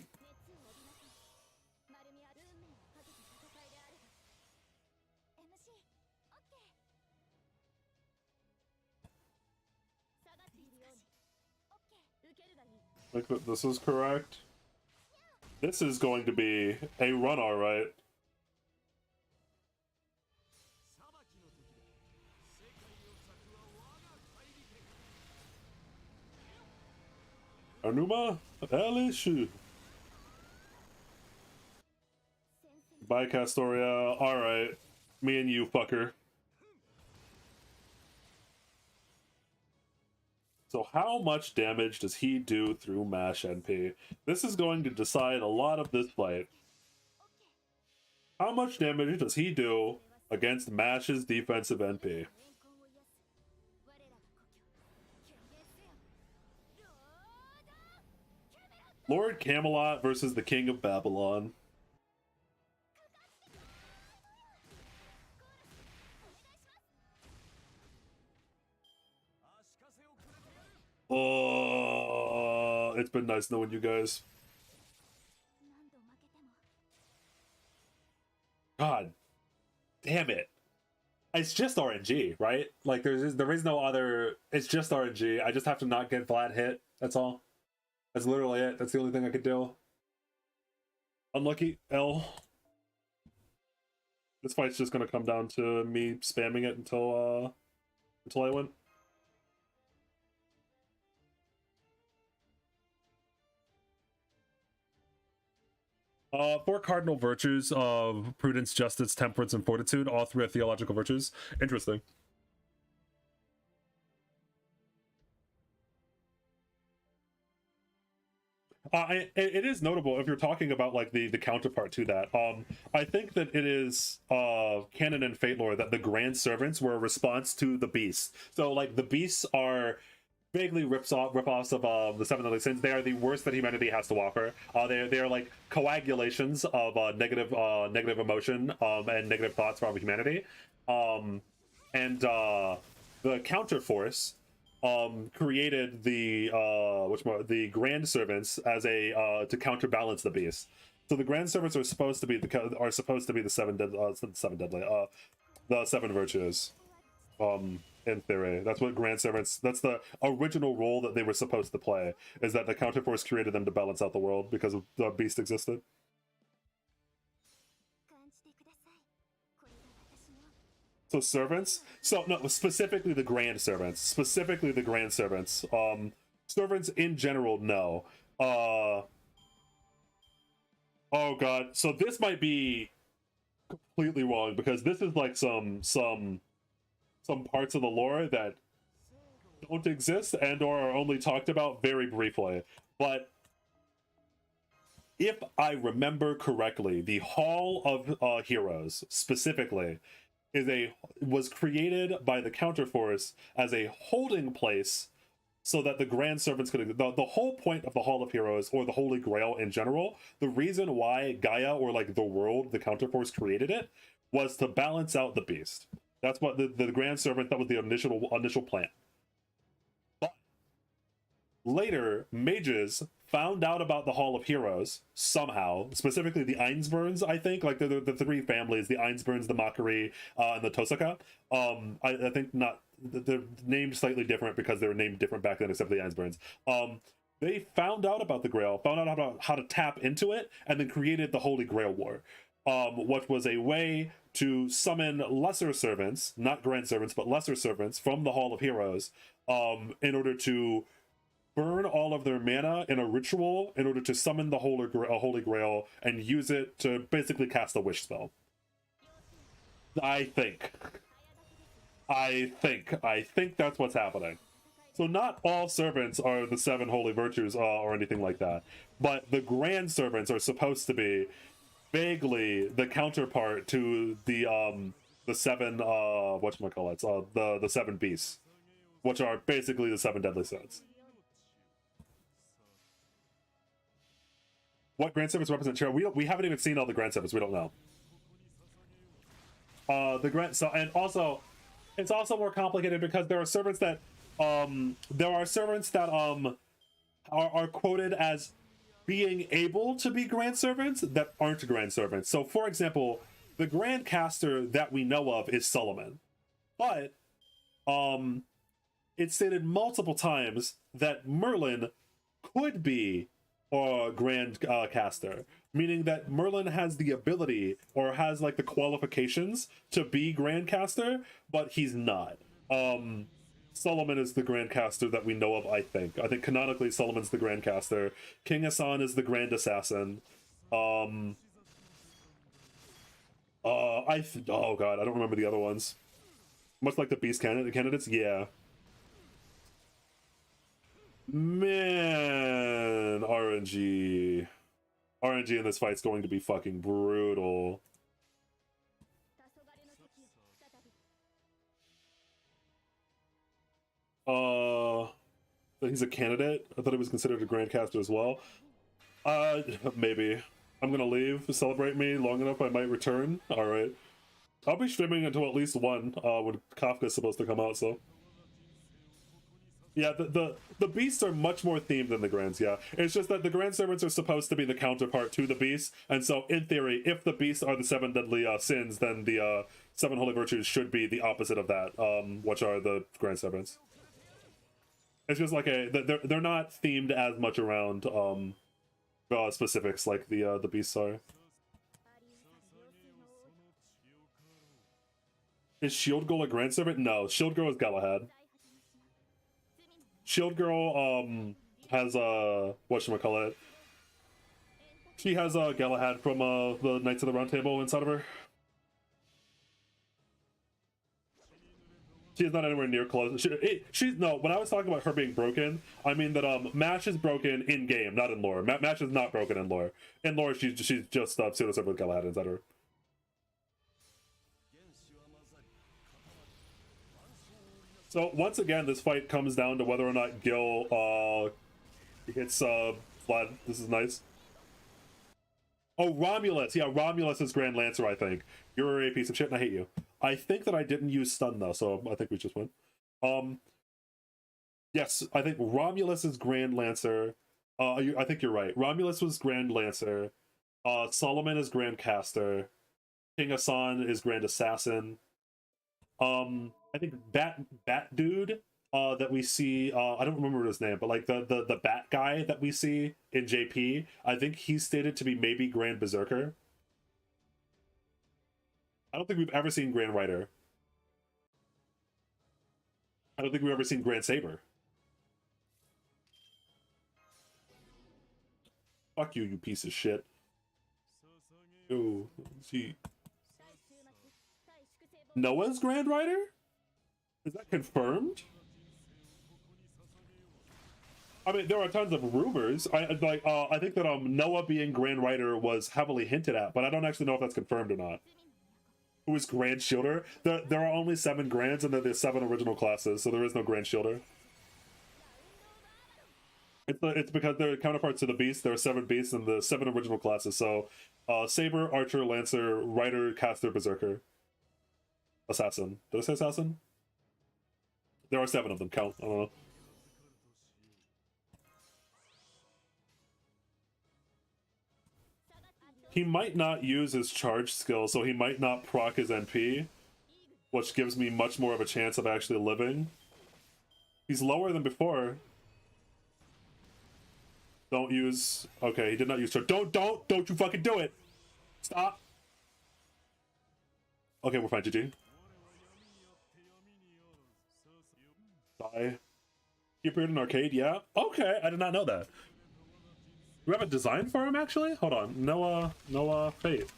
think that this is correct. This is going to be a run, alright. Anuma Elishu. Bye, Castoria. Alright. Me and you, fucker. So how much damage does he do through Mash NP? This is going to decide a lot of this fight. How much damage does he do against Mash's defensive NP? Lord Camelot versus the King of Babylon. Oh, it's been nice knowing you guys. God damn it. It's just RNG, right? Like there is no other, it's just RNG. I just have to not get flat hit. That's all. That's literally it. That's the only thing I could do. Unlucky L. This fight's just gonna come down to me spamming it until I win. Four cardinal virtues of prudence, justice, temperance, and fortitude. All three are theological virtues. Interesting. It is notable if you're talking about like the counterpart to that. I think that it is canon in Fate lore that the Grand Servants were a response to the Beasts. So like the Beasts are vaguely rip-offs of the Seven Deadly Sins. They are the worst that humanity has to offer. They are like coagulations of negative emotion and negative thoughts from humanity. And the Counterforce created the Grand Servants as a to counterbalance the Beast. So the Grand Servants are supposed to be the seven virtues. In theory, that's what Grand Servants, that's the original role that they were supposed to play, is that the Counterforce created them to balance out the world because the Beast existed. So servants? So no, specifically the Grand Servants. Specifically the Grand Servants. Servants in general, no. Oh god, so this might be completely wrong because this is like some parts of the lore that don't exist and or are only talked about very briefly. But if I remember correctly, the Hall of Heroes specifically was created by the Counterforce as a holding place so that the Grand Servants could... The whole point of the Hall of Heroes, or the Holy Grail in general, the reason why Gaia, or like the world, the Counterforce created it, was to balance out the Beast. That's what the Grand Servant, that was the initial plan. But later, mages found out about the Hall of Heroes somehow, specifically the Einsburns, I think, like the three families, the Einsburns, the Mockery, and the Tosaka. I think not, they're named slightly different because they were named different back then, except for the Einsburns. They found out about the Grail, found out about how to tap into it, and then created the Holy Grail War, which was a way to summon lesser servants, not Grand Servants, but lesser servants from the Hall of Heroes, in order to burn all of their mana in a ritual in order to summon the Holy Grail and use it to basically cast a wish spell. I think that's what's happening. So not all servants are the 7 holy virtues or anything like that, but the grand servants are supposed to be vaguely the counterpart to the 7 whatchamacallits, the 7 beasts, which are basically the 7 deadly sins. What grand servants represent Chera? We haven't even seen all the grand servants. We don't know. And also it's also more complicated because there are servants that are quoted as being able to be grand servants that aren't grand servants. So for example, the grand caster that we know of is Solomon, but it's stated multiple times that Merlin could be a grand caster, meaning that Merlin has the ability or has like the qualifications to be grand caster, but he's not. Solomon is the grand caster that we know of. I think canonically Solomon's the grand caster. King Hassan is the grand assassin. Oh god, I don't remember the other ones. Much like the beast candidates, yeah. Man, RNG in this fight's going to be fucking brutal. He's a candidate. I thought he was considered a grandcaster as well. Maybe. I'm gonna leave. Celebrate me long enough, I might return. All right. I'll be streaming until at least 1 when Kafka's supposed to come out. So. Yeah, the beasts are much more themed than the grands, yeah. It's just that the grand servants are supposed to be the counterpart to the beasts, and so in theory, if the beasts are the 7 deadly sins, then the 7 holy virtues should be the opposite of that, which are the grand servants. It's just like they're not themed as much around specifics like the beasts are. Is Shield Girl a grand servant? No, Shield Girl is Galahad. Shield Girl has whatchamacallit. She has Galahad from the Knights of the Round Table inside of her. She is not anywhere near close. She's no. When I was talking about her being broken, I mean that Mash is broken in game, not in lore. Mash is not broken in lore. In lore, she's just pseudo servant with Galahad inside her. So once again, this fight comes down to whether or not Gil hits Vlad. This is nice. Oh, Romulus. Yeah, Romulus is Grand Lancer, I think. You're a piece of shit and I hate you. I think that I didn't use stun though, so I think we just win. Yes, I think Romulus is Grand Lancer. I think you're right. Romulus was Grand Lancer. Solomon is Grand Caster. King Hassan is Grand Assassin. I think Bat Dude that we see, I don't remember his name, but like the Bat guy that we see in JP, I think he's stated to be maybe Grand Berserker. I don't think we've ever seen Grand Rider. I don't think we've ever seen Grand Saber. Fuck you, you piece of shit. Ooh, see. Noah's Grand Rider? Is that confirmed? I mean, there are tons of rumors. I think that Noah being Grand Rider was heavily hinted at, but I don't actually know if that's confirmed or not. Who is Grand Shielder? There are only 7 Grands, and there's 7 original classes, so there is no Grand Shielder. It's because they're counterparts to the Beast. There are 7 Beasts and the 7 original classes. So, Saber, Archer, Lancer, Rider, Caster, Berserker, Assassin. Did I say Assassin? There are 7 of them. Count. I don't know. He might not use his charge skill, so he might not proc his NP, which gives me much more of a chance of actually living. He's lower than before. Don't use... Okay, he did not use charge. Don't you fucking do it! Stop! Okay, we're fine, GG. Die. He appeared in arcade, yeah. Okay, I did not know that. Do we have a design for him actually? Hold on. Noah Fate.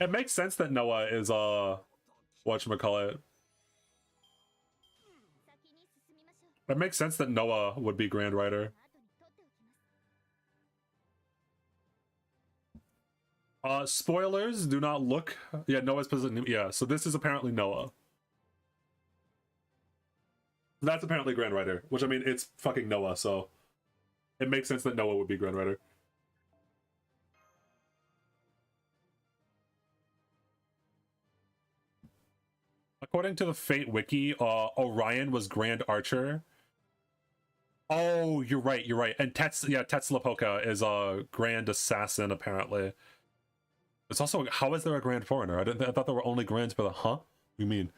It makes sense that Noah is whatchamacallit. It makes sense that Noah would be Grand Rider. Spoilers, do not look. Yeah, Noah's position. Yeah, so this is apparently Noah. That's apparently Grand Rider, which I mean, it's fucking Noah, so it makes sense that Noah would be Grand Rider. According to the Fate wiki, Orion was Grand Archer. Oh, you're right. And Tetzlapoka is a Grand Assassin, apparently. It's also, how is there a Grand Foreigner? I thought there were only Grands for the, huh? What do you mean?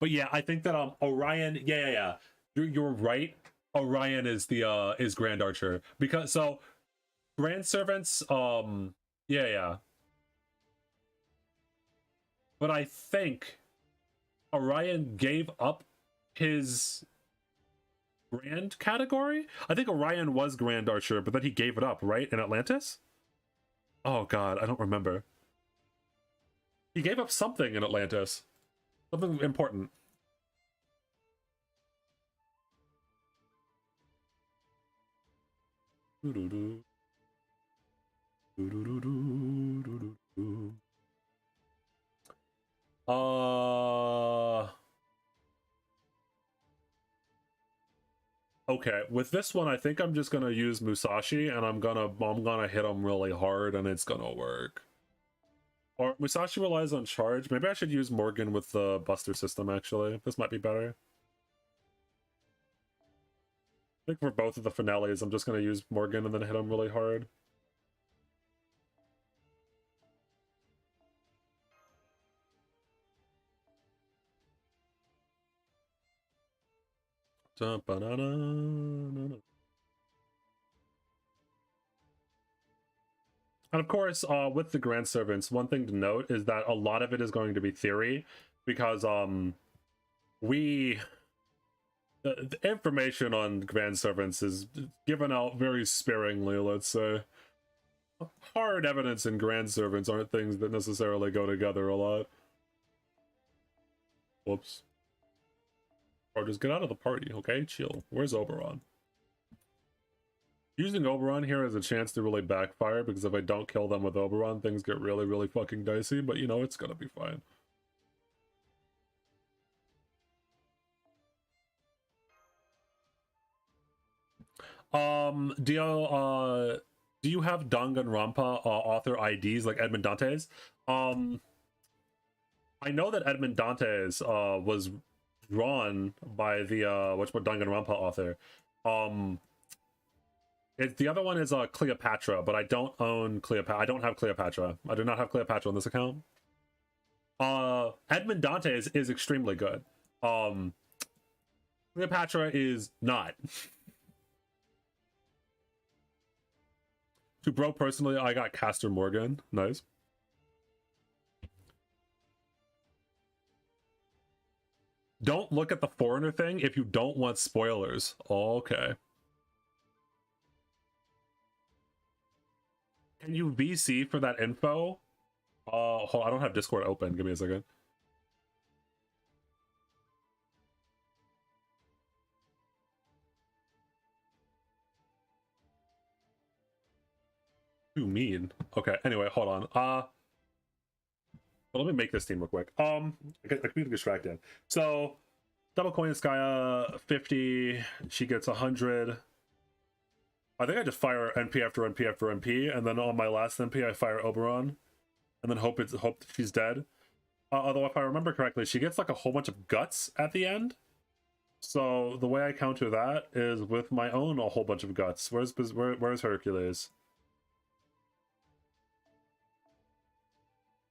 But yeah, I think that Orion, yeah. You're right. Orion is the is Grand Archer. Because so Grand Servants, yeah. But I think Orion gave up his Grand category? I think Orion was Grand Archer, but then he gave it up, right? In Atlantis? Oh god, I don't remember. He gave up something in Atlantis. Something important. Okay, with this one, I think I'm just gonna use Musashi, and I'm gonna hit him really hard, and it's gonna work. Or Musashi relies on charge. Maybe I should use Morgan with the Buster system. Actually, this might be better. I think for both of the finales, I'm just gonna use Morgan and then hit him really hard. And of course, with the Grand Servants, one thing to note is that a lot of it is going to be theory, because the information on Grand Servants is given out very sparingly, let's say. Hard evidence in Grand Servants aren't things that necessarily go together a lot. Whoops. Or just get out of the party, okay? Chill. Where's Oberon? Using Oberon here has a chance to really backfire, because if I don't kill them with Oberon, things get really, really fucking dicey, but you know, it's gonna be fine. Do you have Danganronpa author IDs like Edmond Dantes? I know that Edmond Dantes was drawn by the Danganronpa author. The other one is Cleopatra, but I don't own Cleopatra. I don't have Cleopatra. I do not have Cleopatra on this account. Edmond Dantes is extremely good. Cleopatra is not. To bro personally, I got Castor Morgan. Nice. Don't look at the foreigner thing if you don't want spoilers. Okay. Can you VC for that info? Hold on, I don't have Discord open. Give me a second. Too mean. Okay, anyway, hold on. Well, let me make this team real quick. I could be distracted. So, double coin Skya 50. She gets 100. I think I just fire NP after NP after NP, and then on my last NP I fire Oberon, and then hope she's dead. Although if I remember correctly, she gets like a whole bunch of guts at the end. So the way I counter that is with my own a whole bunch of guts. Where's Hercules?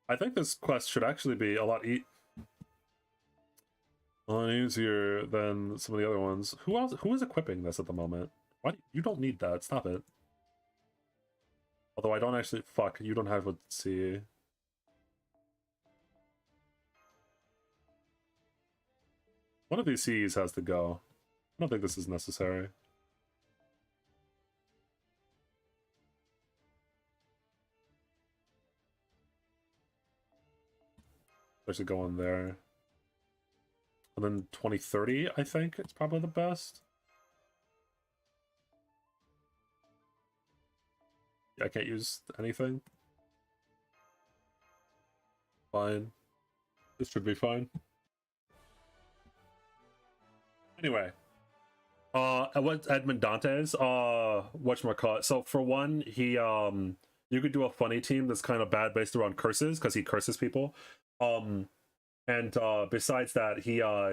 I think this quest should actually be a lot easier than some of the other ones. Who is equipping this at the moment? Why you don't need that? Stop it. Although I don't actually you don't have a C. One of these Cs has to go. I don't think this is necessary. I should go in there. And then 2030, I think, it's probably the best. I can't use anything. Fine. This should be fine. Anyway. What's Edmond Dantes? Whatchamacallit. So for one, he you could do a funny team that's kind of bad based around curses, because he curses people. And besides that,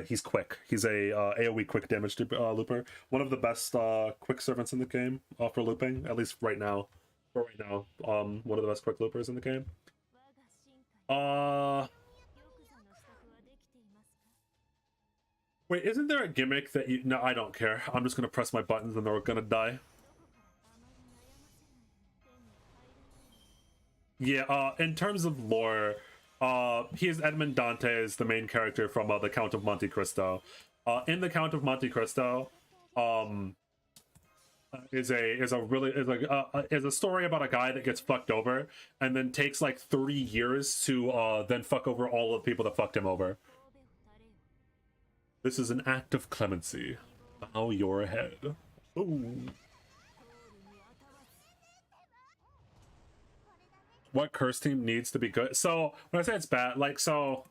he's quick. He's a AoE quick damage looper. One of the best quick servants in the game for looping, at least right now. For right now, one of the best quick loopers in the game. Wait, isn't there a gimmick that you... No, I don't care. I'm just gonna press my buttons and they're gonna die. Yeah, in terms of lore, he is Edmond Dantes, the main character from the Count of Monte Cristo. In the Count of Monte Cristo, is a story about a guy that gets fucked over and then takes like 3 years to then fuck over all of the people that fucked him over. This is an act of clemency. Bow your head. Ooh. What curse team needs to be good? So when I say it's bad, like, so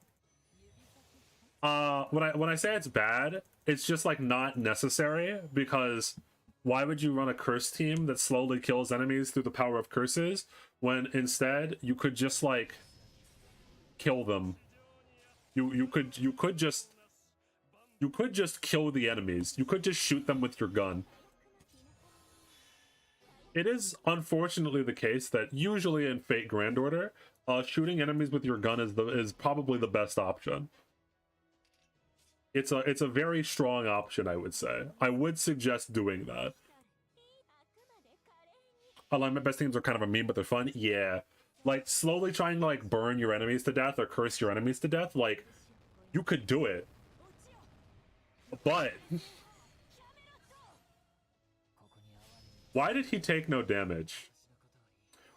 when I say it's bad, it's just like not necessary, because why would you run a curse team that slowly kills enemies through the power of curses when instead you could just like kill them? You could just kill the enemies. You could just shoot them with your gun. It is unfortunately the case that usually in Fate Grand Order, shooting enemies with your gun is probably the best option. It's a very strong option, I would say. I would suggest doing that. Alignment best teams are kind of a meme, but they're fun. Yeah, like slowly trying to like burn your enemies to death or curse your enemies to death. Like, you could do it, but why did he take no damage?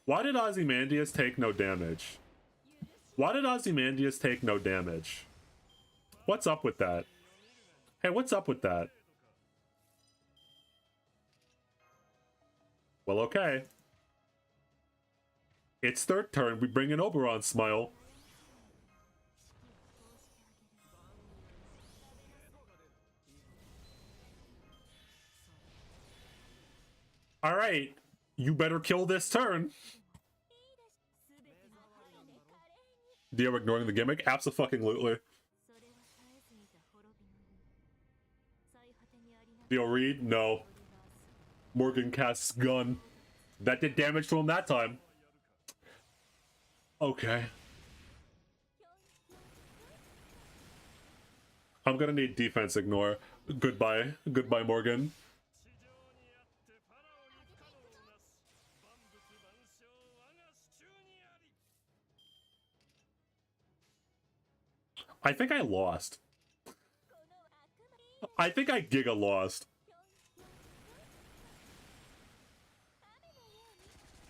Why did Ozymandias take no damage? Why did Ozymandias take no damage? What's up with that? Hey, what's up with that? Well, okay. It's third turn. We bring in Oberon Smile. All right. You better kill this turn. Dio ignoring the gimmick? Abso-fucking-lutely. Dio read? No. Morgan casts gun. That did damage to him that time. Okay. I'm gonna need defense ignore. Goodbye. Goodbye, Morgan. I think I lost. I think I giga lost.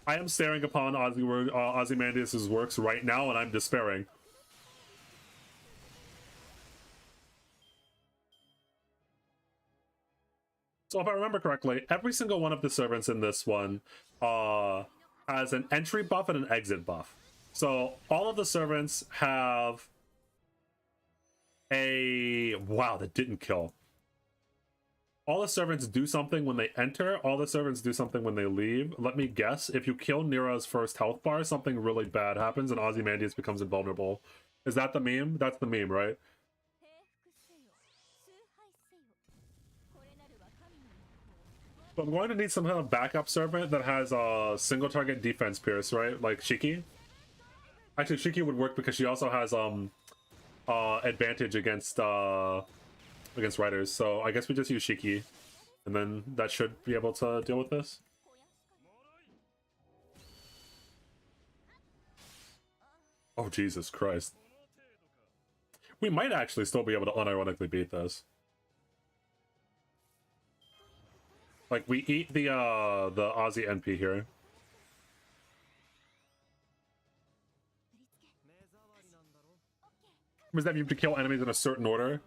I am staring upon Ozymandias' works right now, and I'm despairing. So if I remember correctly, every single one of the servants in this one has an entry buff and an exit buff. So all of the servants have a... Wow, that didn't kill. All the servants do something when they enter. All the servants do something when they leave. Let me guess. If you kill Nero's first health bar, something really bad happens and Ozymandias becomes invulnerable. Is that the meme? That's the meme, right? So I'm going to need some kind of backup servant that has a single target defense pierce, right? Like Shiki. Actually, Shiki would work because she also has advantage against riders, so I guess we just use Shiki, and then that should be able to deal with this. Oh, Jesus Christ. We might actually still be able to unironically beat this. Like, we eat the Aussie NP here. Does that mean you have to kill enemies in a certain order?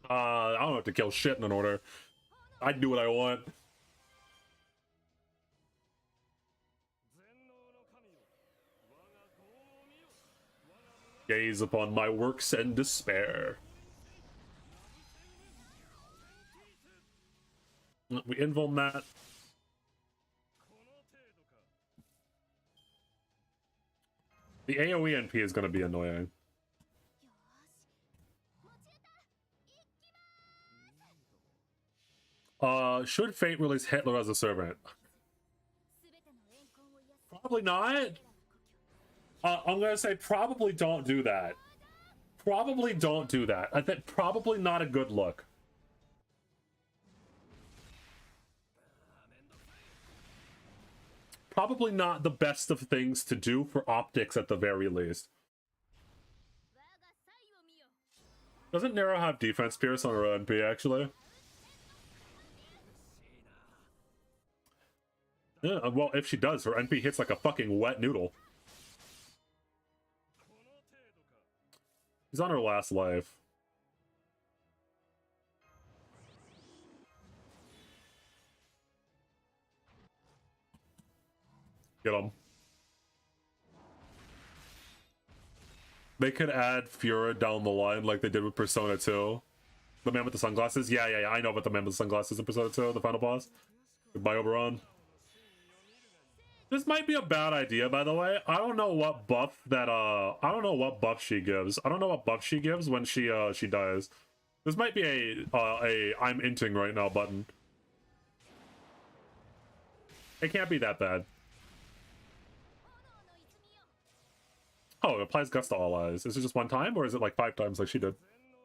I don't have to kill shit in an order. I do what I want. Gaze upon my works and despair. We invuln that. The AoE NP is going to be annoying. Should Fate release Hitler as a servant? Probably not. I'm gonna say probably don't do that. Probably don't do that. I think probably not a good look. Probably not the best of things to do for optics at the very least. Doesn't Nero have defense pierce on her NP actually? Yeah, well, if she does, her NP hits like a fucking wet noodle. He's on her last life. Get him. They could add Fura down the line like they did with Persona 2. The man with the sunglasses? Yeah, I know about the man with the sunglasses in Persona 2, the final boss. Goodbye, Oberon. This might be a bad idea, by the way. I don't know what buff that I don't know what buff she gives. I don't know what buff she gives when she dies. This might be a I'm inting right now button. It can't be that bad. Oh, it applies Gust to all eyes. Is it just one time, or is it like 5 times like she did?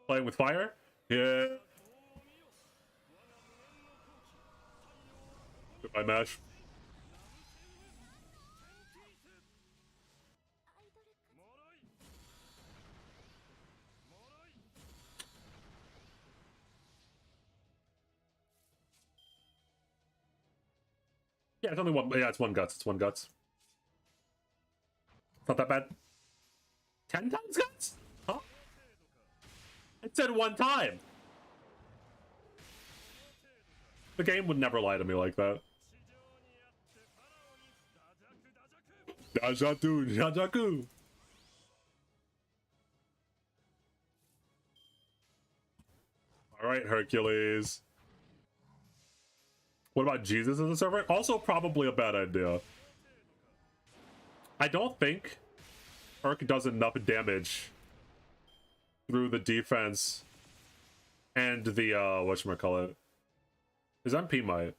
Playing with fire? Yeah. Goodbye, Mash. Yeah, it's only one. Yeah, it's one guts. It's one guts. It's not that bad. 10 times guts? Huh? It said one time. The game would never lie to me like that. Dajatu, Jajaku. All right, Hercules. What about Jesus as a servant? Also probably a bad idea. I don't think Herc does enough damage through the defense and the whatchamacallit. His MP might.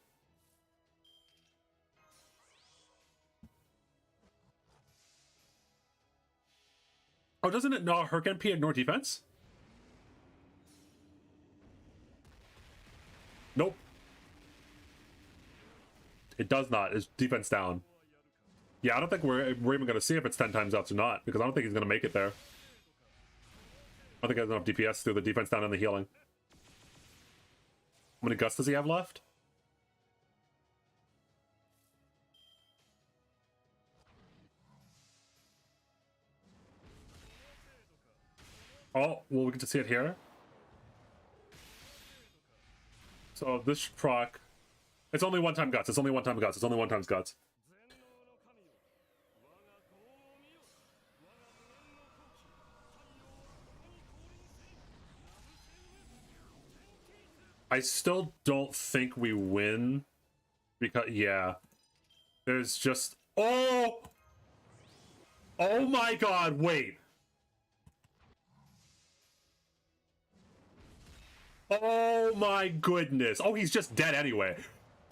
Oh, doesn't it not Herc MP ignore defense? Nope. It does not. It's defense down. Yeah, I don't think we're even going to see if it's 10 times outs or not, because I don't think he's going to make it there. I don't think he has enough DPS through the defense down and the healing. How many gusts does he have left? Oh, well, we get to see it here. So this proc, it's only one time guts. It's only one time guts. It's only one times guts. I still don't think we win because, yeah, there's just, oh my god, wait. Oh my goodness. Oh, he's just dead anyway.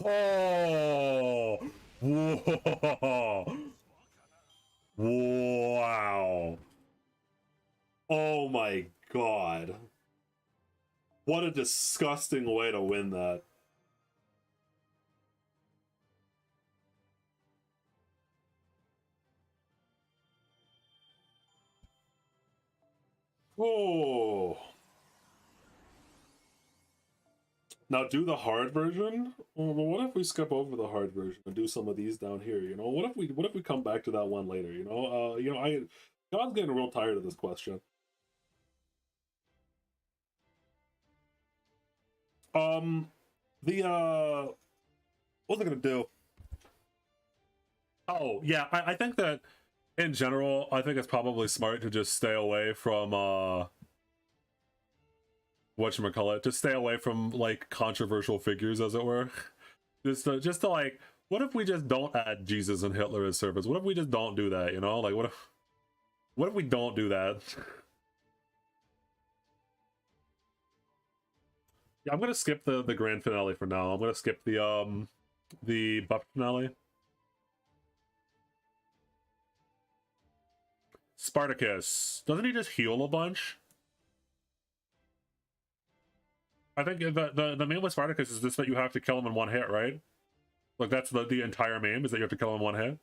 Oh, whoa. Wow. Oh my god. What a disgusting way to win that. Oh. Now do the hard version. Well, what if we skip over the hard version and do some of these down here? You know, what if we come back to that one later? God's getting real tired of this question. What was I gonna do? Oh yeah, I think that in general, I think it's probably smart to just stay away from whatchamacallit, just stay away from like controversial figures, as it were. just to like, what if we just don't add Jesus and Hitler as servants? What if we just don't do that, you know? Like what if we don't do that? Yeah, I'm gonna skip the grand finale for now. I'm gonna skip the buff finale. Spartacus. Doesn't he just heal a bunch? I think the main with Spartacus is just that you have to kill him in one hit, right? Like that's the entire main, is that you have to kill him in one hit.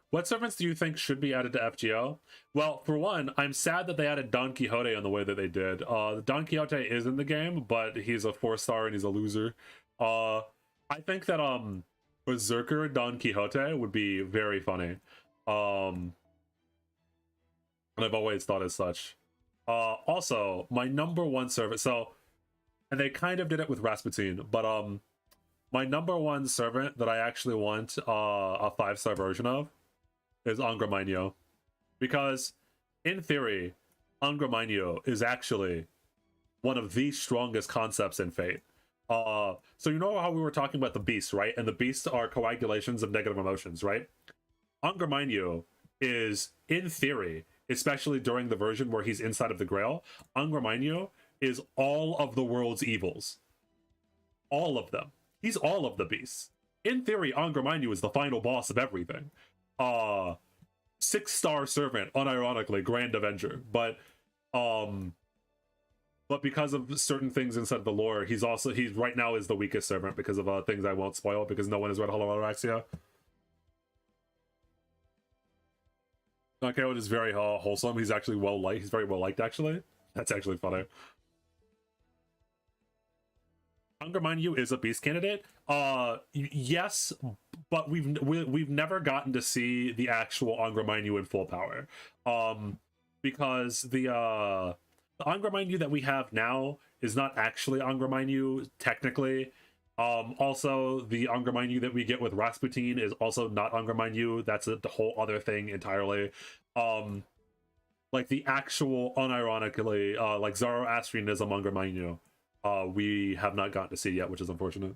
What servants do you think should be added to FGO? Well, for one, I'm sad that they added Don Quixote in the way that they did. Don Quixote is in the game, but he's a 4-star and he's a loser. I think that Berserker Don Quixote would be very funny. And I've always thought as such. Also, my number one servant, and they kind of did it with Rasputin, but my number one servant that I actually want a 5-star version of is Angramanio, because in theory Angramanio is actually one of the strongest concepts in Fate. So you know how we were talking about the beasts, right? And the beasts are coagulations of negative emotions, right? Angramanio is, in theory, especially during the version where he's inside of the Grail, Angramanio is all of the world's evils, all of them. He's all of the beasts. In theory, Angramanio is the final boss of everything. 6-star servant, unironically, Grand Avenger, but because of certain things inside of the lore, he's right now is the weakest servant because of things I won't spoil because no one has read Hollow Ataraxia. Nakao is very wholesome. He's actually well-liked. He's very well-liked, actually. That's actually funny. Angramanio is a beast candidate. Yes, but we've never gotten to see the actual Angramanio in full power. Because the Angramanio that we have now is not actually Angramanio technically. Also, the Angramanio that we get with Rasputin is also not Angramanio. That's a whole other thing entirely. Like the actual, unironically, like Zoroastrianism Angramanio, we have not gotten to see yet, which is unfortunate.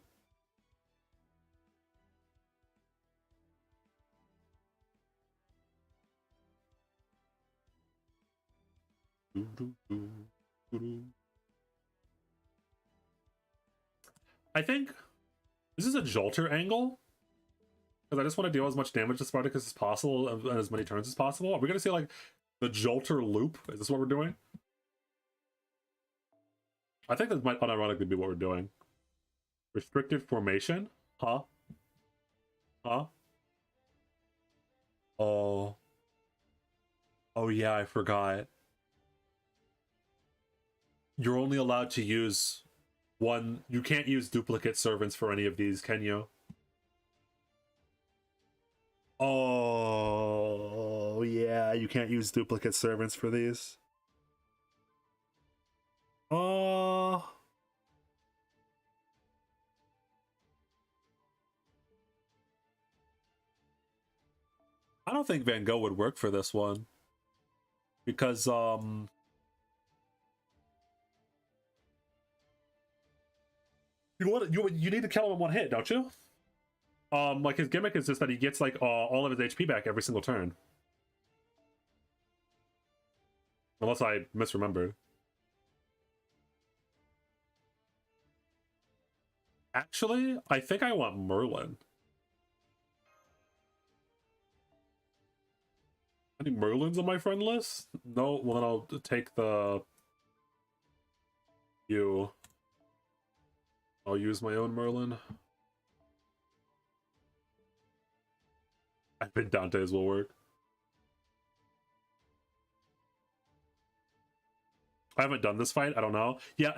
I think this is a Jolter angle, because I just want to deal as much damage to Spartacus as possible and as many turns as possible. Are we going to see like the Jolter loop? Is this what we're doing? I think that might unironically be what we're doing. Restricted formation? Huh? Huh? Oh. Oh yeah, I forgot. You're only allowed to use one. You can't use duplicate servants for any of these, can you? Oh yeah, you can't use duplicate servants for these. Oh. I don't think Van Gogh would work for this one. Because you need to kill him in one hit, don't you? Like his gimmick is just that he gets like all of his HP back every single turn. Unless I misremembered. Actually, I think I want Merlin. Any Merlins on my friend list? No, well then I'll take the... I'll use my own Merlin. I think Dante's will work. I haven't done this fight. I don't know. Yeah,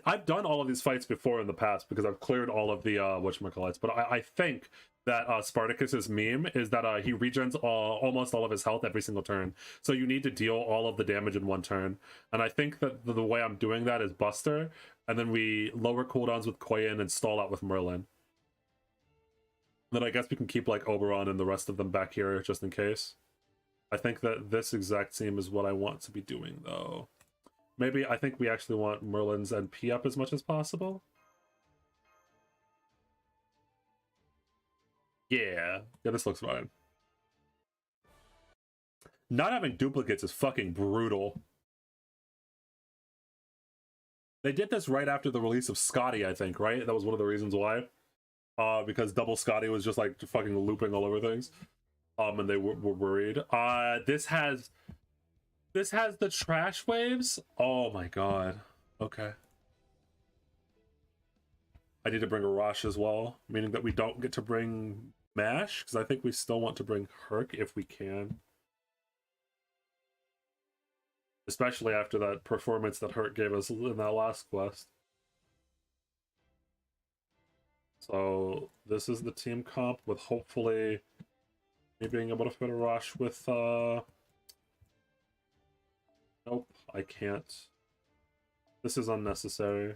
I've done all of these fights before in the past because I've cleared all of the whatchamacallits. But I think that Spartacus's meme is that he regens almost all of his health every single turn. So you need to deal all of the damage in one turn. And I think that the way I'm doing that is Buster, and then we lower cooldowns with Koyin and stall out with Merlin. Then I guess we can keep like Oberon and the rest of them back here just in case. I think that this exact theme is what I want to be doing though. Maybe I think we actually want Merlin's NP up as much as possible. Yeah, this looks fine. Not having duplicates is fucking brutal. They did this right after the release of Scotty, I think, right? That was one of the reasons why. Because double Scotty was just like fucking looping all over things. And they were worried. This has the trash waves. Oh my god. Okay. I need to bring a Rosh as well, meaning that we don't get to bring Mash, because I think we still want to bring Herc if we can. Especially after that performance that Herc gave us in that last quest. So this is the team comp with hopefully me being able to fit a Rosh with nope, I can't. This is unnecessary.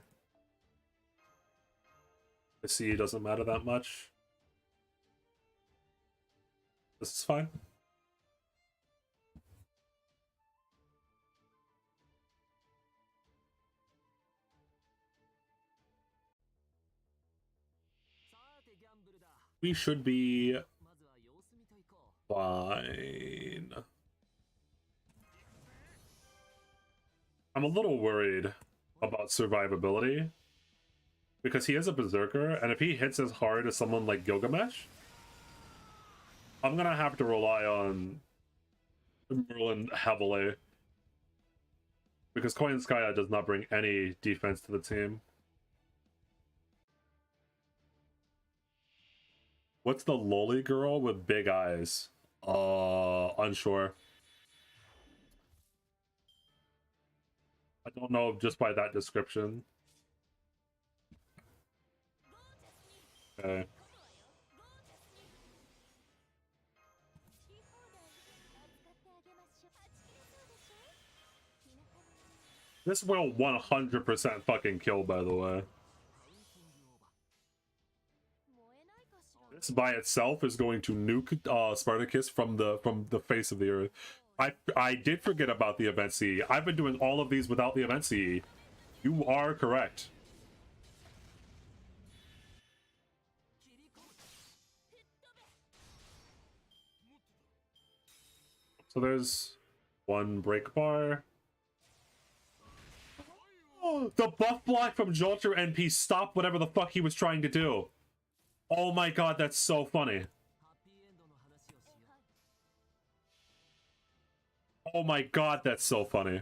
I see it doesn't matter that much. This is fine. We should be fine. I'm a little worried about survivability because he is a berserker, and if he hits as hard as someone like Gilgamesh, I'm gonna have to rely on Merlin heavily because Koyanskaya does not bring any defense to the team. What's the lolly girl with big eyes? Unsure. I don't know just by that description. Okay. This will 100% fucking kill, by the way. This by itself is going to nuke Spartacus from the face of the earth. I did forget about the event CE. I've been doing all of these without the event CE. You are correct. So there's one break bar. Oh, the buff block from Jolter NP stopped whatever the fuck he was trying to do. Oh my god, that's so funny. Oh my god, that's so funny.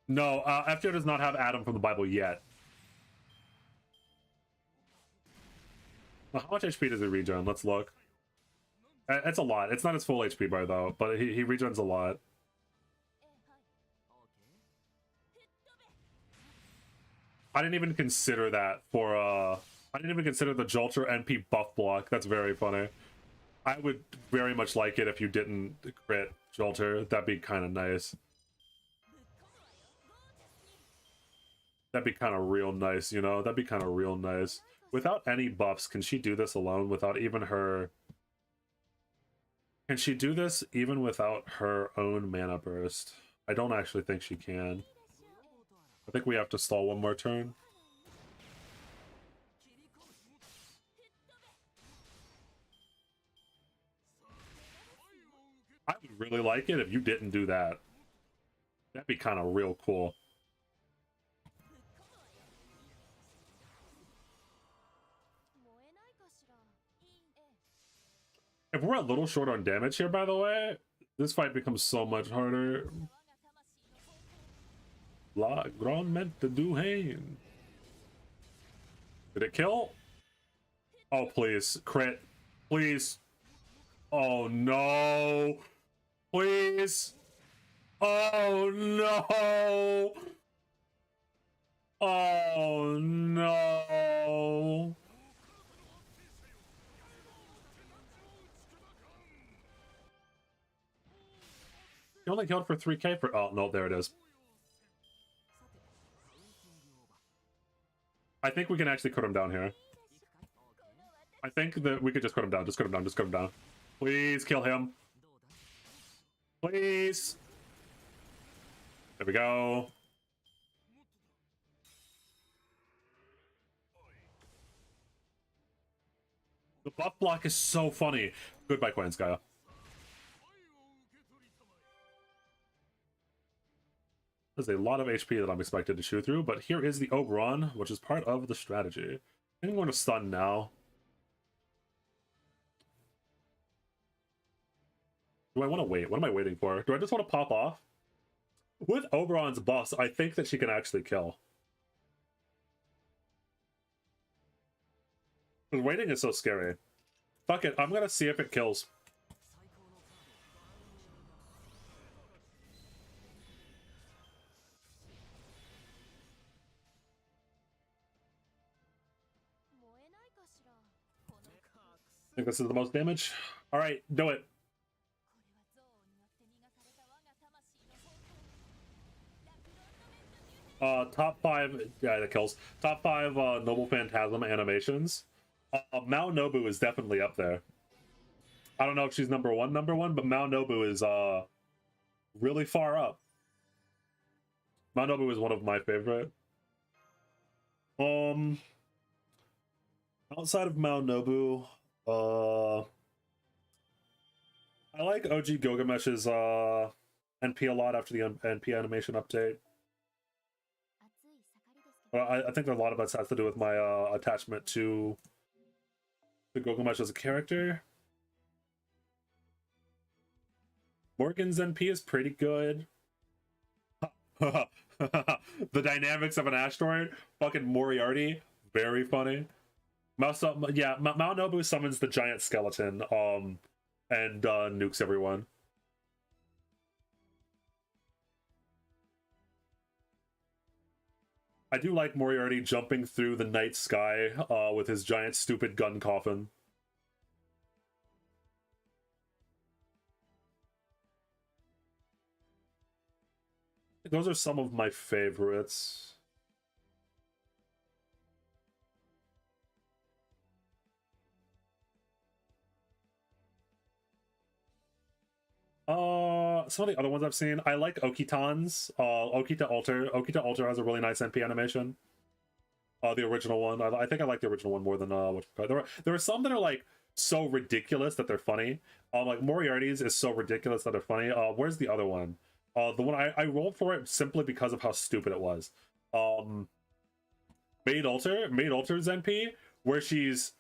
No, FJ does not have Adam from the Bible yet. How much HP does he regen? Let's look. It's a lot. It's not his full HP bar though, but he regens a lot. I didn't even consider that for I didn't even consider the Jolter NP buff block. That's very funny. I would very much like it if you didn't crit Jolter. That'd be kind of nice. That'd be kind of real nice, you know? That'd be kind of real nice. Without any buffs, can she do this alone without even her... Can she do this even without her own mana burst? I don't actually think she can. I think we have to stall one more turn. I would really like it if you didn't do that. That'd be kind of real cool. If we're a little short on damage here, by the way, this fight becomes so much harder. La Grand Mente du Haine. Did it kill? Oh, please. Crit. Please. Oh, no. Please. Oh, no. Oh, no. You only killed for 3k for... Oh, no, there it is. I think we can actually cut him down here. I think that we could just cut him down. Just cut him down. Just cut him down. Please kill him. Please. There we go. The buff block is so funny. Goodbye, Quanskaya. There's a lot of HP that I'm expected to chew through, but here is the Oberon, which is part of the strategy. I think I'm going to stun now. Do I want to wait? What am I waiting for? Do I just want to pop off? With Oberon's buffs, I think that she can actually kill. Because waiting is so scary. Fuck it, I'm going to see if it kills. I think this is the most damage. All right, do it. Top 5, yeah, that kills. Top 5 Noble Phantasm animations. Mao Nobu is definitely up there. I don't know if she's number one, but Mao Nobu is really far up. Mao Nobu is one of my favorite. Outside of Mao Nobu, I like OG Gilgamesh's NP a lot after the NP animation update. I think a lot of that has to do with my attachment to Gilgamesh as a character. Morgan's NP is pretty good. The dynamics of an asteroid, fucking Moriarty, very funny. Mao Nobu summons the giant skeleton, and nukes everyone. I do like Moriarty jumping through the night sky with his giant stupid gun coffin. Those are some of my favorites. Some of the other ones I've seen, I like Okitan's. Okita Alter. Okita Alter has a really nice NP animation. The original one. I think I like the original one more than there are some that are like so ridiculous that they're funny. Like Moriarty's is so ridiculous that they're funny. Where's the other one? The one I rolled for it simply because of how stupid it was. Maid Alter's NP, where she's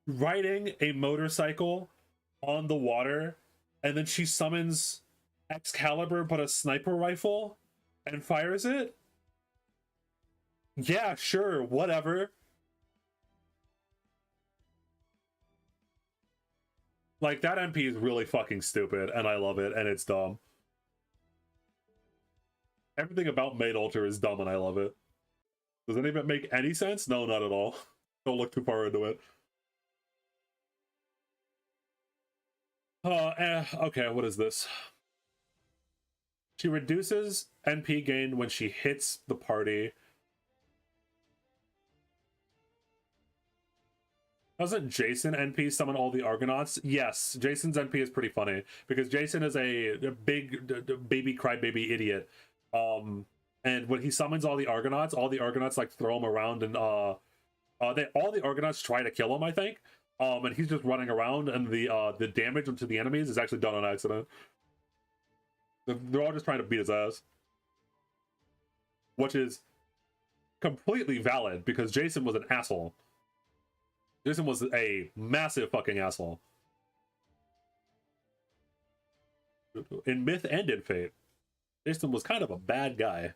riding a motorcycle on the water, and then she summons Excalibur but a sniper rifle and fires it. Yeah, sure, whatever. Like, that NP is really fucking stupid, and I love it, and it's dumb. Everything about Maid Alter is dumb, and I love it. Does any of it make any sense? No, not at all. Don't look too far into it. Okay, what is this? She reduces NP gain when she hits the party. Doesn't Jason NP summon all the Argonauts? Yes, Jason's NP is pretty funny because Jason is a big baby crybaby idiot. And when he summons all the Argonauts like throw him around, and all the Argonauts try to kill him, I think. And he's just running around, and the damage to the enemies is actually done on accident. They're all just trying to beat his ass, which is completely valid because Jason was an asshole. Jason was a massive fucking asshole in Myth and in Fate. Jason was kind of a bad guy.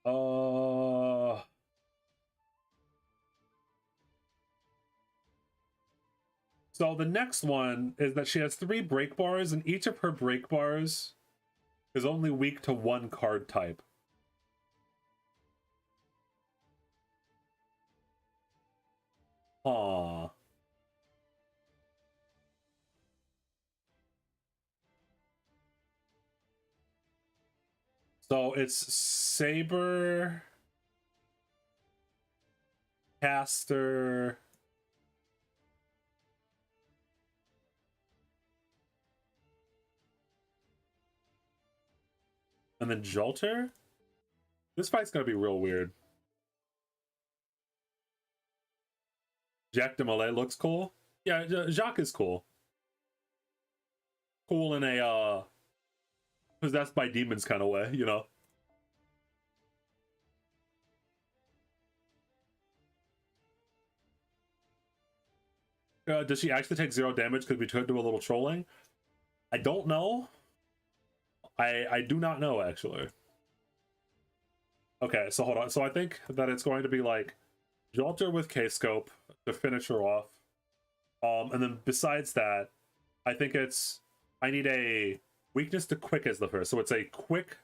Uh, so the next one is that she has 3 break bars, and each of her break bars is only weak to 1 card type. Huh. So it's Saber, Caster, and then Jolter? This fight's gonna be real weird. Jacques de Molay looks cool. Yeah, Jacques is cool. Cool in a possessed by demons kind of way, you know? Does she actually take 0 damage because we could do a little trolling? I don't know. I do not know, actually. Okay, so hold on. So I think that it's going to be like Jolter with K-Scope to finish her off. And then besides that, I think I need a weakness to quick as the first. So it's a quick.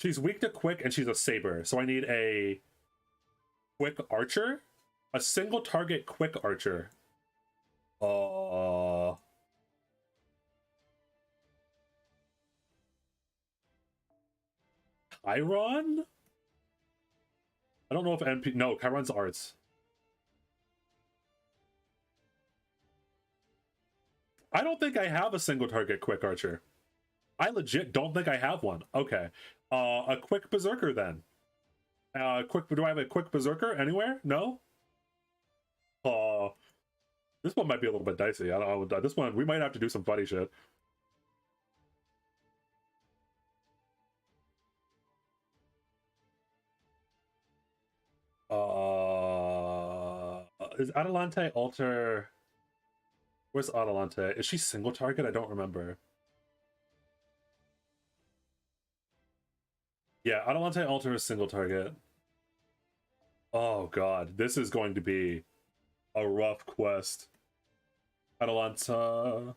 She's weak to quick and she's a saber. So I need a quick archer. A single target quick archer. Chiron? I don't know if MP. No, Chiron's arts. I don't think I have a single target quick archer. I legit don't think I have one. Okay. A quick berserker then. Do I have a quick berserker anywhere? No? This one might be a little bit dicey. I don't know. This one, we might have to do some funny shit. Is Adelante alter? Where's Adelante? Is she single target? I don't remember. Yeah, Adelante alter is single target. Oh god, this is going to be a rough quest. Adelanta.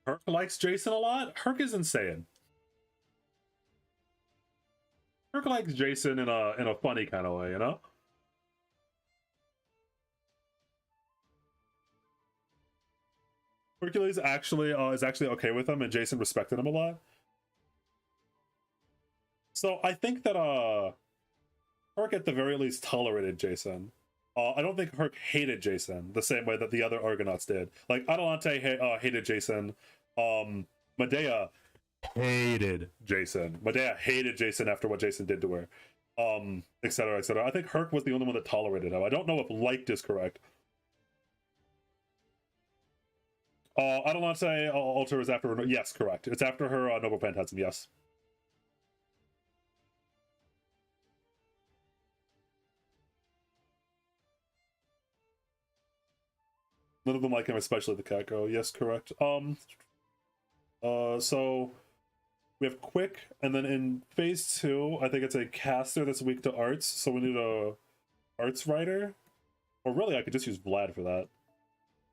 Herc likes Jason a lot. Herc is insane. Herc likes Jason in a funny kind of way, you know? Hercules actually is actually okay with him, and Jason respected him a lot. So I think that Herc at the very least tolerated Jason. I don't think Herc hated Jason the same way that the other Argonauts did. Like Adelante hated Jason. Medea hated Jason. Medea hated Jason after what Jason did to her. Etc. etc. I think Herc was the only one that tolerated him. I don't know if liked is correct. Adelante alter is after her. Yes, correct. It's after her Noble Phantasm. Yes. None of them like him, especially the cat girl. Yes, correct. So we have quick, and then in phase 2, I think it's a caster that's weak to arts, so we need a arts writer. Or really, I could just use Vlad for that.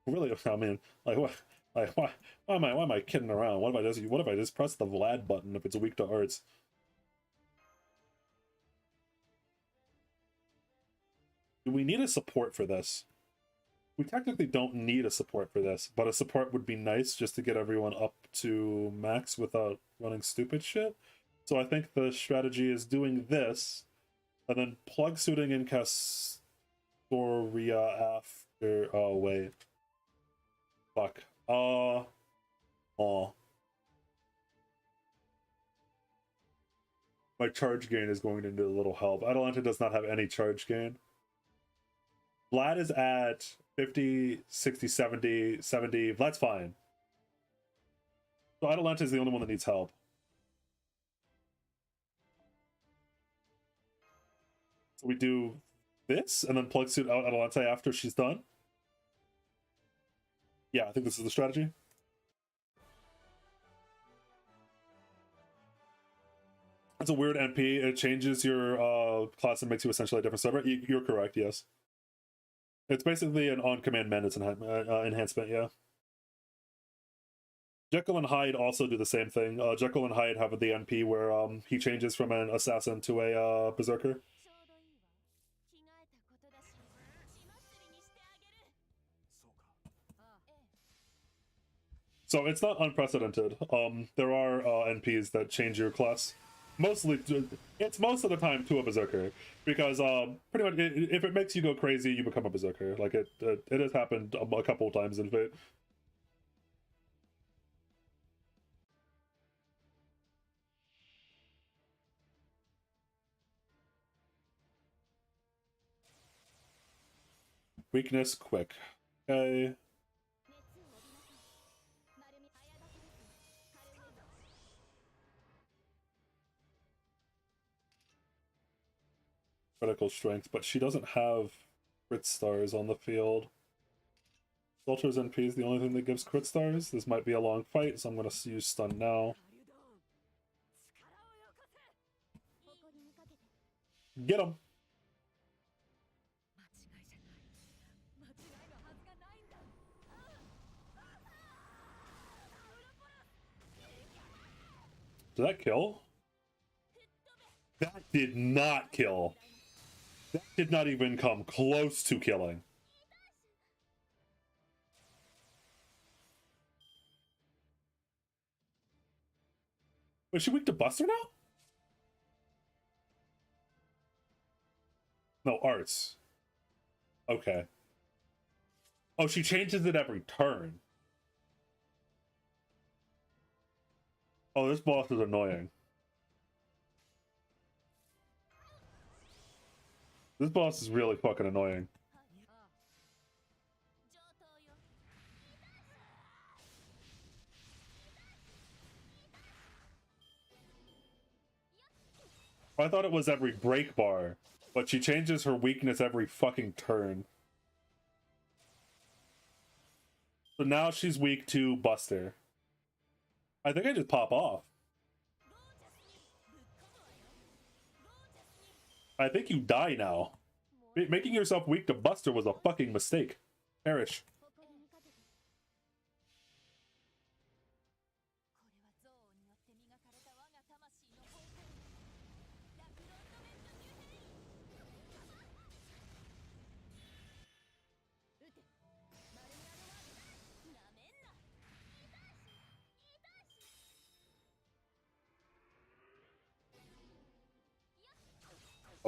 Really, I mean, like what? Like why am I kidding around? What if I just press the Vlad button if it's weak to arts? Do we need a support for this? We technically don't need a support for this, but a support would be nice just to get everyone up to max without running stupid shit. So I think the strategy is doing this, and then plug suiting in Castoria after. Oh wait, fuck. My charge gain is going into a little help. Atalanta does not have any charge gain. Vlad is at 50, 60, 70, 70. Vlad's fine. So Atalanta is the only one that needs help. So we do this and then plug suit out Atalanta after she's done. Yeah, I think this is the strategy. It's a weird NP. It changes your class and makes you essentially a different server. You're correct, yes. It's basically an on-command maintenance enhancement, yeah. Jekyll and Hyde also do the same thing. Jekyll and Hyde have the NP where he changes from an assassin to a berserker. So it's not unprecedented. There are NPs that change your class. It's most of the time to a berserker, because pretty much if it makes you go crazy, you become a berserker. Like it has happened a couple of times in Fate. Weakness, quick. Okay. Critical strength, but she doesn't have crit stars on the field. Vulture's NP is the only thing that gives crit stars. This might be a long fight, so I'm going to use stun now. Get him! Did that kill? That did not kill. That did not even come close to killing. Was she weak to Buster now? No, arts. Okay. Oh, she changes it every turn. Oh, this boss is annoying. This boss is really fucking annoying. I thought it was every break bar, but she changes her weakness every fucking turn. So now she's weak to Buster. I think I just pop off. I think you die now. Making yourself weak to Buster was a fucking mistake. Perish.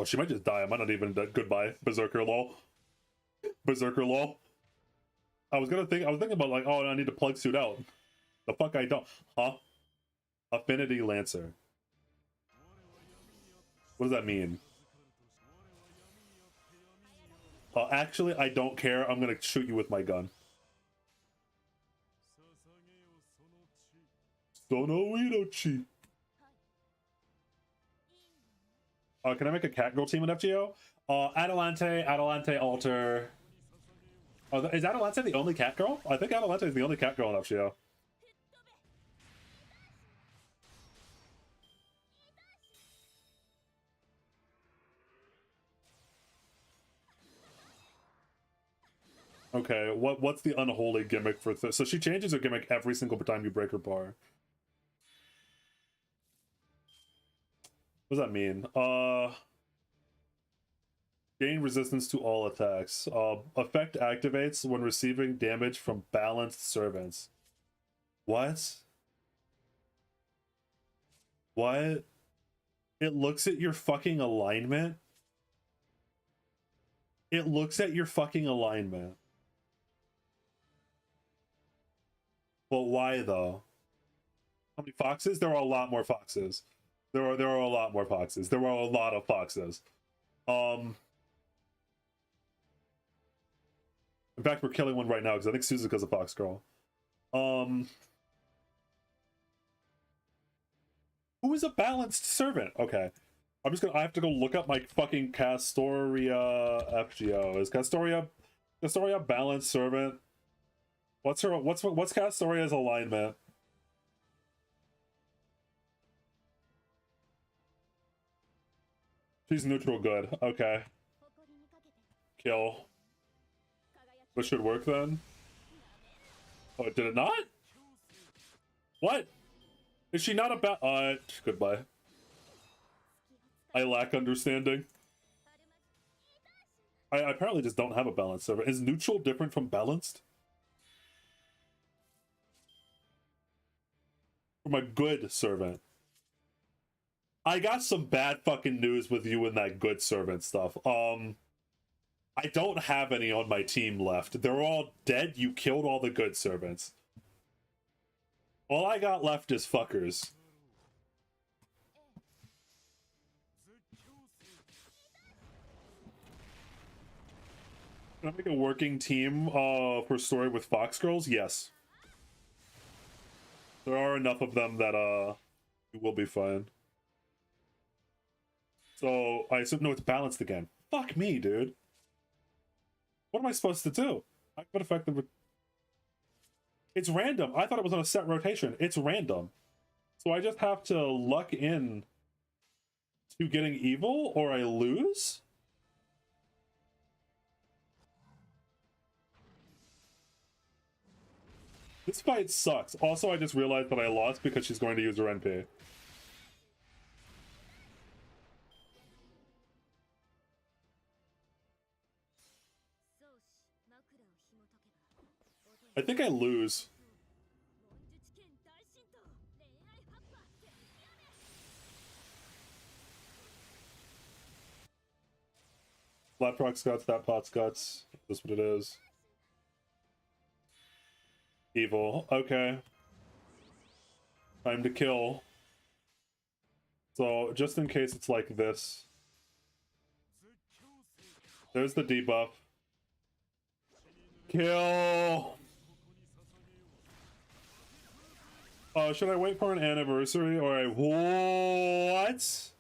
Oh, she might just die. I might not even goodbye. Berserker lol. Berserker lol. I was thinking about like, oh, I need to plug suit out. The fuck I don't. Huh? Affinity Lancer. What does that mean? Actually, I don't care. I'm gonna shoot you with my gun. Sonoidochi. Can I make a cat girl team in FGO? Adelante, Alter. Oh, is Adelante the only cat girl? I think Adelante is the only cat girl in FGO. Okay, what's the unholy gimmick for this? So she changes her gimmick every single time you break her bar. What does that mean? Gain resistance to all attacks. Effect activates when receiving damage from balanced servants. What? What? It looks at your fucking alignment? It looks at your fucking alignment. But why though? How many foxes? There are a lot more foxes. There are a lot more foxes. There are a lot of foxes. In fact, we're killing one right now because I think Suzuka's a fox girl. Who is a balanced servant? Okay. I have to go look up my fucking Castoria FGO. Is Castoria balanced servant? What's Castoria's alignment? She's neutral good. Okay. Kill. This should work then. Oh, did it not? What? Is she not about? Goodbye. I lack understanding. I apparently just don't have a balanced server. Is neutral different from balanced? For my good servant. I got some bad fucking news with you and that good servant stuff. I don't have any on my team left. They're all dead. You killed all the good servants. All I got left is fuckers. Can I make a working team for story with Fox Girls? Yes. There are enough of them that you will be fine. So I assume no, it's balanced again. Fuck me, dude. What am I supposed to do? I could affect the. It's random. I thought it was on a set rotation. It's random. So I just have to luck in to getting evil or I lose? This fight sucks. Also, I just realized that I lost because she's going to use her NP. I think I lose. Flat proc Scots, that pot Scots. That's what it is. Evil. Okay. Time to kill. So, just in case it's like this. There's the debuff. Kill! Should I wait for an anniversary or a what?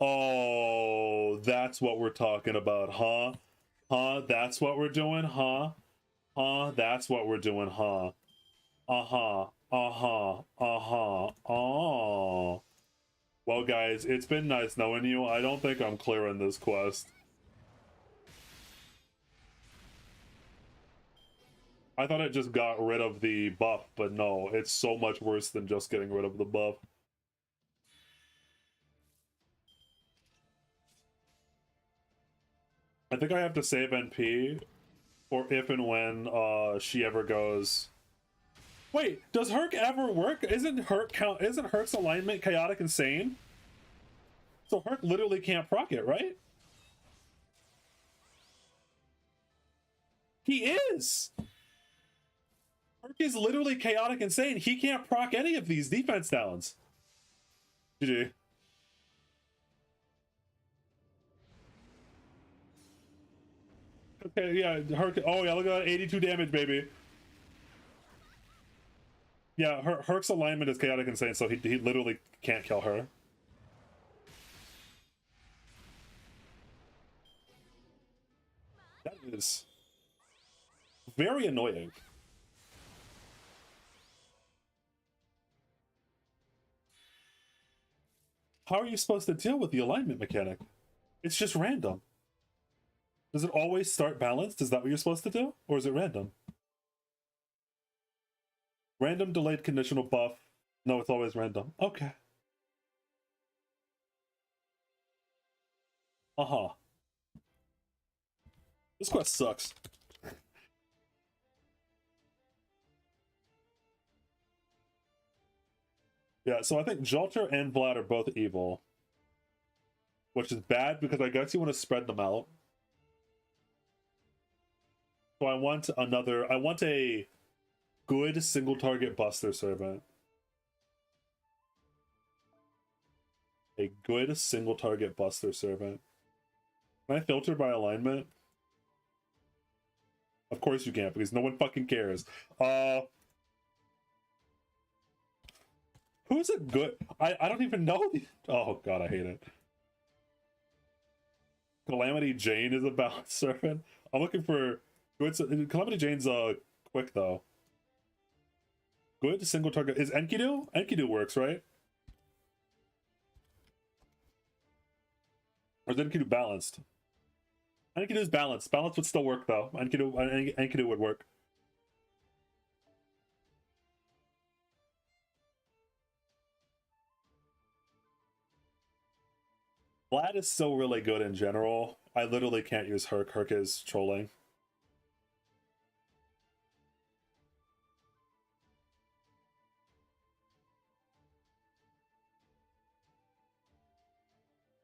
Oh, that's what we're talking about, huh? Huh? That's what we're doing, huh? Huh? That's what we're doing, huh? Uh-huh. Uh-huh. Uh-huh. Oh. Well, guys, it's been nice knowing you. I don't think I'm clearing this quest. I thought it just got rid of the buff, but no, it's so much worse than just getting rid of the buff. I think I have to save NP, or if and when she ever goes. Wait, does Herc ever work? Isn't Herc's alignment chaotic insane? So Herc literally can't proc it, right? He is! Herc is literally chaotic insane. He can't proc any of these defense downs. GG. Okay, yeah, Herc. Oh, yeah, look at that 82 damage, baby. Yeah, Herc's alignment is chaotic insane, so he literally can't kill her. That is very annoying. How are you supposed to deal with the alignment mechanic? It's just random. Does it always start balanced? Is that what you're supposed to do? Or is it random? Random delayed conditional buff. No, it's always random. Okay. Uh-huh. This quest sucks. Yeah, so I think Jolter and Vlad are both evil. Which is bad because I guess you want to spread them out. So I want a good single target Buster servant. A good single target Buster servant. Can I filter by alignment? Of course you can't, because no one fucking cares. Who's a good... I don't even know. Oh god, I hate it. Calamity Jane is a balanced servant. I'm looking for... Calamity Jane's quick, though. Good single target. Is Enkidu? Enkidu works, right? Or is Enkidu balanced? Enkidu is balanced. Balance would still work though. Enkidu would work. Vlad is still really good in general. I literally can't use Herc. Herc is trolling.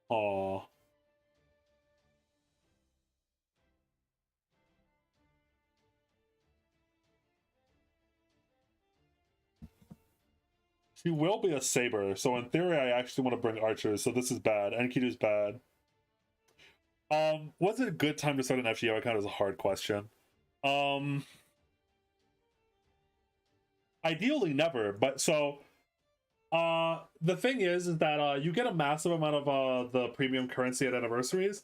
Aww. She will be a saber, so in theory I actually want to bring archers, so this is bad. Enkidu's bad. Was it a good time to start an FGO account is a hard question. Ideally never, but so the thing is that you get a massive amount of the premium currency at anniversaries,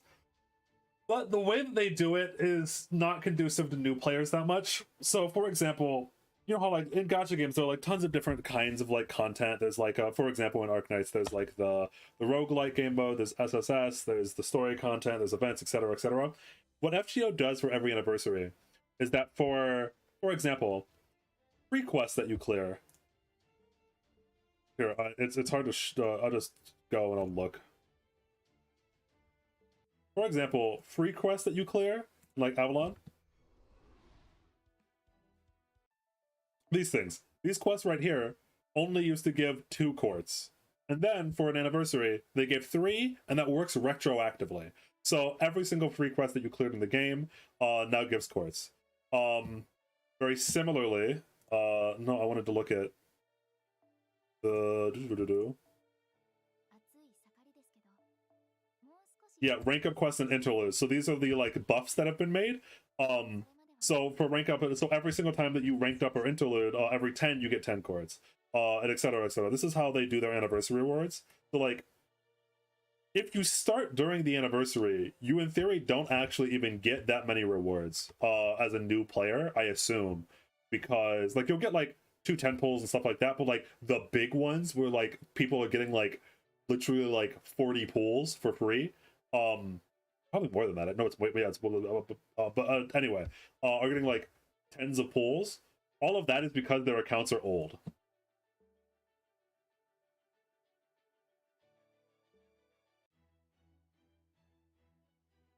but the way that they do it is not conducive to new players that much. So for example, you know how like in gacha games there are like tons of different kinds of like content. There's like for example in Arknights there's like the roguelike game mode, there's SSS, there's the story content, there's events, etc, etc. What FGO does for every anniversary is that for example, free quests that you clear here, it's hard to I'll just go and I'll look. For example, free quests that you clear like Avalon, these quests right here only used to give 2 quartz, and then for an anniversary they gave 3, and that works retroactively. So every single free quest that you cleared in the game now gives quartz. Very similarly, no, I wanted to look at the yeah, rank up quests and interludes. So these are the like buffs that have been made. So for rank up, so every single time that you ranked up or interlude, every 10 you get 10 quartz, and etc, etc. This is how they do their anniversary rewards. So like, if you start during the anniversary, you in theory don't actually even get that many rewards as a new player, I assume, because like you'll get like 2 10 pulls and stuff like that, but like the big ones where like people are getting like literally like 40 pulls for free, probably more than that. No, it's yeah, it's but anyway, are getting like tens of pulls. All of that is because their accounts are old.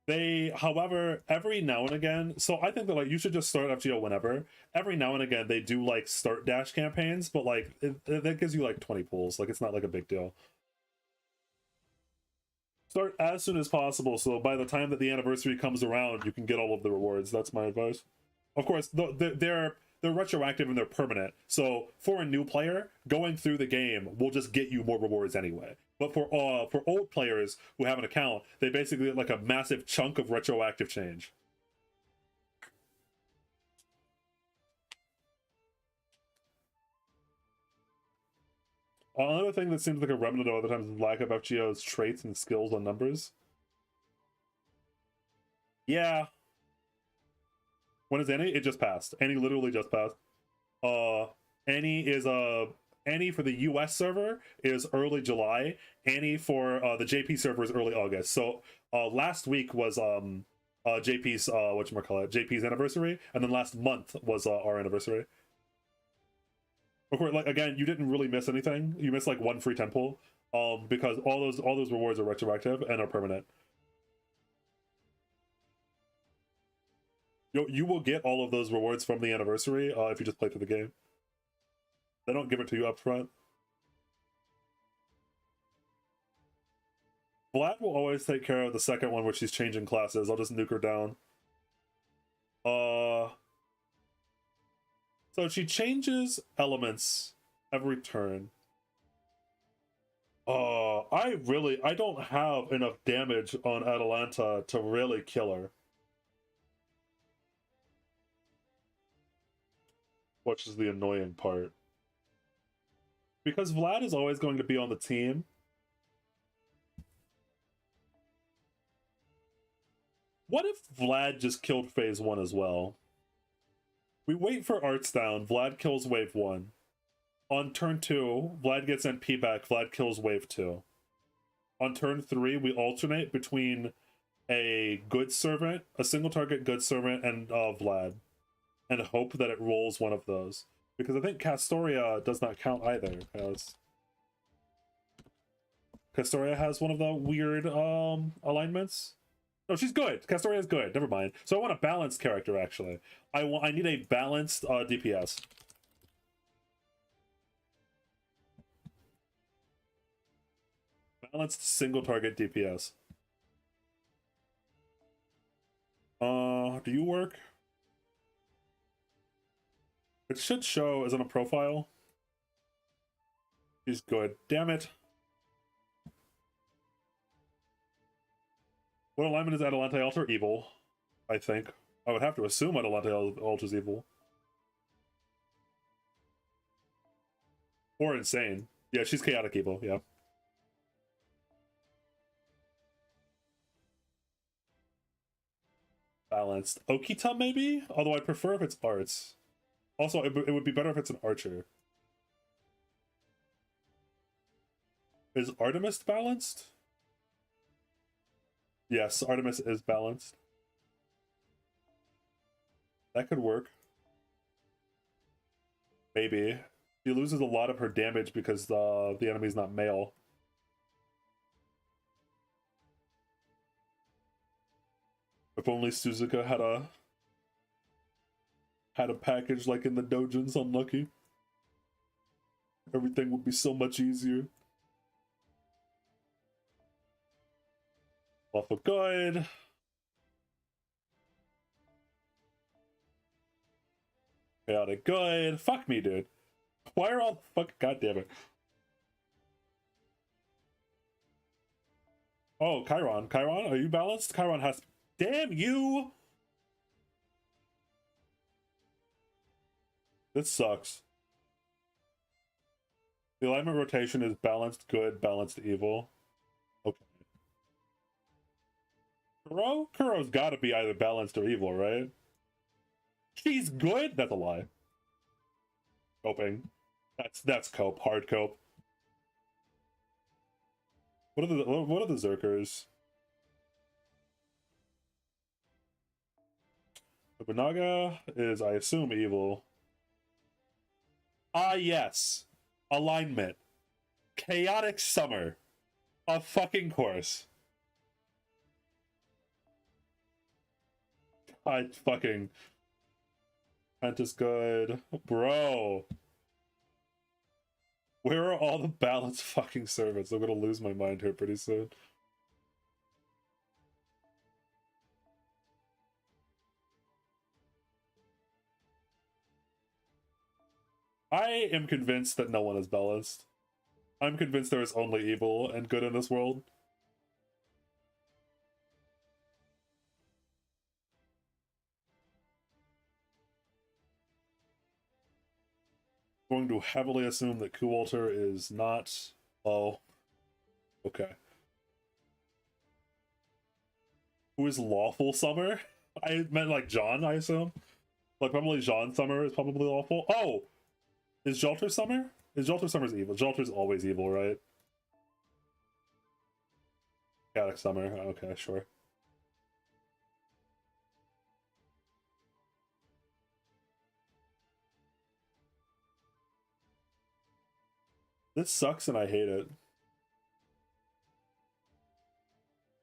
They, however, every now and again, so I think that like you should just start FGO whenever. Every now and again they do like start dash campaigns, but like that gives you like 20 pulls. Like it's not like a big deal. Start as soon as possible, so by the time that the anniversary comes around, you can get all of the rewards. That's my advice. Of course, they're retroactive and they're permanent. So for a new player, going through the game will just get you more rewards anyway. But for old players who have an account, they basically get like a massive chunk of retroactive change. Another thing that seems like a remnant of other times is lack of FGO's traits and skills on numbers. Yeah. When is Annie? It just passed. Annie literally just passed. Annie is Annie for the US server is early July. Annie for the JP server is early August. So last week was JP's whatchamacallit, JP's anniversary, and then last month was our anniversary. Of course, like again, you didn't really miss anything. You missed like 1 free 10 pull, because all those rewards are retroactive and are permanent. You will get all of those rewards from the anniversary if you just play through the game. They don't give it to you up front. Vlad will always take care of the second one, which she's changing classes. I'll just nuke her down. So she changes elements every turn. I don't have enough damage on Atalanta to really kill her. Which is the annoying part. Because Vlad is always going to be on the team. What if Vlad just killed phase 1 as well? We wait for arts down, Vlad kills wave 1. On turn 2, Vlad gets NP back, Vlad kills wave 2. On turn 3, we alternate between a good servant, a single target good servant, and Vlad, and hope that it rolls one of those. Because I think Castoria does not count either. Castoria has one of the weird alignments. No, she's good. Castoria is good. Never mind. So I want a balanced character, actually. I need a balanced DPS. Balanced single target DPS. Do you work? It should show as on a profile. She's good. Damn it. What alignment is Atalante Altar? Evil, I think. I would have to assume Atalante Altar is evil. Or insane. Yeah, she's chaotic evil, yeah. Balanced. Okita, maybe? Although I prefer if it's arts. Also, it would be better if it's an archer. Is Artemis balanced? Yes, Artemis is balanced. That could work. Maybe. She loses a lot of her damage because the enemy's not male. If only Suzuka had a package like in the dojins, unlucky. Everything would be so much easier. Lawful good. Chaotic good. Fuck me, dude. Why are all fuck? God damn it. Oh, Chiron. Chiron, are you balanced? Chiron has. Damn you! This sucks. The alignment rotation is balanced good, balanced evil. Okay. Kuro? Kuro's gotta be either balanced or evil, right? She's good? That's a lie. Coping. That's cope. Hard cope. What are the Zerkers? Nobunaga is, I assume, evil. Ah, yes. Alignment. Chaotic Summer. Of fucking course. I fucking... Apprentice good. Bro. Where are all the balanced fucking servants? I'm gonna lose my mind here pretty soon. I am convinced that no one is balanced. I'm convinced there is only evil and good in this world. I'm going to heavily assume that Kuwalter is not... Oh. Okay. Who is lawful Summer? I meant like John, I assume. Like probably John Summer is probably lawful. Oh! Is Jolter Summer? Is Jolter Summer's evil? Jolter's always evil, right? Chaotic Summer. Okay, sure. This sucks and I hate it.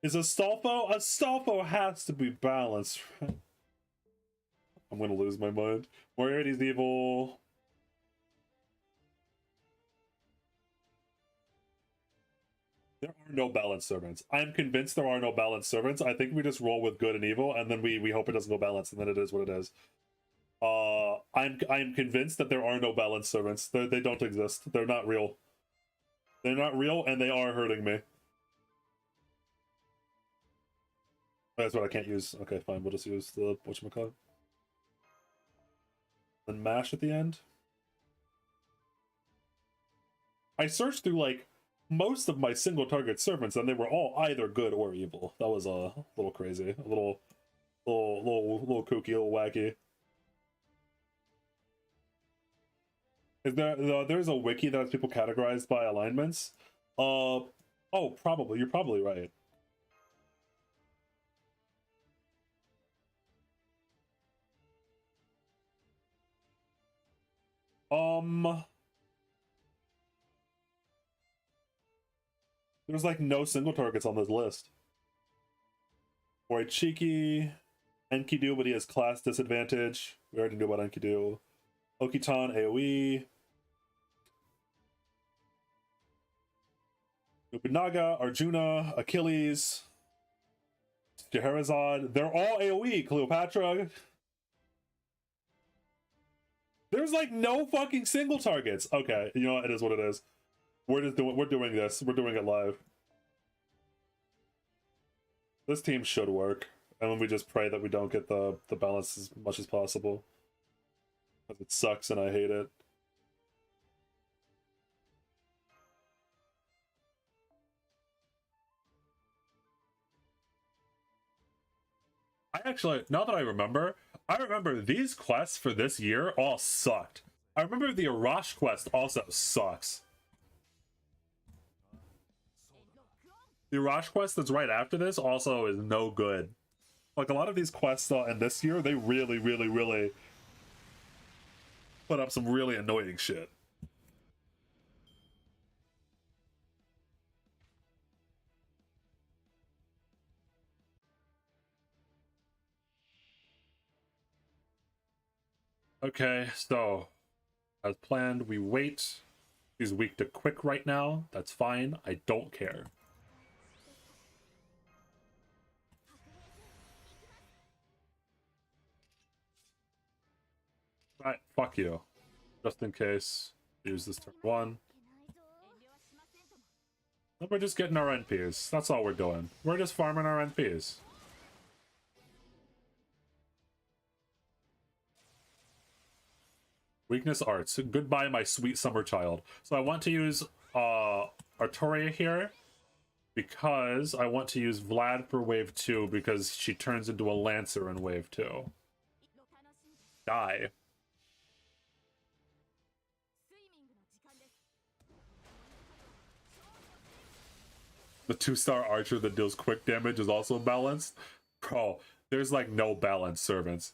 Is Astolfo? Astolfo has to be balanced. I'm gonna lose my mind. Moriarty's evil. There are no balanced servants. I'm convinced there are no balanced servants. I think we just roll with good and evil, and then we hope it doesn't go balanced, and then it is what it is. I'm convinced that there are no balanced servants. They don't exist. They're not real. They're not real, and they are hurting me. That's what I can't use. Okay, fine. We'll just use the whatchamacallit. Then mash at the end. I searched through like most of my single target servants, and they were all either good or evil. That was a little crazy, a little kooky, a little wacky. Is there's a wiki that has people categorized by alignments. On Oh, probably. You're probably right. There's like no single targets on this list. Boy, Cheeky, Enkidu, but he has class disadvantage. We already knew about Enkidu. Okitan, AoE. Nobunaga, Arjuna, Achilles, Scheherazade. They're all AoE. Cleopatra. There's like no fucking single targets. Okay, you know what? It is what it is. We're doing this. We're doing it live. This team should work. And then we just pray that we don't get the balance as much as possible. Because it sucks and I hate it. I actually, now that I remember these quests for this year all sucked. I remember the Arash quest also sucks. The Arash quest that's right after this also is no good. Like, a lot of these quests in this year, they really, really, really put up some really annoying shit. Okay, so as planned, we wait. He's weak to quick right now. That's fine. I don't care. Right, fuck you. Just in case. Use this turn 1. Then we're just getting our NPs. That's all we're doing. We're just farming our NPs. Weakness arts. Goodbye, my sweet summer child. So I want to use Artoria here because I want to use Vlad for wave 2 because she turns into a Lancer in wave 2. Die. The 2-star archer that deals quick damage is also balanced. Bro, there's like no balanced servants.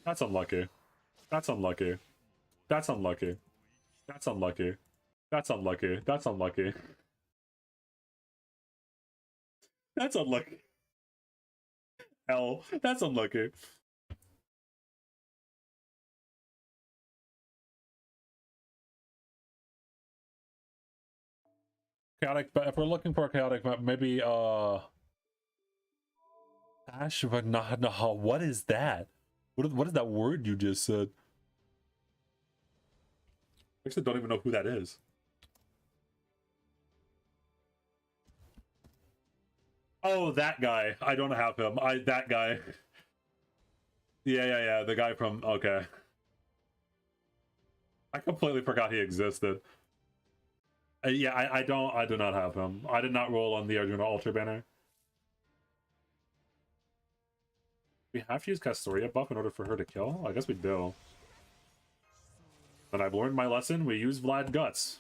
That's unlucky. That's unlucky. That's unlucky. That's unlucky. That's unlucky. That's unlucky. That's unlucky. L. That's unlucky. Chaotic, but if we're looking for a chaotic map, maybe Ashvanah. What is that? What is that word you just said? I actually don't even know who that is. Oh, that guy. I don't have him. That guy. Yeah. The guy from, okay. I completely forgot he existed. Yeah, I do not have him. I did not roll on the Arjuna Ultra banner. We have to use Castoria buff in order for her to kill? I guess we do. But I've learned my lesson. We use Vlad Guts.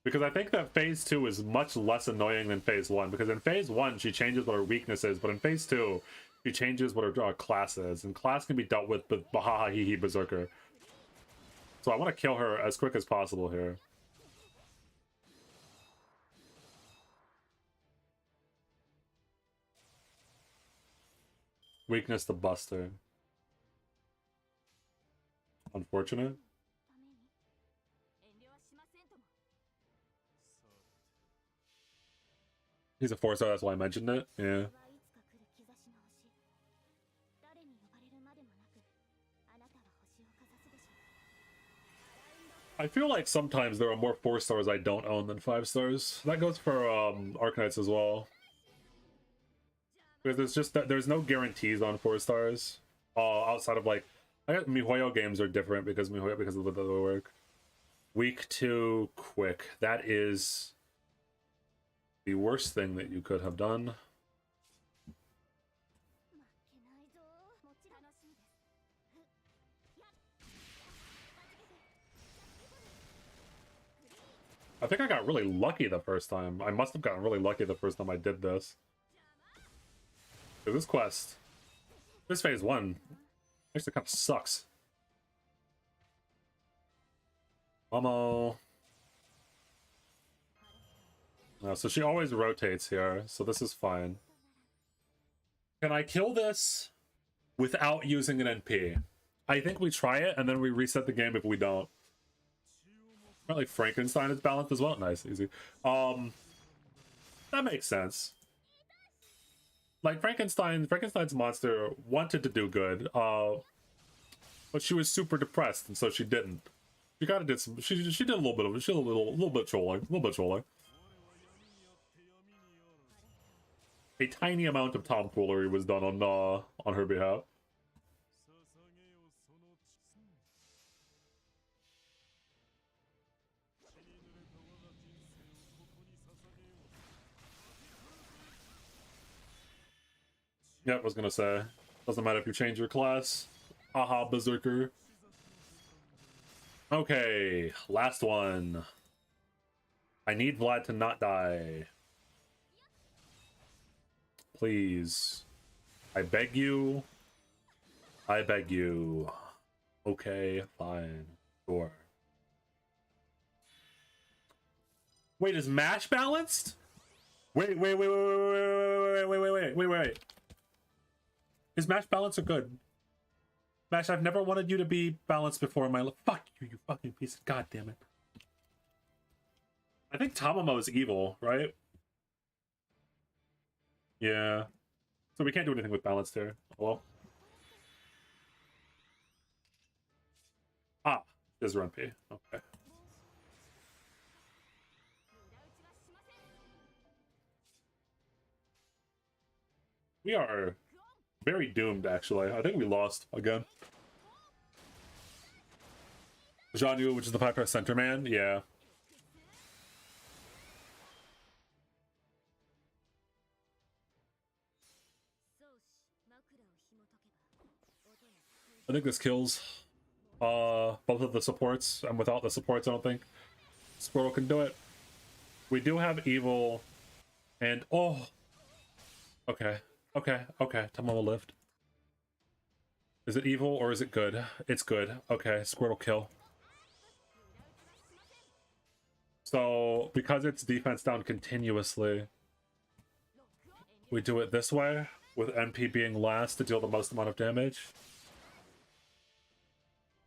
Because I think that phase 2 is much less annoying than phase 1. Because in phase 1, she changes what her weakness is. But in phase 2, she changes what her class is. And class can be dealt with Bahaha Hihi Berserker. So I want to kill her as quick as possible here. Weakness to Buster. Unfortunate. He's a 4-star, that's why I mentioned it. Yeah. I feel like sometimes there are more 4-stars I don't own than 5-stars. That goes for Arcanites as well. Because there's just that there's no guarantees on 4-stars. Outside of like, I guess MiHoYo games are different because of the way they work. Week 2 quick. That is the worst thing that you could have done. I think I got really lucky the first time. I must have gotten really lucky the first time I did this. This quest, this phase 1, actually kind of sucks. Momo. So she always rotates here, so this is fine. Can I kill this without using an NP? I think we try it, and then we reset the game if we don't. Apparently Frankenstein is balanced as well. Nice, easy. That makes sense. Like Frankenstein's monster wanted to do good, but she was super depressed, and so she didn't. She kind of did some. She did a little bit of. She did a little bit trolling. A little bit trolling. A tiny amount of tomfoolery was done on her behalf. Yeah, I was gonna say, doesn't matter if you change your class. Haha, berserker. Okay, last one. I need Vlad to not die. Please. I beg you. I beg you. Okay, fine. Sure. Wait, is MASH balanced? Wait. His MASH balance are good. MASH, I've never wanted you to be balanced before in my life. Fuck you, you fucking piece of god damn it. I think Tamamo is evil, right? Yeah. So we can't do anything with balance there. Well. Ah, there's Rumpi. Okay. We are very doomed, actually. I think we lost again. Jean Yu, which is the 5-star center man? Yeah. I think this kills both of the supports, and without the supports, I don't think Squirtle can do it. We do have evil, and oh, okay. Tamamo lift. Is it evil or is it good? It's good. Okay, Squirtle kill. So because it's defense down continuously, we do it this way with NP being last to deal the most amount of damage.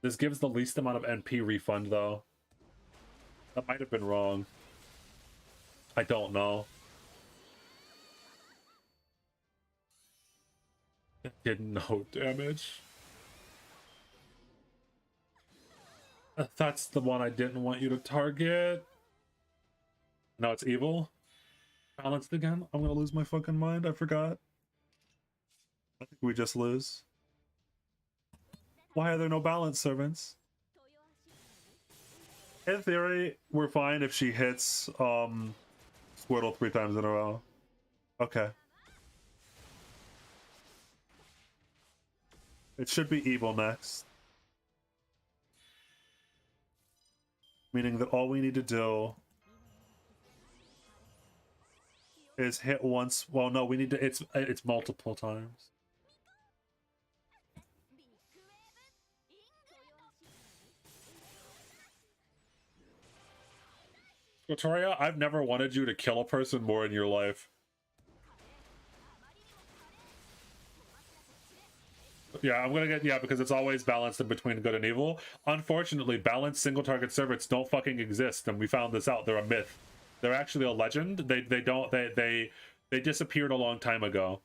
This gives the least amount of NP refund though. That might have been wrong. I don't know. It did no damage. That's the one I didn't want you to target. No, it's evil. Balanced again? I'm gonna lose my fucking mind. I forgot. I think we just lose. Why are there no balance servants? In theory, we're fine if she hits Squirtle 3 times in a row. Okay. It should be evil next. Meaning that all we need to do is hit once. Well, no, we need to. It's multiple times. Victoria, I've never wanted you to kill a person more in your life. Yeah, I'm gonna get, yeah, because it's always balanced in between good and evil. Unfortunately, balanced single target servants don't fucking exist, and we found this out. They're a myth. They're actually a legend. They disappeared a long time ago.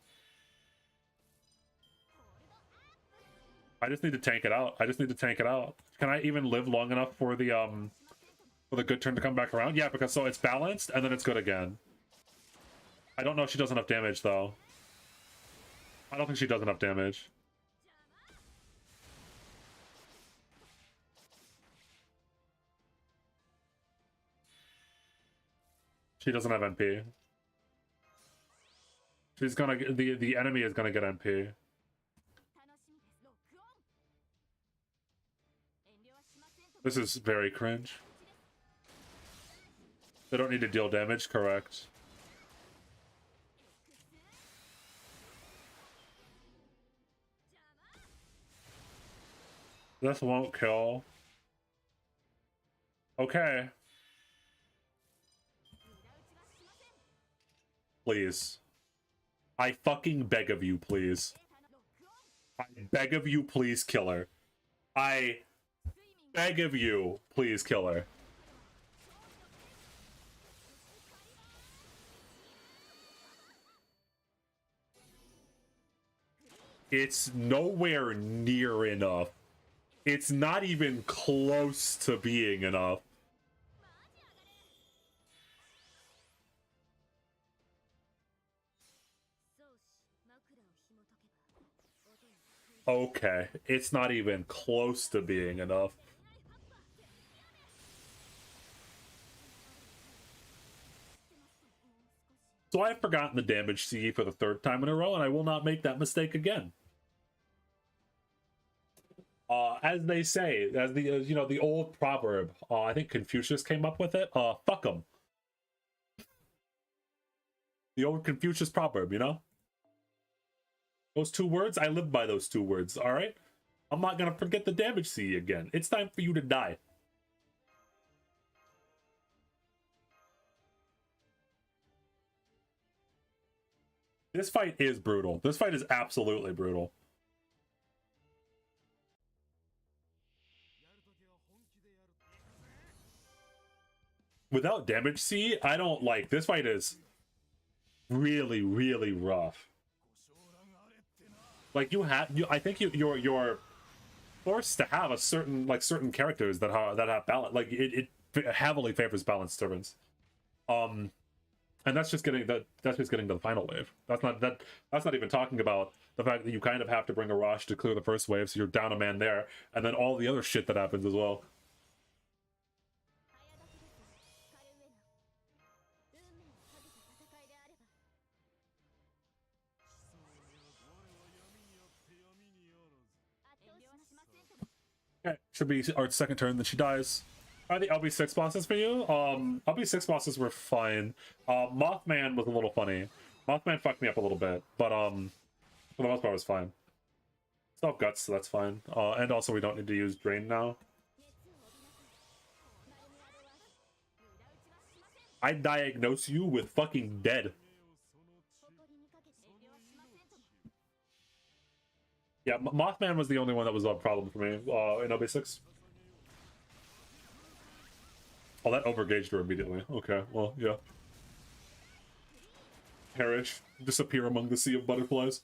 I just need to tank it out. Can I even live long enough for the good turn to come back around? Yeah, because so it's balanced and then it's good again. I don't know if she does enough damage though. I don't think she does enough damage. She doesn't have MP. She's gonna get, the enemy is gonna get MP. This is very cringe. They don't need to deal damage, correct. This won't kill. Okay. Please. I fucking beg of you, please. I beg of you, please kill her. I beg of you, please kill her. It's nowhere near enough. It's not even close to being enough. Okay, it's not even close to being enough. So I've forgotten the damage CE for the third time in a row, and I will not make that mistake again. As they say, as the you know, the old proverb, I think Confucius came up with it. Fuck 'em. The old Confucius proverb, you know. Those two words, I live by those two words. All right, I'm not gonna forget the damage CE again. It's time for you to die. This fight is brutal. This fight is absolutely brutal. Without damage C, I don't like this fight is really, really rough. Like I think you're forced to have a certain characters that have balance. Like it heavily favors balanced servants. And that's just getting to the final wave. That's not even talking about the fact that you kind of have to bring a rush to clear the first wave, so you're down a man there, and then all the other shit that happens as well. Okay, should be our second turn, then she dies. Are the LB6 bosses for you? LB6 bosses were fine. Mothman was a little funny. Mothman fucked me up a little bit, but for the most part it was fine. Still have guts, so that's fine. And also we don't need to use drain now. I diagnose you with fucking dead. Yeah, Mothman was the only one that was a problem for me in LB6. Oh, that overgauged her immediately. Okay, well, yeah. Perish. Disappear among the sea of butterflies.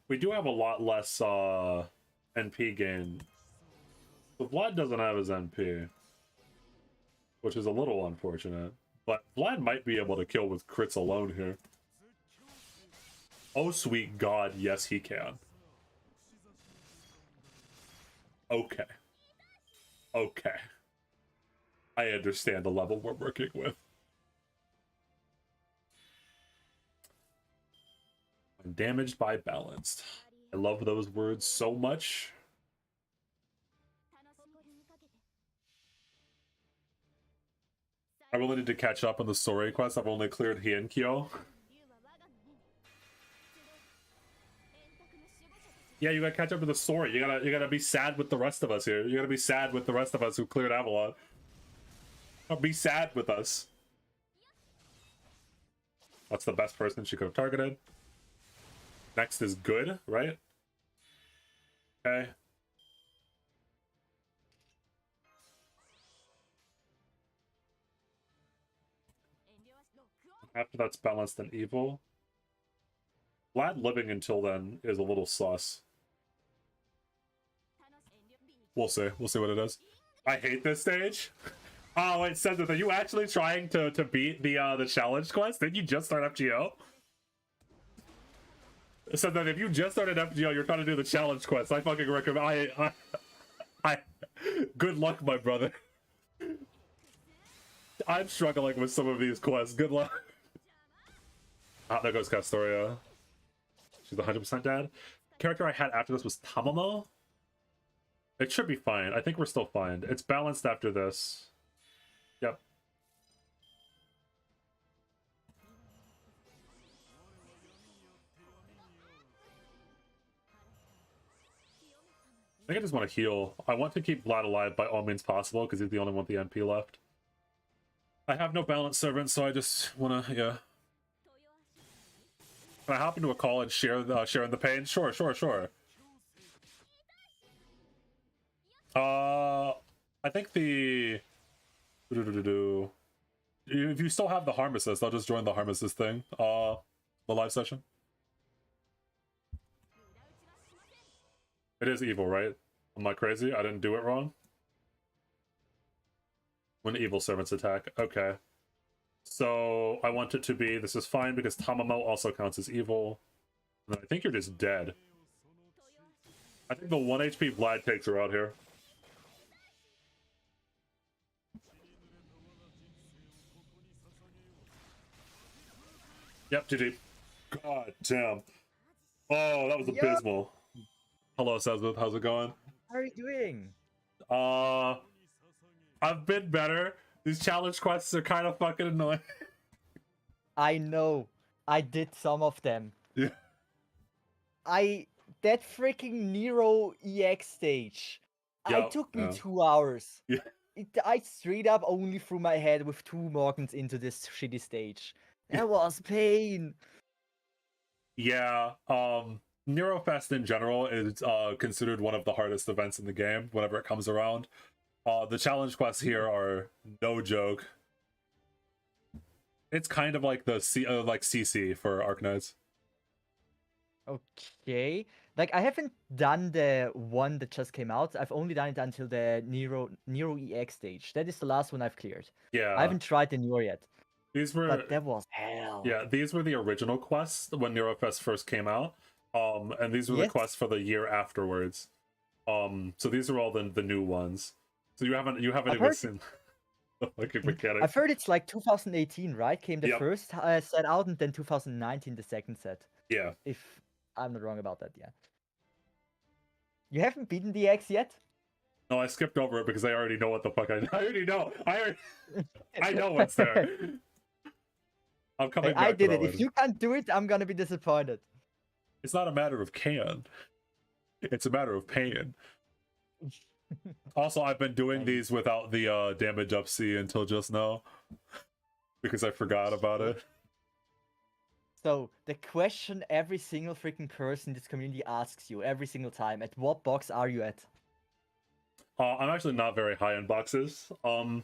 We do have a lot less NP gain. But Vlad doesn't have his NP, which is a little unfortunate. But Vlad might be able to kill with crits alone here. Oh, sweet God, yes, he can. Okay. Okay. I understand the level we're working with. I'm damaged by balanced. I love those words so much. I really need to catch up on the story quest. I've only cleared Hienkyo. Yeah, you gotta catch up to the story. You gotta be sad with the rest of us here. You gotta be sad with the rest of us who cleared Avalon. Be sad with us. That's the best person she could have targeted. Next is good, right? Okay. After that's balanced and evil. Vlad living until then is a little sus. We'll see. We'll see what it is. I hate this stage. Oh, it says that. Are you actually trying to beat the challenge quest? Did you just start FGO? So that if you just started FGO, you're trying to do the challenge quest. I fucking recommend. I good luck, my brother. I'm struggling with some of these quests. Good luck. Ah, there goes Castoria. She's 100% dead. Character I had after this was Tamamo. It should be fine. I think we're still fine. It's balanced after this. Yep. I think I just want to heal. I want to keep Vlad alive by all means possible because he's the only one with the MP left. I have no balance servant, so I just want to, yeah. Can I hop into a call and share sharing the pain? Sure. I think the... If you still have the harm assist, I'll just join the harm assist thing. The live session. It is evil, right? Am I crazy? I didn't do it wrong? When evil servants attack. Okay. So I want it to be, this is fine because Tamamo also counts as evil. And I think you're just dead. I think the 1 HP Vlad takes her out here. Yep, GG. God damn. Oh, that was abysmal. Hello, Sazbeth. How's it going? How are you doing? I've been better. These challenge quests are kind of fucking annoying. I know. I did some of them. Yeah. That freaking Nero EX stage. Yeah, It took me yeah. 2 hours. Yeah. I straight up only threw my head with 2 Morgans into this shitty stage. That was pain. Yeah, Neurofest in general is considered one of the hardest events in the game whenever it comes around. The challenge quests here are no joke. It's kind of like the like CC for Arknights. Okay. Like, I haven't done the one that just came out. I've only done it until the Nero EX stage. That is the last one I've cleared. Yeah, I haven't tried the Nero yet. these were But that was hell. yeah, these were the original quests when Neurofest first came out. And these were the Yes. quests for the year afterwards. So these are all the new ones. So you haven't I've even heard- seen the fucking mechanics. I've heard it's like 2018, right? Came the Yep. first set out, and then 2019 the second set. Yeah. If I'm not wrong about that, yeah. You haven't beaten the X yet? No, I skipped over it because I already know what the fuck I already know. I know what's there. I'm coming back I to did that it. If later. you can't do it, I'm gonna be disappointed. It's not a matter of can. It's a matter of pain. Also, I've been doing Pain. these without the damage up C until just now. Because I forgot about it. So, the question every single freaking person in this community asks you every single time, at what box are you at? I'm actually not very high in boxes. I'm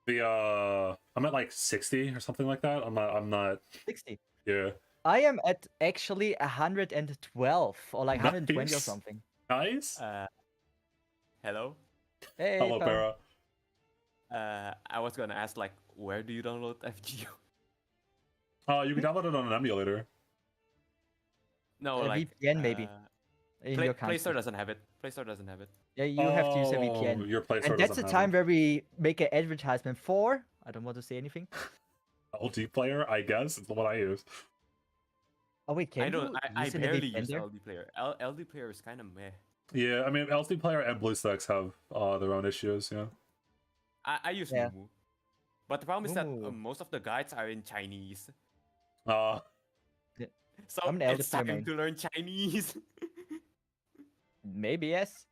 at like 60 or something like that. I'm not 60. yeah. I am at actually 112 or like 120 or Nice. something. Nice. Hello. Hey, Hello, pal. Para. I was gonna ask, like, where do you download FGO? You can download it on an emulator. No, A like VPN maybe. In your Play Store country. doesn't have it. Play Store doesn't have it. Yeah, you have to use a Oh, VPN. Your Play Store And that's the doesn't time have where we make an advertisement for. I don't want to say anything. it. LD player, I guess. It's the one I use. Oh wait, can I don't. you I use a barely use Defender? LD player. LD player is kind of meh. Yeah, I mean, LD player and BlueStacks have their own issues. Yeah. I use Yeah. Mumu. But the problem is that Mumu. most of the guides are in Chinese. So I'm an LD it's player time main. to learn Chinese. Maybe yes.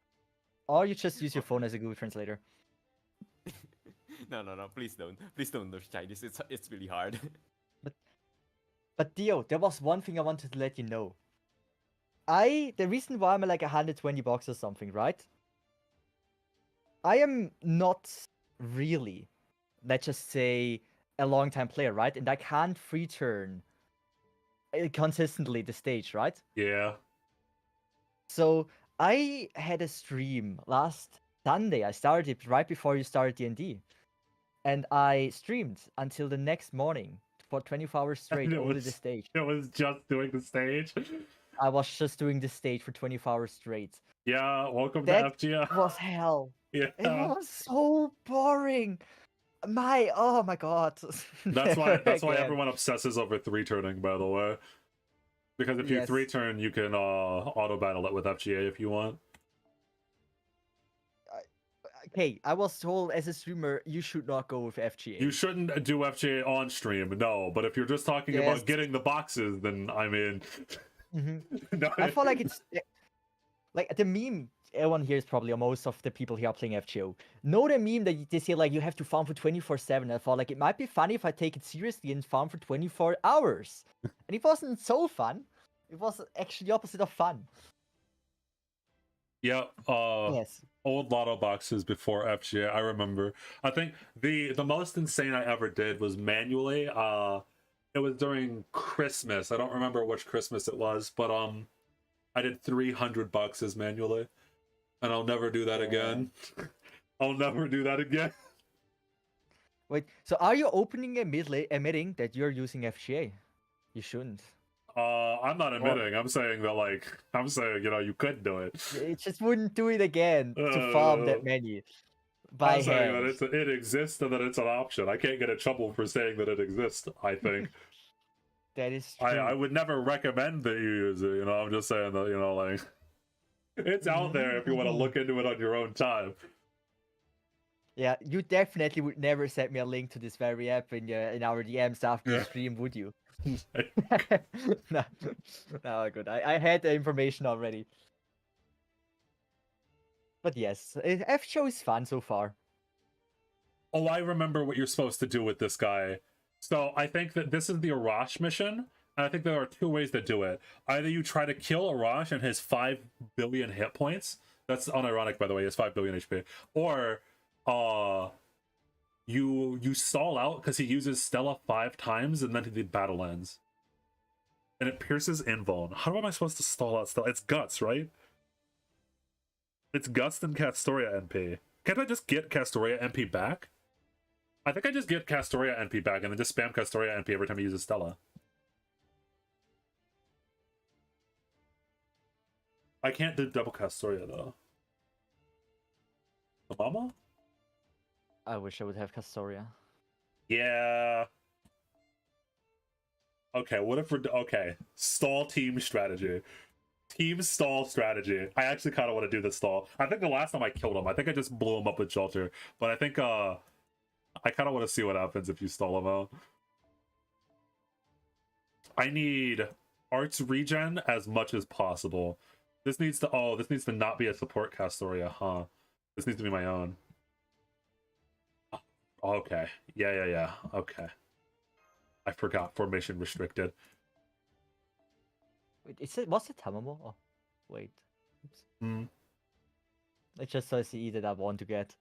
Or you just use your phone as a Google Translator. No, please don't. Please don't learn Chinese. It's really hard. But Dio, there was one thing I wanted to let you know. The reason why I'm at like 120 bucks or something, right? I am not really, let's just say, a long time player, right? And I can't free turn consistently the stage, right? Yeah. So I had a stream last Sunday. I started it right before you started D&D. And I streamed until the next morning for 24 hours straight, it only the was- stage. It was just doing the stage. I was just doing the stage for 24 hours straight. Yeah, welcome That to FGL. was hell. It Yeah. was so boring. Oh my god. That's why Never again. everyone obsesses over 3-turning, by the way. Because if you Yes. 3-turn, you can auto battle it with FGA if you want. Okay, I was told as a streamer you should not go with FGA. You shouldn't do FGA on stream, no. But if you're just talking Yes. about getting the boxes, then I mean, Mhm. no, I feel like it's like the meme. Everyone here is probably, or most of the people here are playing FGO. Know the meme that they say like you have to farm for 24/7. I thought like it might be funny if I take it seriously and farm for 24 hours. And it wasn't so fun. It was actually the opposite of fun. Yep. Yes. Old lotto boxes before FGA. I remember. I think the most insane I ever did was manually. It was during Christmas. I don't remember which Christmas it was, but I did 300 boxes manually, and I'll never do that again. I'll never do that again. Wait. So are you opening admitting that you're using FGA? You shouldn't. I'm not admitting. I'm saying that you could do it. It just wouldn't do it again to farm that many. By I'm saying hand. that it exists and that it's an option. I can't get in trouble for saying that it exists, I think. That is true. I would never recommend that you use it, I'm just saying that, like it's out there if you want to look into it on your own time. Yeah, you definitely would never send me a link to this very app in our DMs after the stream, would you? No, no, good. I had the information already. But yes, FGO is fun so far. Oh, I remember what you're supposed to do with this guy. So I think that this is the Arash mission, and I think there are two ways to do it. Either you try to kill Arash and his 5 billion hit points. That's unironic, by the way. He has 5 billion HP. Or you stall out because he uses Stella 5 times and then the battle ends. And it pierces Invuln. How am I supposed to stall out Stella? It's Guts, right? It's Guts and Castoria NP. Can't I just get Castoria NP back? I think I just get Castoria NP back and then just spam Castoria NP every time he uses Stella. I can't do double Castoria though. The mama? I wish I would have Castoria. Yeah. Okay, what if we're... Okay, stall team strategy. Team stall strategy. I actually kind of want to do this stall. I think the last time I killed him, I think I just blew him up with Shelter. But I think, I kind of want to see what happens if you stall him out. I need Arts regen as much as possible. This needs to... Oh, this needs to not be a support Castoria, huh? This needs to be my own. Okay. Yeah. Okay. I forgot formation restricted. Wait, what's it Tamamo? Oh, wait. Oops. It's just a CE that I want to get.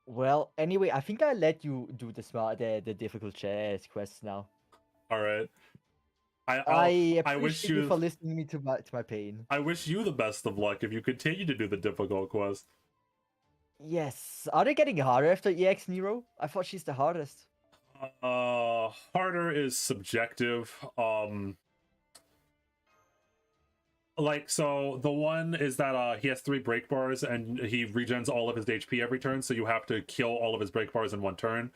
Well, anyway, I think I let you do the difficult quests now. All right. I I wish appreciate you for listening to my pain. I wish you the best of luck if you continue to do the difficult quest. Yes. Are they getting harder after EX Nero? I thought she's the hardest. Harder is subjective. Like, so the one is that he has 3 break bars and he regens all of his HP every turn, so you have to kill all of his break bars in 1 turn.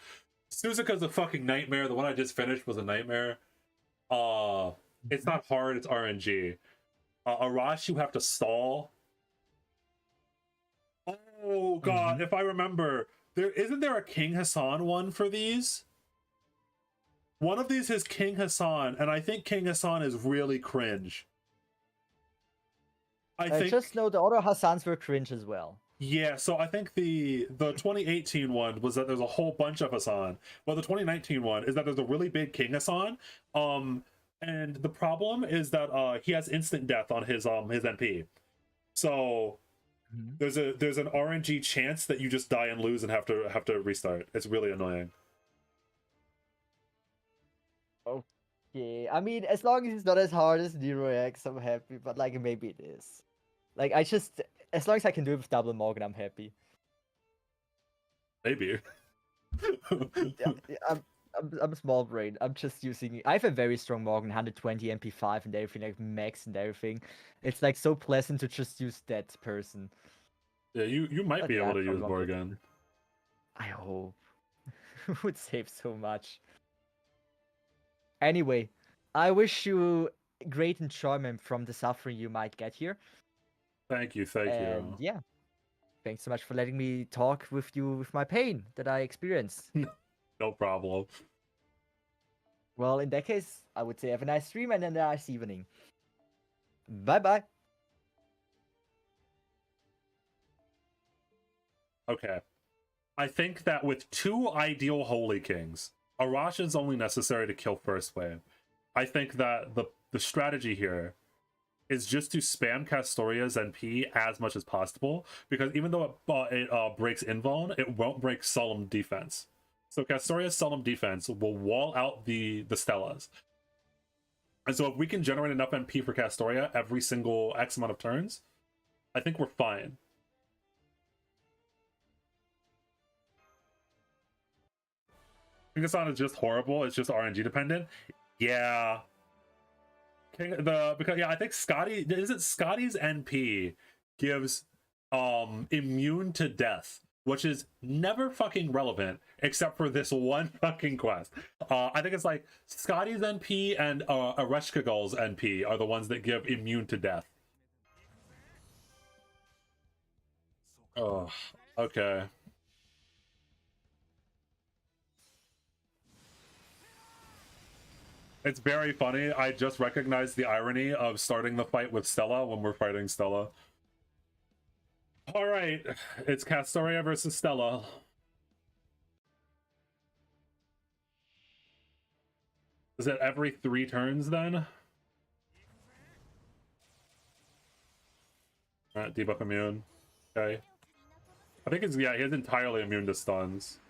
Suzuka's a fucking nightmare. The one I just finished was a nightmare. It's not hard, it's RNG. Arash, you have to stall. Oh god, if I remember, isn't there a King Hassan one for these? One of these is King Hassan, and I think King Hassan is really cringe. I just know the other Hassans were cringe as well. Yeah, so I think the 2018 one was that there's a whole bunch of Hassan. Well, the 2019 one is that there's a really big King Hassan. And the problem is that he has instant death on his NP. So there's an RNG chance that you just die and lose and have to restart. It's really annoying. Okay, I mean, as long as it's not as hard as Nero X, I'm happy. But like, maybe it is. Like, I just As long as I can do it with double Morgan, I'm happy. Maybe. Yeah, I'm small brain. I'm just using. I have a very strong Morgan, 120 MP5 and everything, like max and everything. It's like so pleasant to just use that person. Yeah, you might But be yeah, able I to use probably won't do it. Morgan. I hope. It would save so much. Anyway, I wish you great enjoyment from the suffering you might get here. Thank you, thank And you. yeah, thanks so much for letting me talk with you with my pain that I experience. No problem. Well, in that case, I would say have a nice stream and a nice evening. Bye bye. Okay. I think that with 2 ideal Holy Kings, Arash is only necessary to kill first wave. I think that the strategy here is just to spam Castoria's NP as much as possible, because even though it breaks invuln, it won't break Solemn defense. So Castoria's Solemn defense will wall out the Stellas. And so if we can generate enough NP for Castoria every single X amount of turns, I think we're fine. Kingasan is just horrible. It's just RNG dependent. Yeah. Because I think Scotty's NP gives immune to death, which is never fucking relevant except for this one fucking quest. I think it's like Scotty's NP and Areshkagal's NP are the ones that give immune to death. Oh, okay. It's very funny. I just recognized the irony of starting the fight with Stella when we're fighting Stella. All right, it's Castoria versus Stella. Is it every 3 turns then? All right, debuff immune. Okay. I think he is entirely immune to stuns.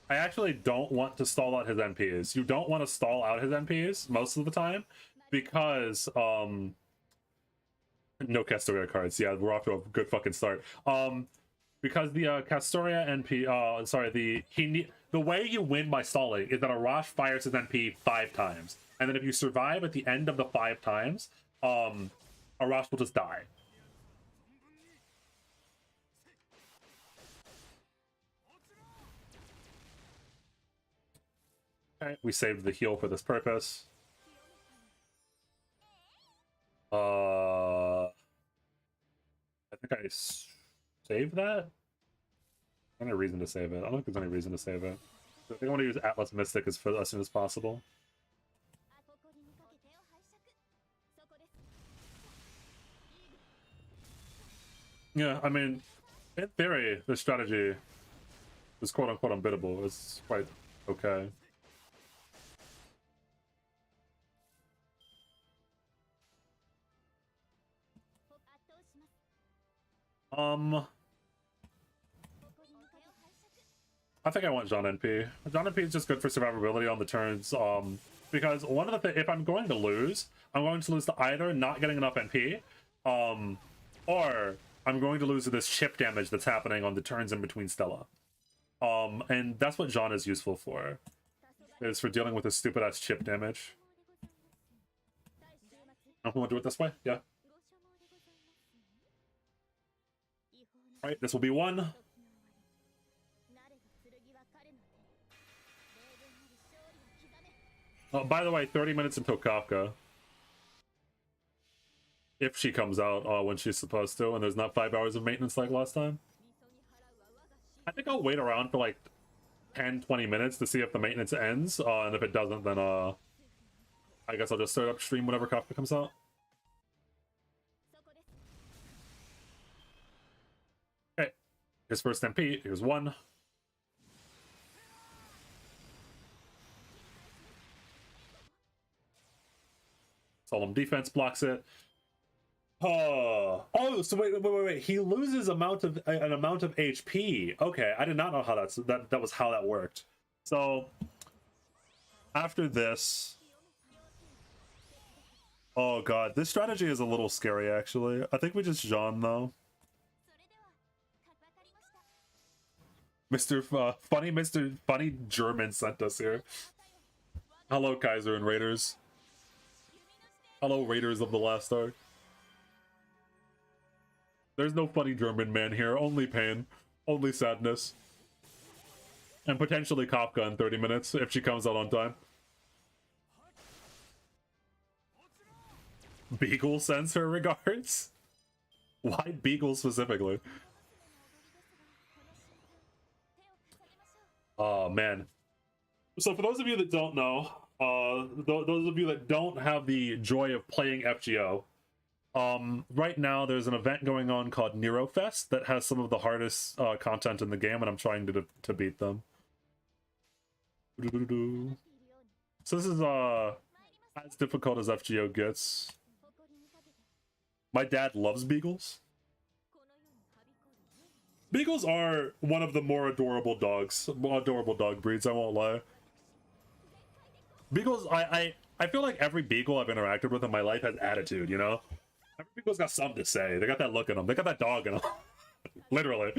I actually don't want to stall out his NPs. You don't want to stall out his NPs most of the time because no Castoria cards. Yeah, we're off to a good fucking start. Because the Castoria NP, the way you win by stalling is that Arash fires his NP 5 times, and then if you survive at the end of the 5 times, Arash will just die. Okay, we saved the heal for this purpose. I think I saved that? Any reason to save it? I don't think there's any reason to save it. I think I want to use Atlas Mystic as soon as possible. Yeah, I mean, in theory, the strategy is quote-unquote unbiddable. It's quite okay. I think I want John NP. John NP is just good for survivability on the turns. Because one of the things, if I'm going to lose to either not getting enough NP, or I'm going to lose to this chip damage that's happening on the turns in between Stella. And that's what John is useful for. Is for dealing with this stupid ass chip damage. I want to do it this way? Yeah. Alright, this will be 1. By the way, 30 minutes until Kafka. If she comes out when she's supposed to, and there's not 5 hours of maintenance like last time. I think I'll wait around for like 10-20 minutes to see if the maintenance ends, and if it doesn't, then I guess I'll just start up stream whenever Kafka comes out. Okay, his first MP, here's 1. Solemn defense blocks it. Oh, so wait. He loses an amount of HP. Okay, I did not know how that was how that worked. So after this, Oh god, this strategy is a little scary actually. I think we just Jean though. Mr. Funny German sent us here. Hello, Kaiser and Raiders. Hello, Raiders of the Last Ark. There's no funny German man here, only pain, only sadness. And potentially Kafka in 30 minutes, if she comes out on time. Beagle sends her regards? Why Beagle specifically? Oh, man. So for those of you that don't know, those of you that don't have the joy of playing FGO, right now there's an event going on called Nero Fest that has some of the hardest content in the game, and I'm trying to beat them. So this is as difficult as FGO gets. My dad loves beagles. Beagles are one of the more adorable dog breeds, I won't lie. Beagles, I feel like every beagle I've interacted with in my life has attitude, you know? Every beagle's got something to say. They got that look in them. They got that dog in them. Literally.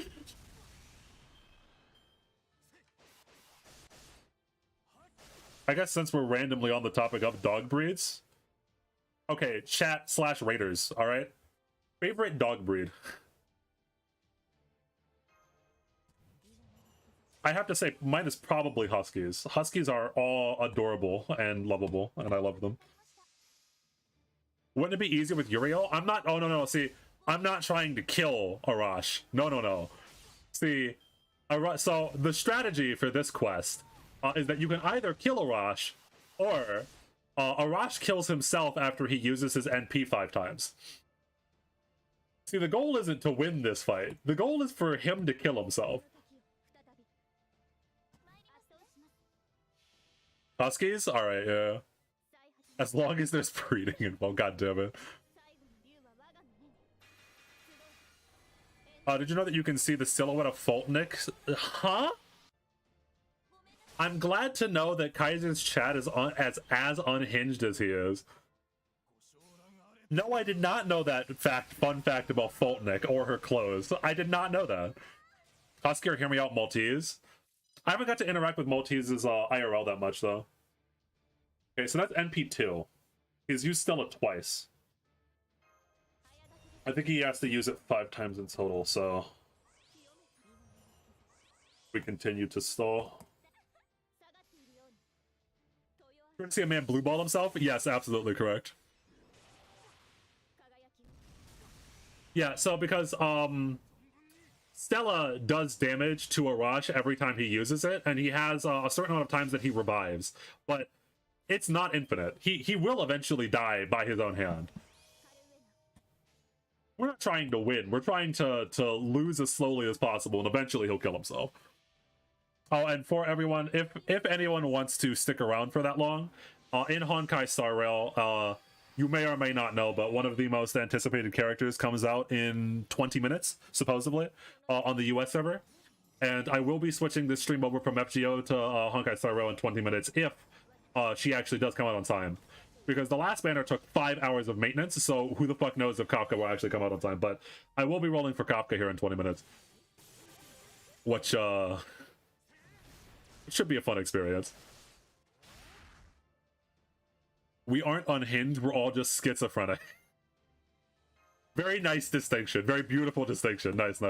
I guess since we're randomly on the topic of dog breeds. Okay, chat / Raiders, alright? Favorite dog breed? I have to say, mine is probably Huskies. Huskies are all adorable and lovable, and I love them. Wouldn't it be easier with Uriel? I'm not, oh no, see, I'm not trying to kill Arash. No. See, so the strategy for this quest is that you can either kill Arash, or Arash kills himself after he uses his NP 5 times. See, the goal isn't to win this fight. The goal is for him to kill himself. Huskies? Alright, yeah. As long as there's breeding involved, god damn it. Did you know that you can see the silhouette of Fultnik? Huh? I'm glad to know that Kaiser's chat is as unhinged as he is. No, I did not know that fun fact about Fultnik or her clothes. I did not know that. Husky, hear me out, Maltese. I haven't got to interact with Maltese's IRL that much, though. Okay, so that's NP2. He's used Stella twice. I think he has to use it 5 times in total, so... we continue to stall. You're gonna see a man blue ball himself? Yes, absolutely correct. Yeah, so because, Stella does damage to Arash every time he uses it, and he has a certain amount of times that he revives, but it's not infinite. He will eventually die by his own hand. We're not trying to win. We're trying to lose as slowly as possible, and eventually he'll kill himself. Oh, and for everyone, if anyone wants to stick around for that long, in Honkai Star Rail, you may or may not know, but one of the most anticipated characters comes out in 20 minutes, supposedly, on the US server. And I will be switching this stream over from FGO to Honkai Star Rail in 20 minutes if she actually does come out on time. Because the last banner took 5 hours of maintenance, so who the fuck knows if Kafka will actually come out on time. But I will be rolling for Kafka here in 20 minutes. Which, should be a fun experience. We aren't unhinged, we're all just schizophrenic. Very nice distinction, very beautiful distinction. Nice.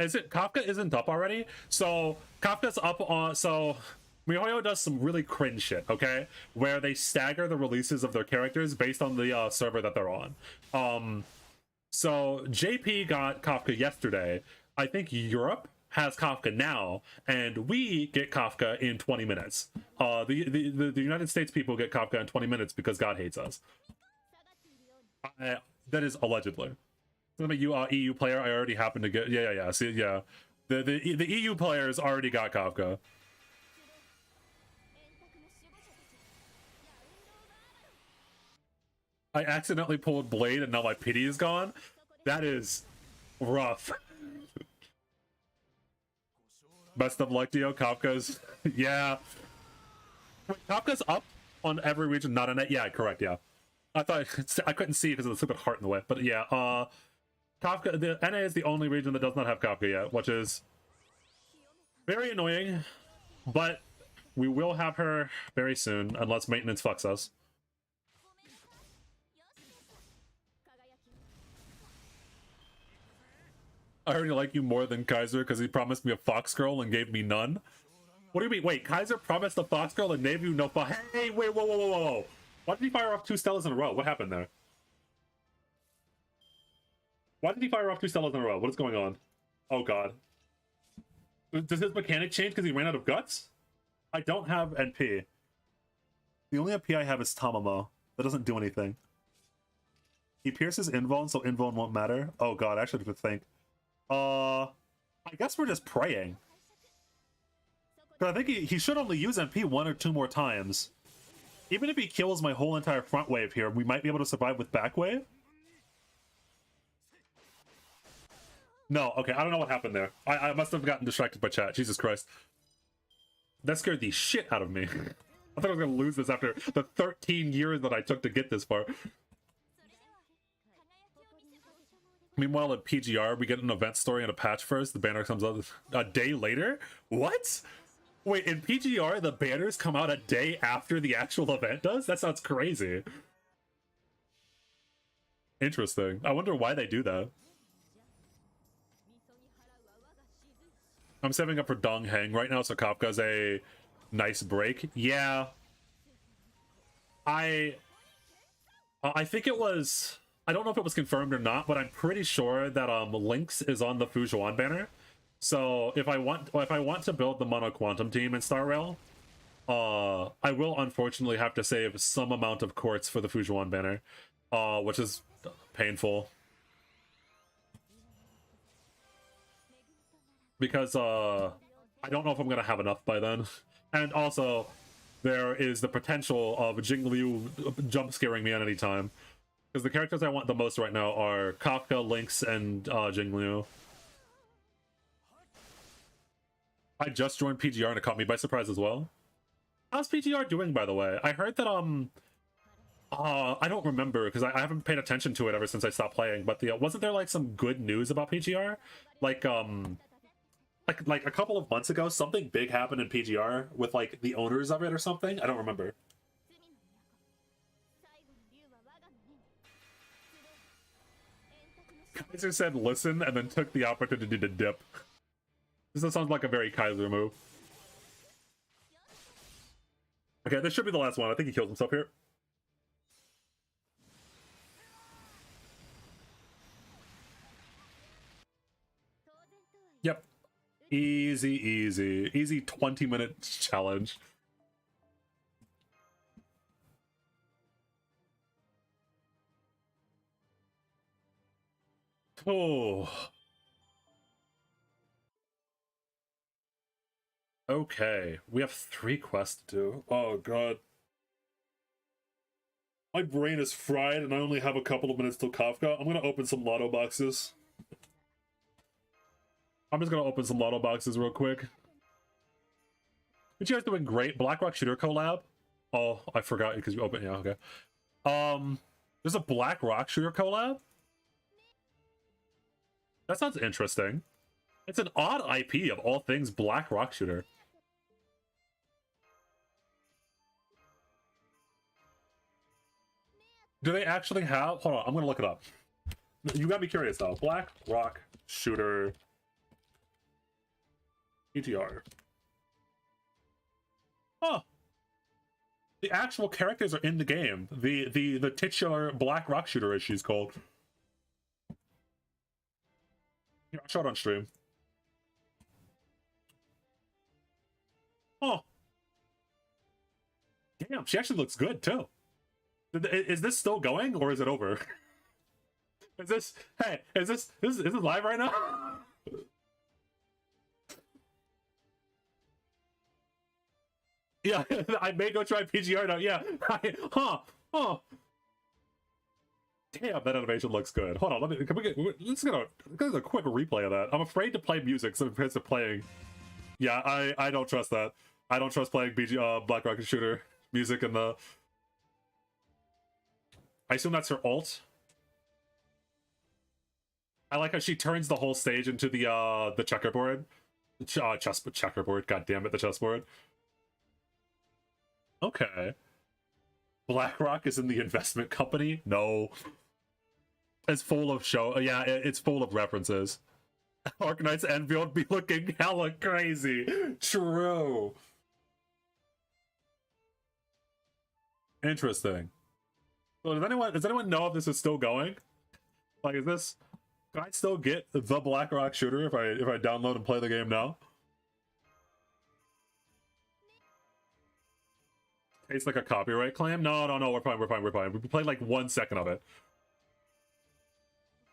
Is it Kafka isn't up already? So Kafka's up on, so MiHoYo does some really cringe shit, okay? Where they stagger the releases of their characters based on the server that they're on. So JP got Kafka yesterday. I think Europe has Kafka now, and we get Kafka in 20 minutes. The United States people get Kafka in 20 minutes because God hates us. That is allegedly. I'm a EU player. I already happen to get. Yeah. See, yeah. The EU players already got Kafka. I accidentally pulled Blade and now my pity is gone. That is rough. Best of luck to you, Kafka's. Yeah. Wait, Kafka's up on every region, not in it. Yeah, correct. Yeah. I thought I couldn't see because of the stupid heart in the way, but yeah. Kafka, the NA is the only region that does not have Kafka yet, which is very annoying. But we will have her very soon, unless maintenance fucks us. I already like you more than Kaiser because he promised me a fox girl and gave me none. What do you mean? Wait, Kaiser promised a fox girl and gave you no fox? Hey, wait, whoa, whoa, whoa, whoa, whoa. Why did he fire off 2 Stellas in a row? What happened there? Why did he fire off 2 Stellas in a row? What is going on? Oh, God. Does his mechanic change because he ran out of guts? I don't have NP. The only NP I have is Tamamo. That doesn't do anything. He pierces Invuln, so Invuln won't matter. Oh, God, I should have to think. I guess we're just praying. But I think he should only use MP 1 or 2 more times. Even if he kills my whole entire front wave here, we might be able to survive with back wave. No, okay, I don't know what happened there. I must have gotten distracted by chat. Jesus Christ. That scared the shit out of me. I thought I was going to lose this after the 13 years that I took to get this far. Meanwhile, at PGR, we get an event story and a patch first. The banner comes out a day later? What? Wait, in PGR, the banners come out a day after the actual event does? That sounds crazy. Interesting. I wonder why they do that. I'm saving up for Dong Heng right now, so Kafka's a nice break. Yeah. I think it was... I don't know if it was confirmed or not, but I'm pretty sure that Lynx is on the Fujuan banner. So if I want to build the Mono Quantum team in Star Rail, I will unfortunately have to save some amount of quartz for the Fujuan banner, which is painful. Because I don't know if I'm gonna have enough by then. And also, there is the potential of Jingliu jump scaring me at any time. Because the characters I want the most right now are Kafka, Lynx, and Jingliu. I just joined PGR and it caught me by surprise as well. How's PGR doing, by the way? I heard that, I don't remember, because I haven't paid attention to it ever since I stopped playing, but wasn't there, like, some good news about PGR? Like a couple of months ago, something big happened in PGR with, like, the owners of it or something? I don't remember. Kaiser said listen and then took the opportunity to dip. This sounds like a very Kaiser move. Okay, this should be the last one. I think he kills himself here. Yep. Easy 20-minute challenge. Oh. Okay, we have 3 quests to do. Oh god. My brain is fried and I only have a couple of minutes till Kafka. I'm gonna open some lotto boxes. I'm just gonna open some lotto boxes real quick. But you guys doing great. Blackrock Shooter collab? Oh, I forgot because you opened, yeah, okay. There's a Blackrock Shooter collab? That sounds interesting. It's an odd IP of all things Black Rock Shooter. Do they actually have... Hold on, I'm gonna look it up. You got me curious though. Black Rock Shooter... PTR. Huh. The actual characters are in the game. The titular Black Rock Shooter, as she's called. Here, I'll show it on stream. Oh. Damn, she actually looks good, too. Is this still going, or is it over? Is this... Hey, is this live right now? Yeah, I may go try PGR now. Yeah. Huh. Damn, that animation looks good. Hold on, let's get a quick replay of that. I'm afraid to play music, so I'm afraid of playing Yeah, I don't trust that. I don't trust playing Black Rocket Shooter music in the. I assume that's her ult. I like how she turns the whole stage into the checkerboard. Checkerboard, god damn it, the chessboard. Okay. BlackRock is in the investment company? No. It's full of yeah, it's full of references. Arknight's Envy would be looking hella crazy. True. Interesting. So does anyone know if this is still going? Like, is this, can I still get the BlackRock shooter if I download and play the game now? It's like a copyright claim? No, we're fine. We played like 1 second of it.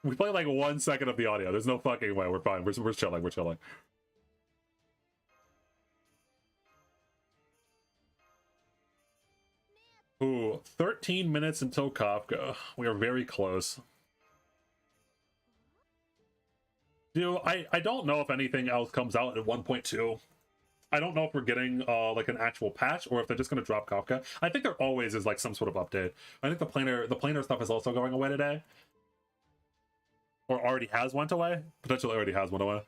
We played like 1 second of the audio. There's no fucking way. We're fine. We're chilling. Ooh, 13 minutes until Kafka. We are very close. Dude, I don't know if anything else comes out at 1.2. I don't know if we're getting like an actual patch or if they're just going to drop Kafka. I think there always is like some sort of update. I think the planar stuff is also going away today. Or already has went away. Potentially already has went away.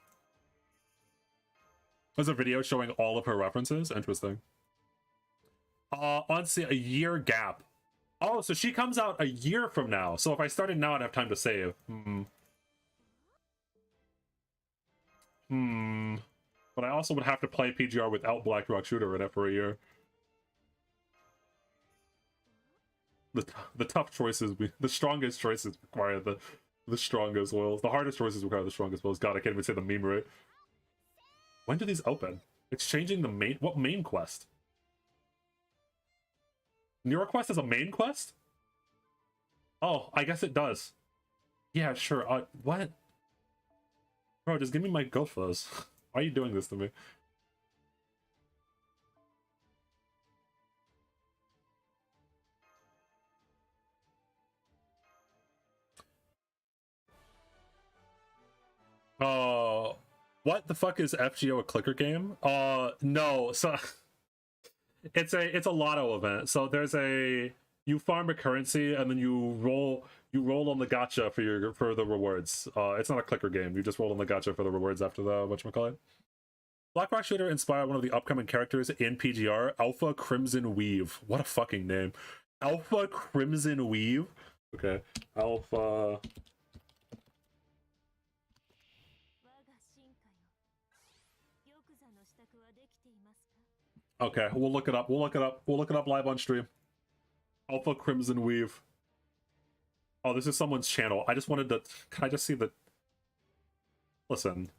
There's a video showing all of her references. Interesting. Honestly, a year gap. Oh, so she comes out a year from now. So if I started now, I'd have time to save. But I also would have to play PGR without BlackRock Shooter in it for a year. The tough choices, the strongest choices require the strongest wills. The hardest choices require the strongest wills. God, I can't even say the meme right. When do these open? Exchanging the main, what main quest? Neural Quest is a main quest? Oh, I guess it does. Yeah, sure. What? Bro, just give me my GoFos. Why are you doing this to me? What the fuck is FGO, a clicker game? No. So it's a lotto event. So there's you farm a currency and then you roll on the gacha for the rewards. It's not a clicker game. You just roll on the gacha for the rewards after the whatchamacallit. BlackRock Shooter inspired one of the upcoming characters in PGR, Alpha Crimson Weave. What a fucking name. Alpha Crimson Weave. Okay. Alpha. Okay, we'll look it up. We'll look it up live on stream. Alpha Crimson Weave. Oh, this is someone's channel. I just wanted to. Can I just see the? Listen,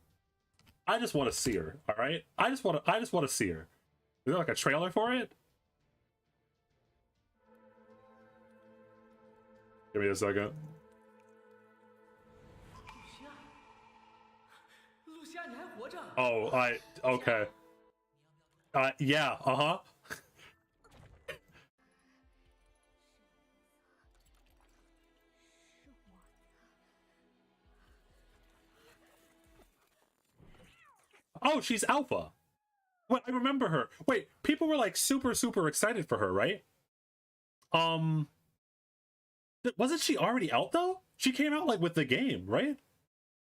I just want to see her. All right, I just want to see her. Is there like a trailer for it? Give me a second. Oh, okay. Yeah, uh-huh. Oh, she's Alpha. What, I remember her. Wait, people were like super excited for her, right? Wasn't she already out though? She came out like with the game, right?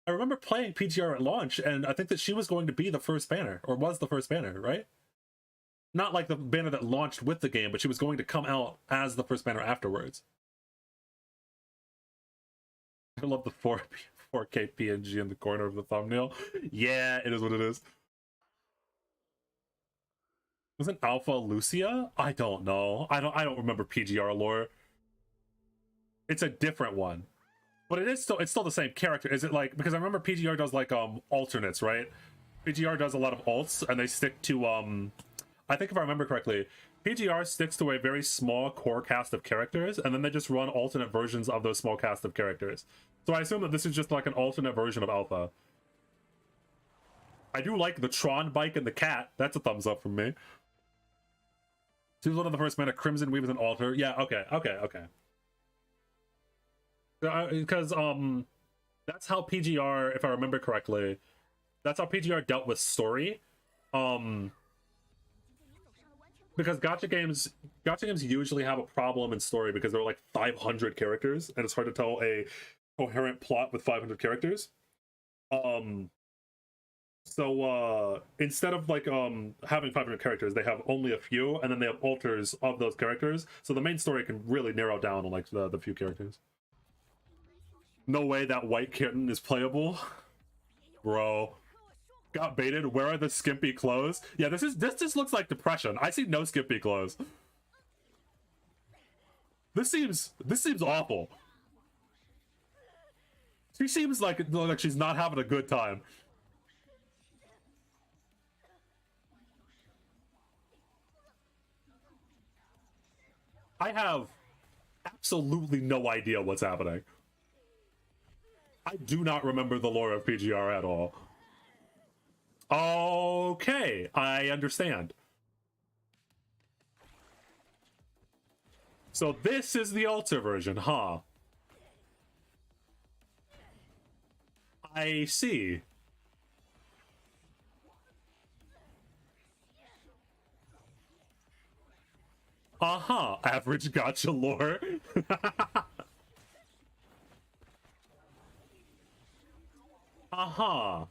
I remember playing PGR at launch, and I think that she was going to be the first banner, or was the first banner, right? Not like the banner that launched with the game, but she was going to come out as the first banner afterwards. I love the 4K PNG in the corner of the thumbnail. Yeah, it is what it is. Wasn't Alpha Lucia? I don't know. I don't remember PGR lore. It's a different one. But it's still the same character. Is it like, because I remember PGR does like alternates, right? PGR does a lot of alts and they stick to I think if I remember correctly, PGR sticks to a very small core cast of characters and then they just run alternate versions of those small cast of characters. So I assume that this is just like an alternate version of Alpha. I do like the Tron bike and the cat. That's a thumbs up from me. She was one of the first men at Crimson Weave as an alter. Yeah, okay. Because that's how PGR, if I remember correctly, that's how PGR dealt with story. Because gacha games usually have a problem in story because there are like 500 characters and it's hard to tell a coherent plot with 500 characters. So instead of like having 500 characters, they have only a few, and then they have alters of those characters, so the main story can really narrow down on like the few characters. No way that white kitten is playable. Bro, got baited. Where are the skimpy clothes? Yeah, this just looks like depression. I see no skimpy clothes. This seems awful. She seems like she's not having a good time. I have absolutely no idea what's happening. I do not remember the lore of PGR at all. Okay, I understand. So this is the alter version, huh? I see. Uh-huh, average gacha lore. Uh-huh.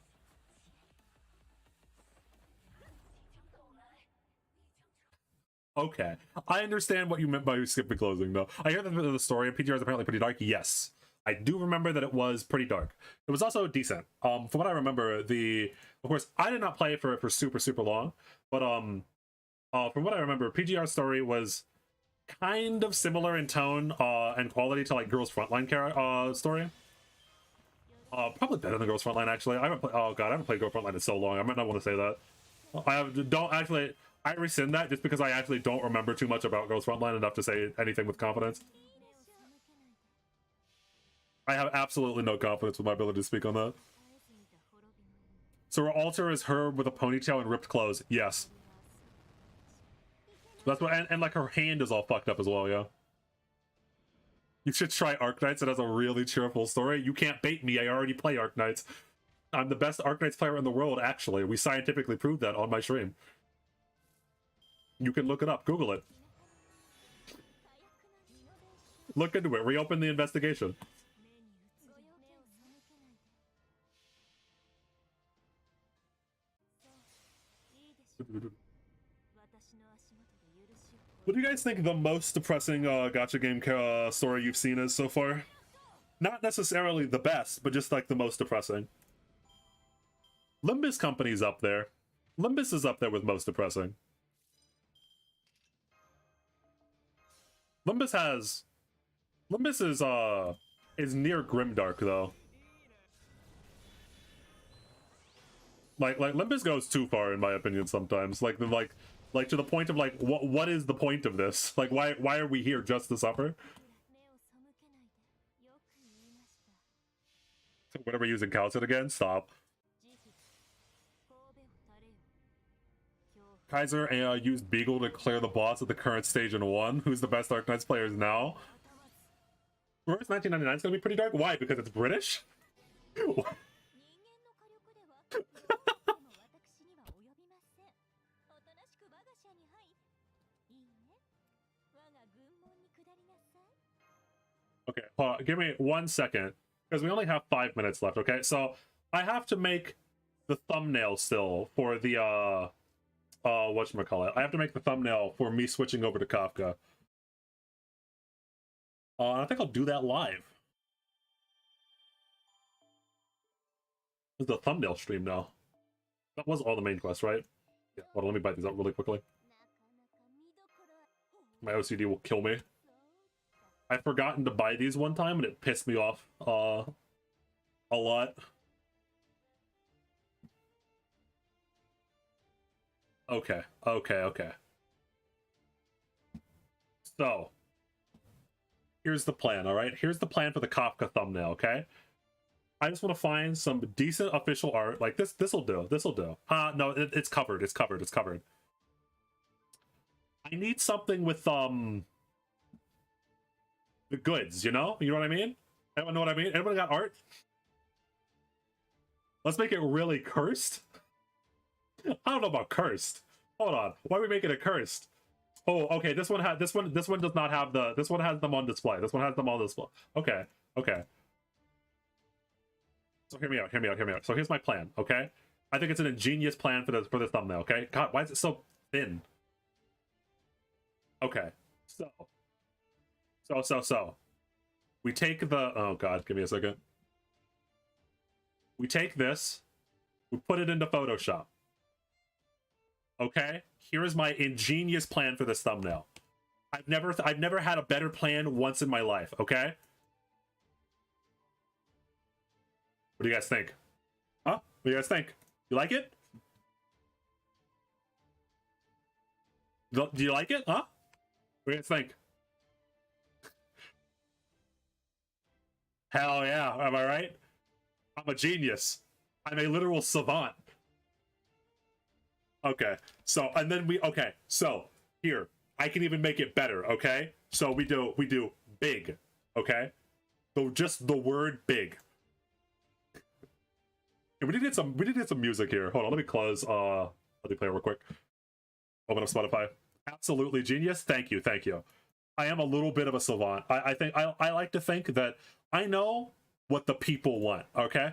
Okay, I understand what you meant by skipping closing, though. I hear that the story of PGR is apparently pretty dark. Yes, I do remember that it was pretty dark. It was also decent. From what I remember, of course, I did not play for super long, but from what I remember, PGR story was kind of similar in tone and quality to like Girls Frontline story. Probably better than Girls Frontline, actually. I haven't played Girls Frontline in so long. I might not want to say that. I rescind that just because I actually don't remember too much about Girls Frontline enough to say anything with confidence. I have absolutely no confidence with my ability to speak on that. So her alter is her with a ponytail and ripped clothes. Yes. That's what, and like her hand is all fucked up as well, yeah. You should try Arknights. It has a really cheerful story. You can't bait me. I already play Arknights. I'm the best Arknights player in the world, actually. We scientifically proved that on my stream. You can look it up. Google it. Look into it. Reopen the investigation. What do you guys think the most depressing gacha game story you've seen is so far? Not necessarily the best, but just like the most depressing. Limbus Company's up there. Limbus is up there with most depressing. Limbus is near grimdark though. Like Limbus goes too far in my opinion sometimes. Like to the point of like what is the point of this? Like why are we here, just to suffer? What are we using Calcit again? Stop. Kaiser used Beagle to clear the boss at the current stage in 1. Who's the best Dark Knights players now? Reverse 1999 is gonna be pretty dark. Why? Because it's British? Okay, give me 1 second, because we only have 5 minutes left, okay? So, I have to make the thumbnail still for the, whatchamacallit. I have to make the thumbnail for me switching over to Kafka. I think I'll do that live. This is the thumbnail stream now. That was all the main quest, right? Yeah, hold on, let me bite these out really quickly. My OCD will kill me. I've forgotten to buy these one time and it pissed me off a lot. Okay. So, here's the plan, alright? Here's the plan for the Kafka thumbnail, okay? I just want to find some decent official art. Like, this'll do. No, it's covered. I need something with, the goods, you know? You know what I mean? Anyone know what I mean? Anyone got art? Let's make it really cursed. I don't know about cursed. Hold on. Why are we making it cursed? Oh, okay. This one does not have the. This one has them on display. This one has them on display. Okay. Okay. So hear me out. Hear me out. Hear me out. So here's my plan. Okay. I think it's an ingenious plan for this thumbnail. Okay. God, why is it so thin? Okay. So. We take the. Oh God. Give me a second. We take this. We put it into Photoshop. Okay, here is my ingenious plan for this thumbnail. I've never had a better plan once in my life. Okay, what do you guys think? Huh? What do you guys think? You like it? Do you like it? Huh? What do you guys think? Hell yeah! Am I right? I'm a genius. I'm a literal savant. Okay, so and then okay, so here I can even make it better. Okay, so we do big. Okay, so just the word big. And we did some music here. Hold on, let me close let me play real quick. Open up Spotify. Absolutely genius. Thank you. I am a little bit of a savant. I think I like to think that I know what the people want. Okay.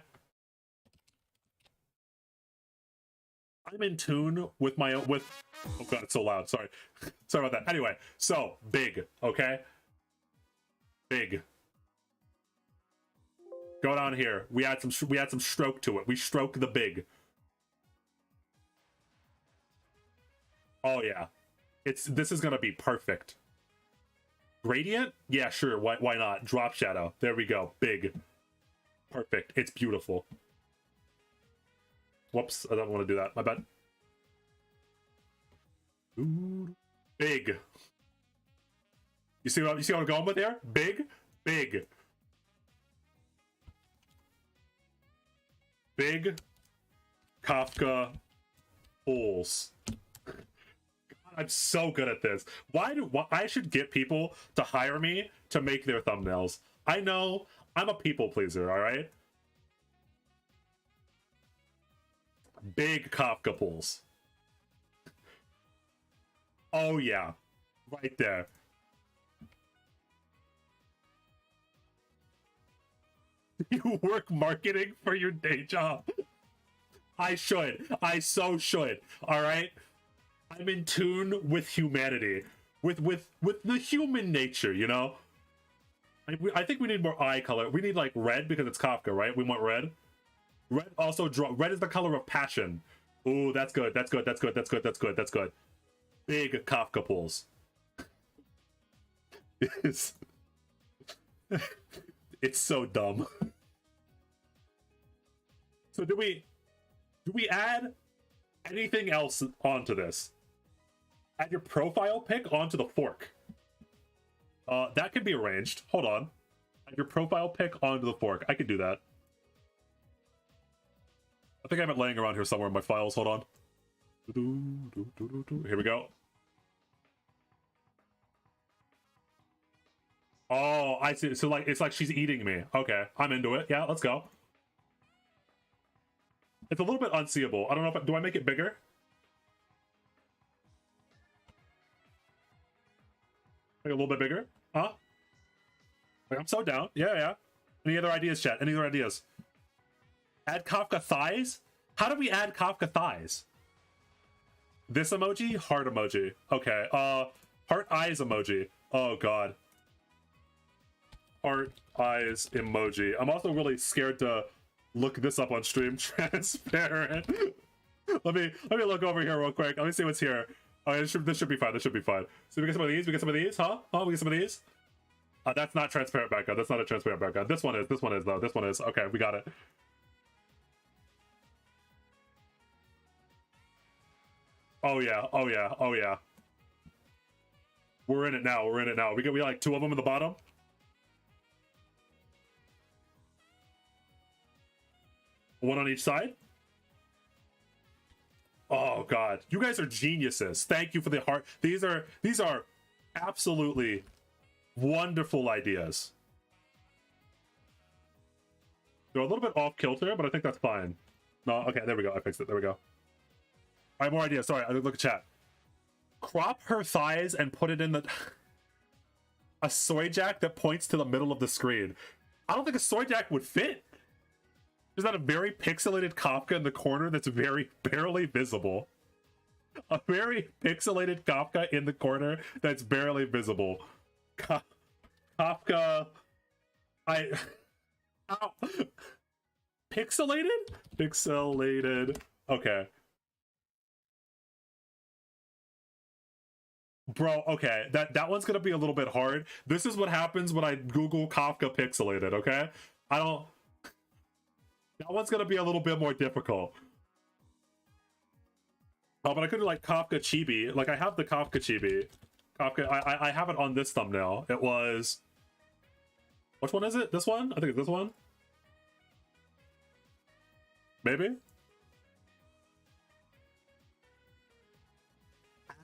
I'm in tune with my own oh God, it's so loud. Sorry about that. Anyway, so big. Okay, big. Go down here. We add some stroke to it. We stroke the big. Oh yeah, this is gonna be perfect. Gradient? Yeah, sure. Why not? Drop shadow. There we go. Big. Perfect. It's beautiful. Whoops, I don't want to do that. My bad. Ooh, big. You see what I'm going with here? Big. Big Kafka pools. God, I'm so good at this. Why I should get people to hire me to make their thumbnails. I know I'm a people pleaser, all right? Big Kafka pools. Oh yeah, right there. You work marketing for your day job. I so should. All right, I'm in tune with humanity, with the human nature. You know, I think we need more eye color. We need like red because it's Kafka, right? We want red. Red also red is the color of passion. Ooh, that's good. That's good. Big Kafka pools. It's so dumb. So do we add anything else onto this? Add your profile pic onto the fork. That can be arranged. Hold on. Add your profile pic onto the fork. I could do that. I think I have it laying around here somewhere in my files. Hold on. Here we go. Oh, I see. So like it's like she's eating me. Okay, I'm into it. Yeah, let's go. It's a little bit unseeable. I don't know if do I make it bigger? Make it a little bit bigger? Huh? Like, I'm so down. Yeah. Any other ideas, chat? Any other ideas? Add Kafka thighs? How do we add Kafka thighs? This emoji? Heart emoji. Okay. Heart eyes emoji. Oh god. Heart eyes emoji. I'm also really scared to look this up on stream. Transparent. let me look over here real quick. Let me see what's here. Oh, this should be fine. So we get some of these. We get some of these, huh? Oh, we get some of these. That's not transparent background. That's not a transparent background. This one is though. This one is. Okay, we got it. Oh yeah. We're in it now. We got like two of them in the bottom. One on each side. Oh god, you guys are geniuses. Thank you for the heart. These are absolutely wonderful ideas. They're a little bit off kilter, but I think that's fine. No, okay, there we go. I fixed it. There we go. I have more ideas. Sorry, I look at chat. Crop her thighs and put it in the a soy jack that points to the middle of the screen. I don't think a soy jack would fit. There's not a very pixelated Kafka in the corner that's very barely visible. A very pixelated Kafka in the corner that's barely visible. Kafka, ow. Pixelated? Pixelated. Okay. Bro, okay, that one's gonna be a little bit hard. This is what happens when I Google Kafka pixelated, okay? That one's gonna be a little bit more difficult. Oh, but I could do like Kafka chibi. Like, I have the Kafka chibi. Kafka, I have it on this thumbnail. It was... Which one is it? This one? I think it's this one. Maybe?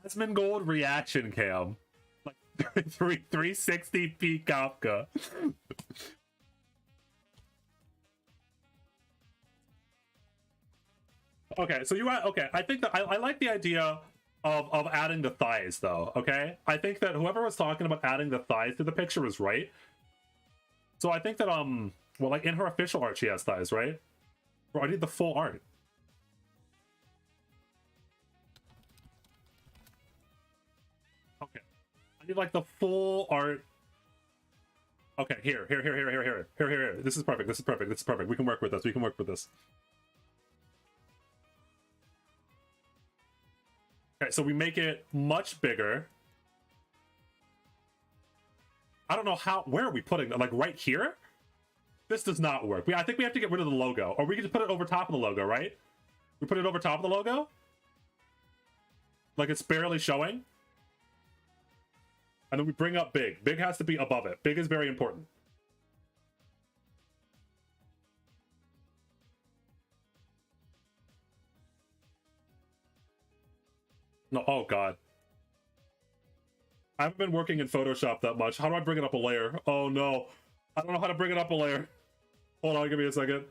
Asmongold reaction cam. Like 360p Kafka. Okay, so okay, I think that I like the idea of adding the thighs though, okay? I think that whoever was talking about adding the thighs to the picture was right. So I think that well, like in her official art she has thighs, right? Bro, I need the full art. Okay. I need like the full art. Okay, here. This is perfect. This is perfect. This is perfect. We can work with this. We can work with this. Okay, so we make it much bigger. I don't know where are we putting it? Like right here? This does not work. I think we have to get rid of the logo. Or we can just put it over top of the logo, right? We put it over top of the logo? Like it's barely showing? And then we bring up big. Big has to be above it. Big is very important. No, oh god. I haven't been working in Photoshop that much. How do I bring it up a layer? Oh no. I don't know how to bring it up a layer. Hold on, give me a second.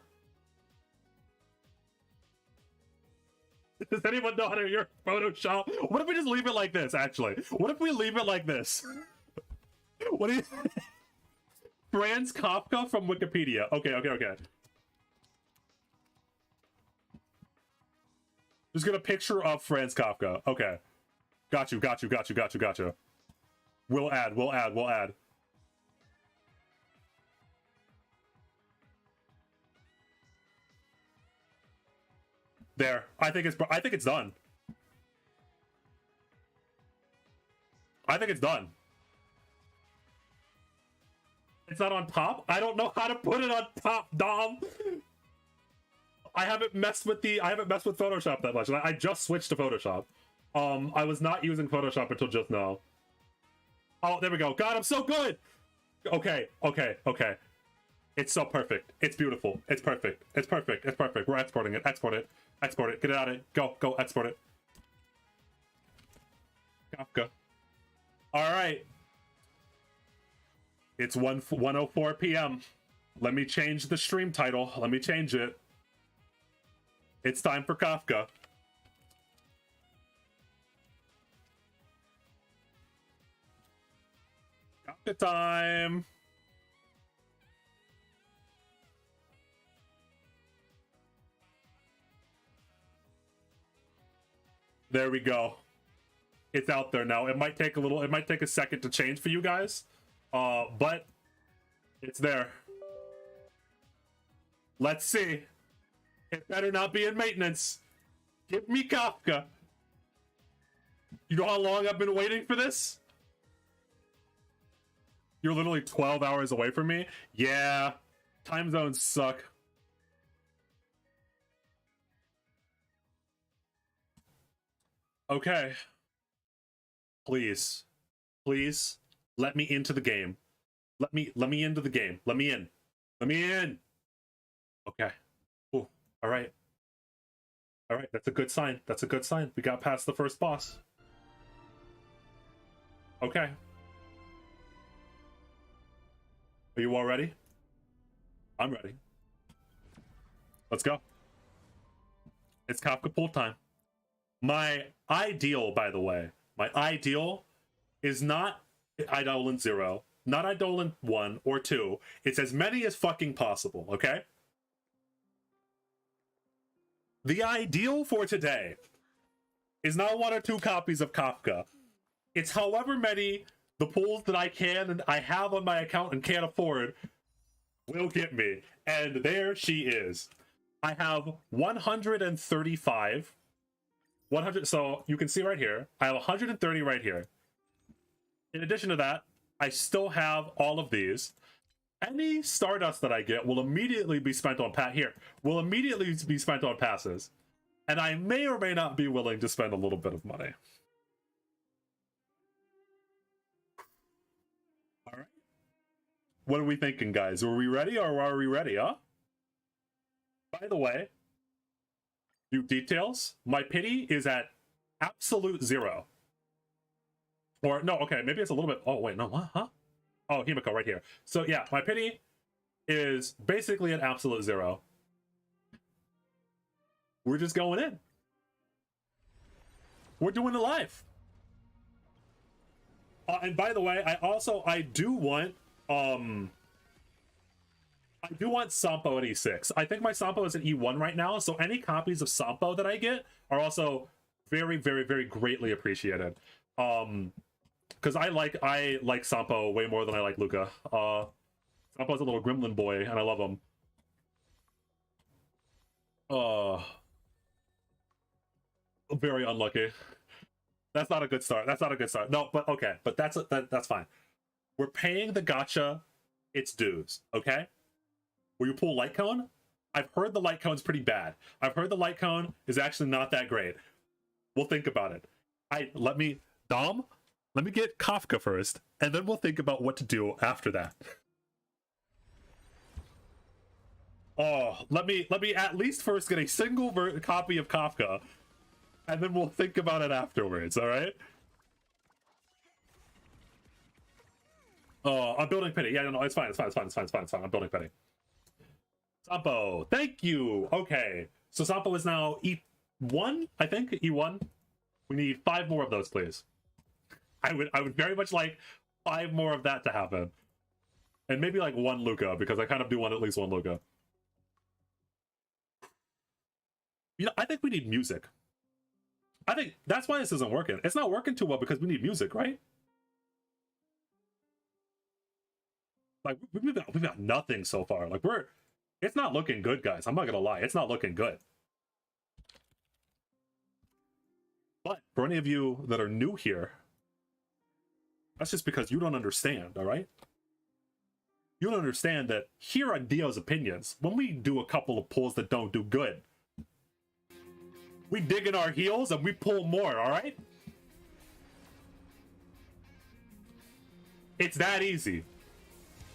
Does anyone know how to use Photoshop? What if we just leave it like this, actually? What if we leave it like this? What do you... Franz Kafka from Wikipedia. Okay. Just get a picture of Franz Kafka. Okay. Got you. We'll add. There. I think it's done. I think it's done. It's not on top? I don't know how to put it on top, Dom. I haven't messed with Photoshop that much. I just switched to Photoshop. I was not using Photoshop until just now. Oh, there we go. God, I'm so good. Okay. It's so perfect. It's beautiful. It's perfect. We're exporting it. Export it. Get it out of it. Go. Export it. Kafka. All right. It's 1:04 p.m. Let me change the stream title. Let me change it. It's time for Kafka. Kafka time. There we go. It's out there now. It might take a second to change for you guys. But it's there. Let's see. It better not be in maintenance. Give me Kafka. You know how long I've been waiting for this? You're literally 12 hours away from me? Yeah. Time zones suck. Okay. Please. Let me into the game. Let me into the game. Let me in. Okay. Ooh. All right. That's a good sign. We got past the first boss. Okay. Are you all ready? I'm ready. Let's go. It's Kafka pool time. My ideal, by the way, my ideal is not Eidolon 0, not Eidolon 1 or 2. It's as many as fucking possible, okay? The ideal for today is not 1 or 2 copies of Kafka. It's however many the pools that I can and I have on my account and can't afford will get me. And there she is. I have 135. 100. So you can see right here, I have 130 right here. In addition to that, I still have all of these. Any Stardust that I get will immediately be spent on will immediately be spent on passes. And I may or may not be willing to spend a little bit of money. All right. What are we thinking, guys? Are we ready or are we ready, huh? By the way, new details. My pity is at absolute 0. Or, no, okay, maybe it's a little bit... Oh, wait, no, what? Huh? Oh, Himiko, right here. So, yeah, my pity is basically at absolute 0. We're just going in. We're doing it live. And by the way, I do want Sampo at E6. I think my Sampo is at E1 right now, so any copies of Sampo that I get are also very, very, very greatly appreciated. Because I like Sampo way more than I like Luca. Sampo's a little gremlin boy, and I love him. Very unlucky. That's not a good start. That's not a good start. No, but okay. But that's fine. We're paying the gacha its dues, okay? Will you pull Light Cone? I've heard the Light Cone's pretty bad. I've heard the Light Cone is actually not that great. We'll think about it. Let me get Kafka first, and then we'll think about what to do after that. Oh, let me at least first get a single copy of Kafka, and then we'll think about it afterwards, all right? Oh, I'm building pity. Yeah, no, it's fine. I'm building pity. Sampo, thank you. Okay, so Sampo is now E1, I think, E1. We need 5 more of those, please. I would very much like 5 more of that to happen. And maybe like 1 Luca, because I kind of do want at least 1 Luca. You know, I think we need music. I think that's why this isn't working. It's not working too well because we need music, right? Like, we've got nothing so far. Like, it's not looking good, guys. I'm not gonna lie. It's not looking good. But for any of you that are new here, that's just because you don't understand, all right? You don't understand that here on Dio's Opinions, when we do a couple of pulls that don't do good, we dig in our heels and we pull more, all right? It's that easy.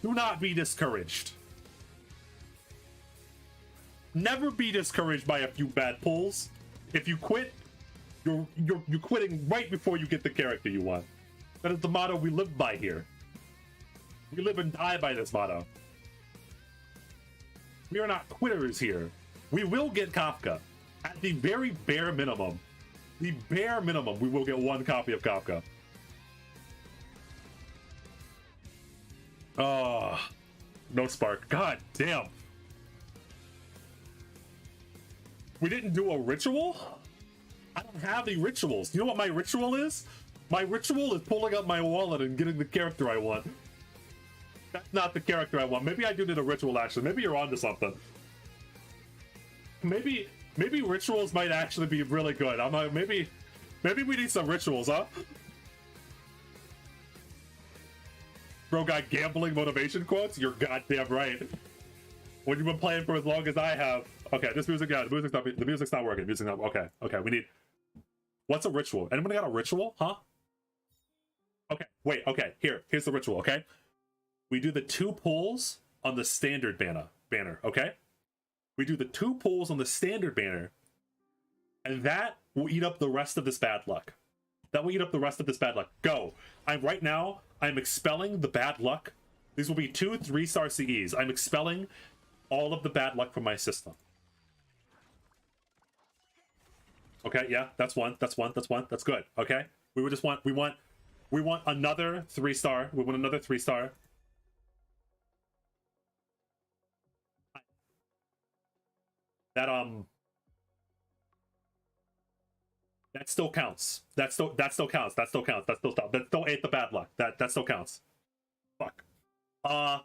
Do not be discouraged. Never be discouraged by a few bad pulls. If you quit, you're quitting right before you get the character you want. That is the motto we live by here. We live and die by this motto. We are not quitters here. We will get Kafka. At the very bare minimum, we will get 1 copy of Kafka. Oh, no spark. God damn. We didn't do a ritual? I don't have any rituals. You know what my ritual is? My ritual is pulling up my wallet and getting the character I want. That's not the character I want. Maybe I do need a ritual, actually. Maybe you're onto something. Maybe rituals might actually be really good. I'm like, maybe we need some rituals, huh? Bro got gambling motivation quotes? You're goddamn right. When you've been playing for as long as I have. Okay, this music, yeah, the music's not working. Okay, we need... What's a ritual? Anybody got a ritual, huh? Okay, wait, okay, here's the ritual, okay? We do the 2 pulls on the standard banner, okay? We do the 2 pulls on the standard banner, and that will eat up the rest of this bad luck. Go. Right now, I'm expelling the bad luck. These will be 2 3-star CEs. I'm expelling all of the bad luck from my system. Okay, yeah, that's one. That's one. That's one. That's good. Okay, we would just want we want another 3-star. We want another 3-star. That that still counts. That still counts. That still counts. That still ate the bad luck. That still counts. Fuck. Oh.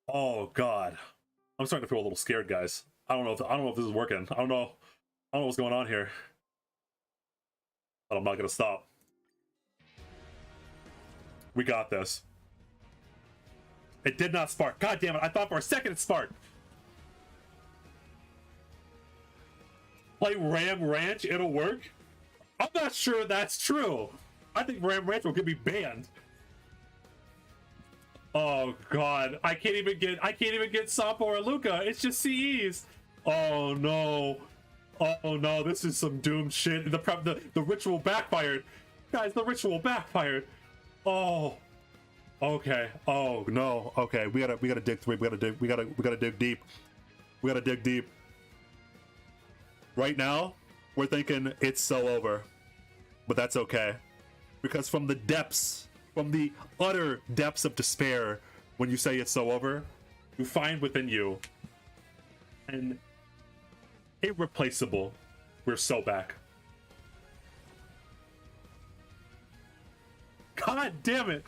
Oh god. I'm starting to feel a little scared, guys. I don't know if this is working. I don't know what's going on here. But I'm not gonna stop. We got this. It did not spark. God damn it! I thought for a second it sparked. Play Ram Ranch, it'll work. I'm not sure that's true. I think Ram Ranch will get me banned. Oh god, I can't even get Sampo or Luca. It's just CEs. Oh no. Oh no, this is some doomed shit. The ritual backfired. Guys, the ritual backfired. Oh. Okay. Oh no. Okay, we gotta dig through. We gotta dig deep. We gotta dig deep. Right now, we're thinking it's so over. But that's okay. Because from the depths, from the utter depths of despair, when you say it's so over, you find within you an irreplaceable "we're so back." God damn it.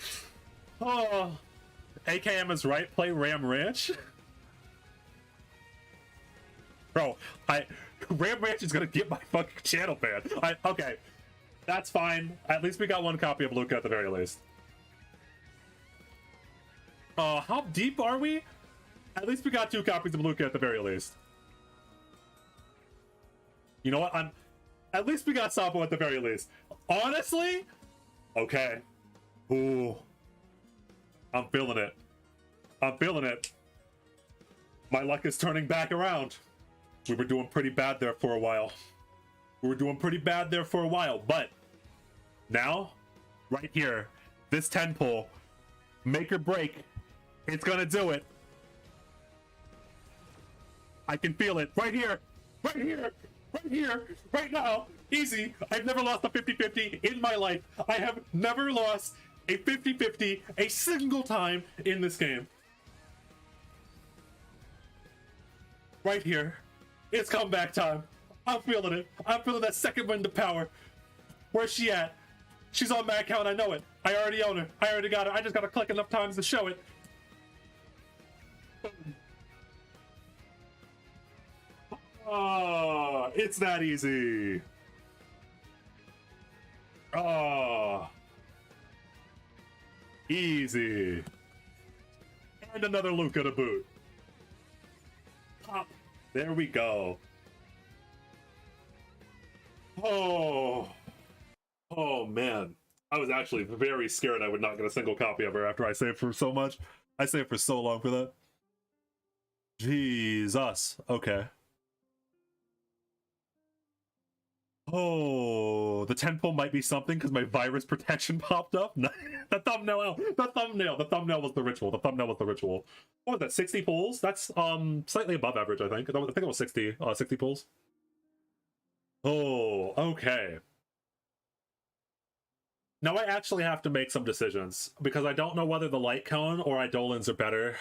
Oh, AKM is right. Play Ram Ranch. Bro, Ram Ranch is gonna get my fucking channel banned. Okay, that's fine. At least we got one copy of Luca at the very least. How deep are we? At least we got 2 copies of Luca at the very least. You know what? At least we got Sampo at the very least. Honestly, okay. Ooh, I'm feeling it. I'm feeling it. My luck is turning back around. We were doing pretty bad there for a while. But now, right here, this 10 pull, make or break, it's gonna do it. I can feel it right here, right now. Easy. I've never lost a 50-50 in my life. I have never lost a 50-50 a single time in this game. Right here. It's comeback time. I'm feeling it. I'm feeling that second wind of power. Where's she at? She's on my account. I know it. I already own her. I already got her. I just gotta click enough times to show it. Oh, it's that easy. Oh, easy. And another Luca to boot. Pop. There we go. Oh man. I was actually very scared I would not get a single copy of her after I saved for so much. I saved for so long for that. Jesus. Okay. Oh, the 10 pull might be something because my virus protection popped up. The thumbnail was the ritual. What was that? 60 pulls? That's slightly above average, I think. I think it was 60 pulls. Oh, okay. Now I actually have to make some decisions because I don't know whether the light cone or Eidolons are better.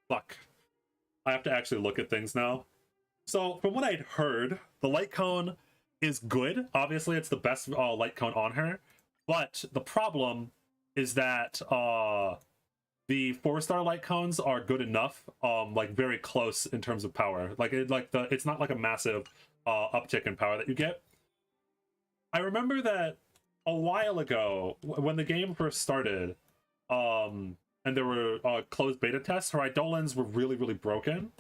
Fuck. I have to actually look at things now. So from what I'd heard, the light cone is good. Obviously, it's the best light cone on her. But the problem is that the 4-star light cones are good enough, like very close in terms of power. It's not like a massive uptick in power that you get. I remember that a while ago when the game first started, and there were closed beta tests, her Eidolons were really, really broken.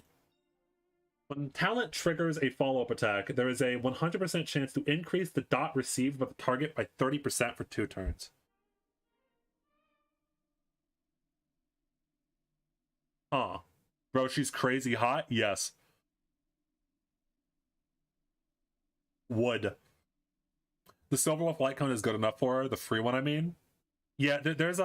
When talent triggers a follow-up attack, there is a 100% chance to increase the dot received by the target by 30% for 2 turns. Huh. Bro, she's crazy hot? Yes. Would. The Silverwolf light cone is good enough for her, the free one, I mean. Yeah, there's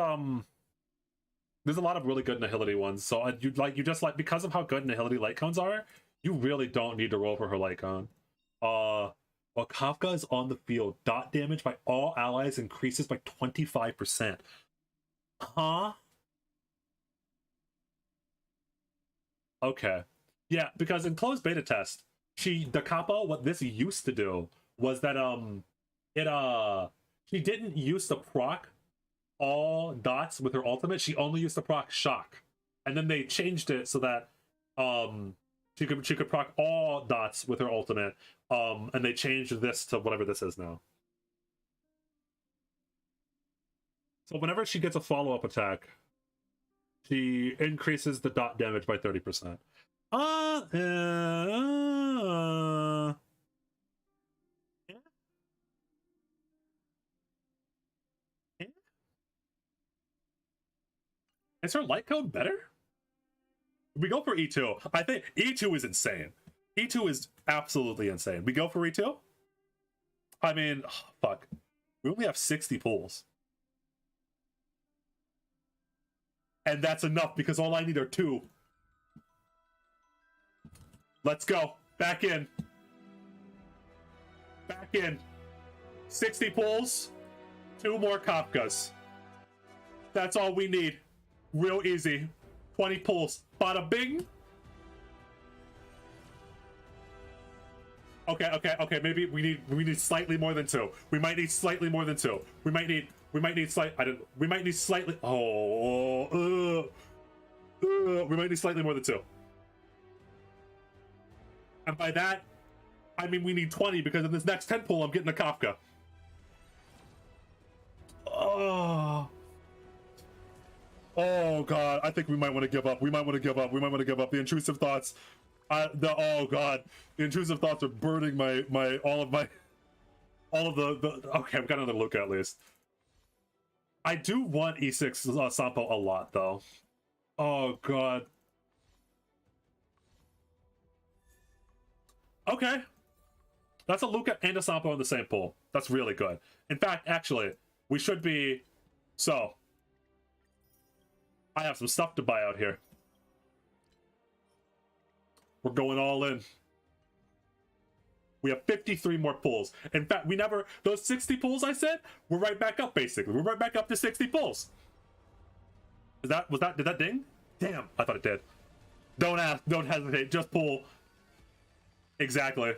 There's a lot of really good Nihility ones. So you just like, because of how good Nihility light cones are, you really don't need to roll for her light cone. While Kafka is on the field, dot damage by all allies increases by 25%. Huh? Okay. Yeah, because in closed beta test, the Kappa, what this used to do was that she didn't use to proc all dots with her ultimate. She only used to proc shock. And then they changed it so that she could proc all dots with her ultimate. And they changed this to whatever this is now. So whenever she gets a follow-up attack, she increases the dot damage by 30%. Is her light code better? We go for E2. I think E2 is insane. E2 is absolutely insane. We go for E2? I mean, fuck. We only have 60 pulls. And that's enough because all I need are 2. Let's go. Back in. Back in. 60 pulls. 2 more Kafkas. That's all we need. Real easy. 20 pulls. Bada bing. Okay. Maybe we need slightly more than 2. We might need slightly more than 2. We might need slightly. We might need slightly more than 2. And by that, I mean we need 20 because in this next 10 pull, I'm getting a Kafka. Oh god, I think we might want to give up. We might want to give up. The intrusive thoughts. Oh god, the intrusive thoughts are burning all of the. Okay, I've got another look at least. I do want E6 Sampo a lot though. Oh god. Okay. That's a Luca and a Sampo in the same pool. That's really good. In fact, actually, we should be... So, I have some stuff to buy out here. We're going all in. We have 53 more pulls. In fact, we never... Those 60 pulls I said, we're right back up, basically. We're right back up to 60 pulls. Did that ding? Damn, I thought it did. Don't ask, don't hesitate, just pull. Exactly.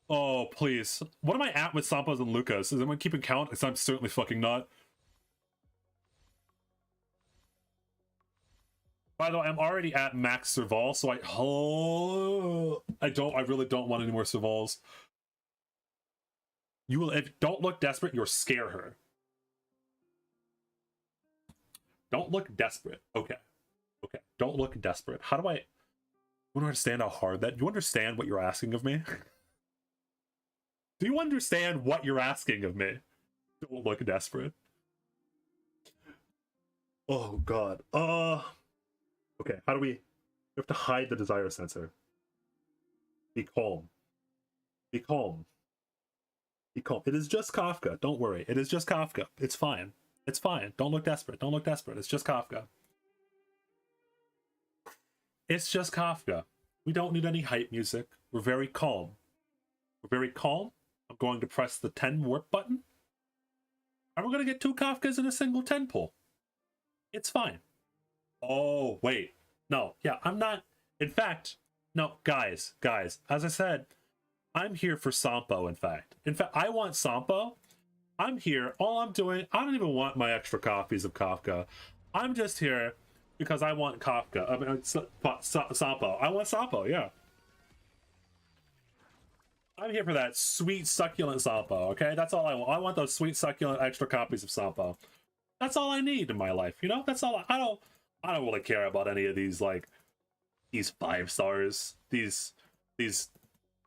Oh, please. What am I at with Sampos and Lucas? Is anyone keeping count? Because I'm certainly fucking not. By the way, I'm already at max Serval, so I really don't want any more Servals. You will, if don't look desperate, you'll scare her. Don't look desperate. Okay. Okay. Don't look desperate. How do I understand how hard that... Do you understand what you're asking of me? Do you understand what you're asking of me? Don't look desperate. Oh god. Okay, how do we... have to hide the desire sensor. Be calm. Be calm. Be calm. It is just Kafka. Don't worry. It is just Kafka. It's fine. It's fine. Don't look desperate. Don't look desperate. It's just Kafka. It's just Kafka. We don't need any hype music. We're very calm. We're very calm. I'm going to press the 10 warp button. And we're going to get 2 Kafkas in a single 10 pull. It's fine. Oh, wait. No. Yeah, I'm not... In fact, no, guys. As I said, I'm here for Sampo, in fact. In fact, I want Sampo. I'm here. All I'm doing... I don't even want my extra copies of Kafka. I'm just here because I want Kafka. I mean, Sampo. I want Sampo, yeah. I'm here for that sweet, succulent Sampo, okay? That's all I want. I want those sweet, succulent extra copies of Sampo. That's all I need in my life, you know? That's all I don't really care about any of these, like, these 5 stars. These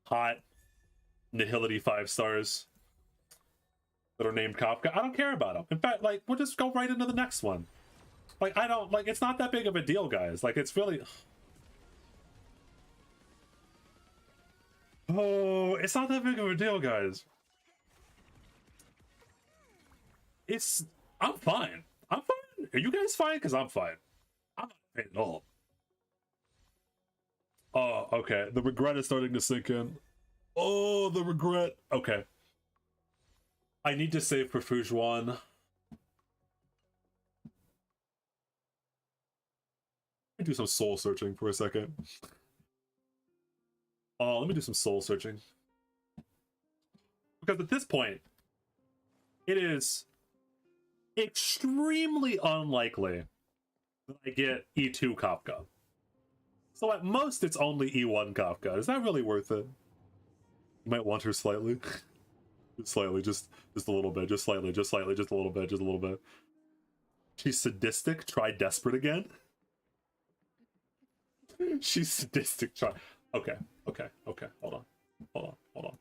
hot nihility 5 stars that are named Kafka. I don't care about them. In fact, like, we'll just go right into the next one. Like, I don't, like, it's not that big of a deal, guys. Like, it's really... Oh, it's not that big of a deal, guys. I'm fine. I'm fine. Are you guys fine? Because I'm fine. I'm not fine at all. Oh, okay. The regret is starting to sink in. Oh, the regret. Okay. I need to save for Fujuan. Let me do some soul searching for a second. Oh, let me do some soul searching. Because at this point, it is extremely unlikely that I get E2 Kafka. So at most, it's only E1 Kafka. Is that really worth it? You might want her slightly. Just slightly, just a little bit. Just slightly, just a little bit, just a little bit. She's sadistic, try desperate again. She's sadistic, try. Okay. Hold on.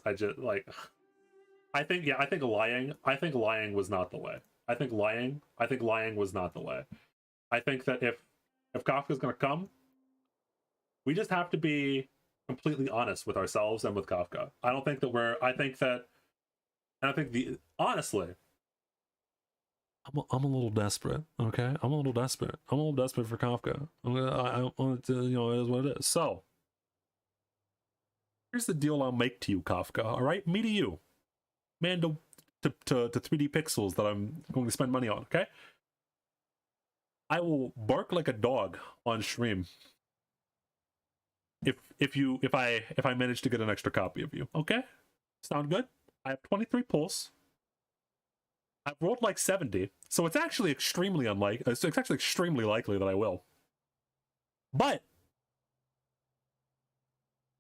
I just, like... I think lying was not the way. I think lying was not the way. I think that if Kafka's gonna come, we just have to be completely honest with ourselves and with Kafka. Honestly, I'm a little desperate. Okay, I'm a little desperate for Kafka. I want to, it is what it is. So here's the deal I'll make to you, Kafka. All right, me to you, man, to 3D pixels that I'm going to spend money on. Okay, I will bark like a dog on stream if I manage to get an extra copy of you. Okay, sound good? I have 23 pulls. I've rolled like 70, so it's actually extremely unlikely. It's actually extremely likely that I will. But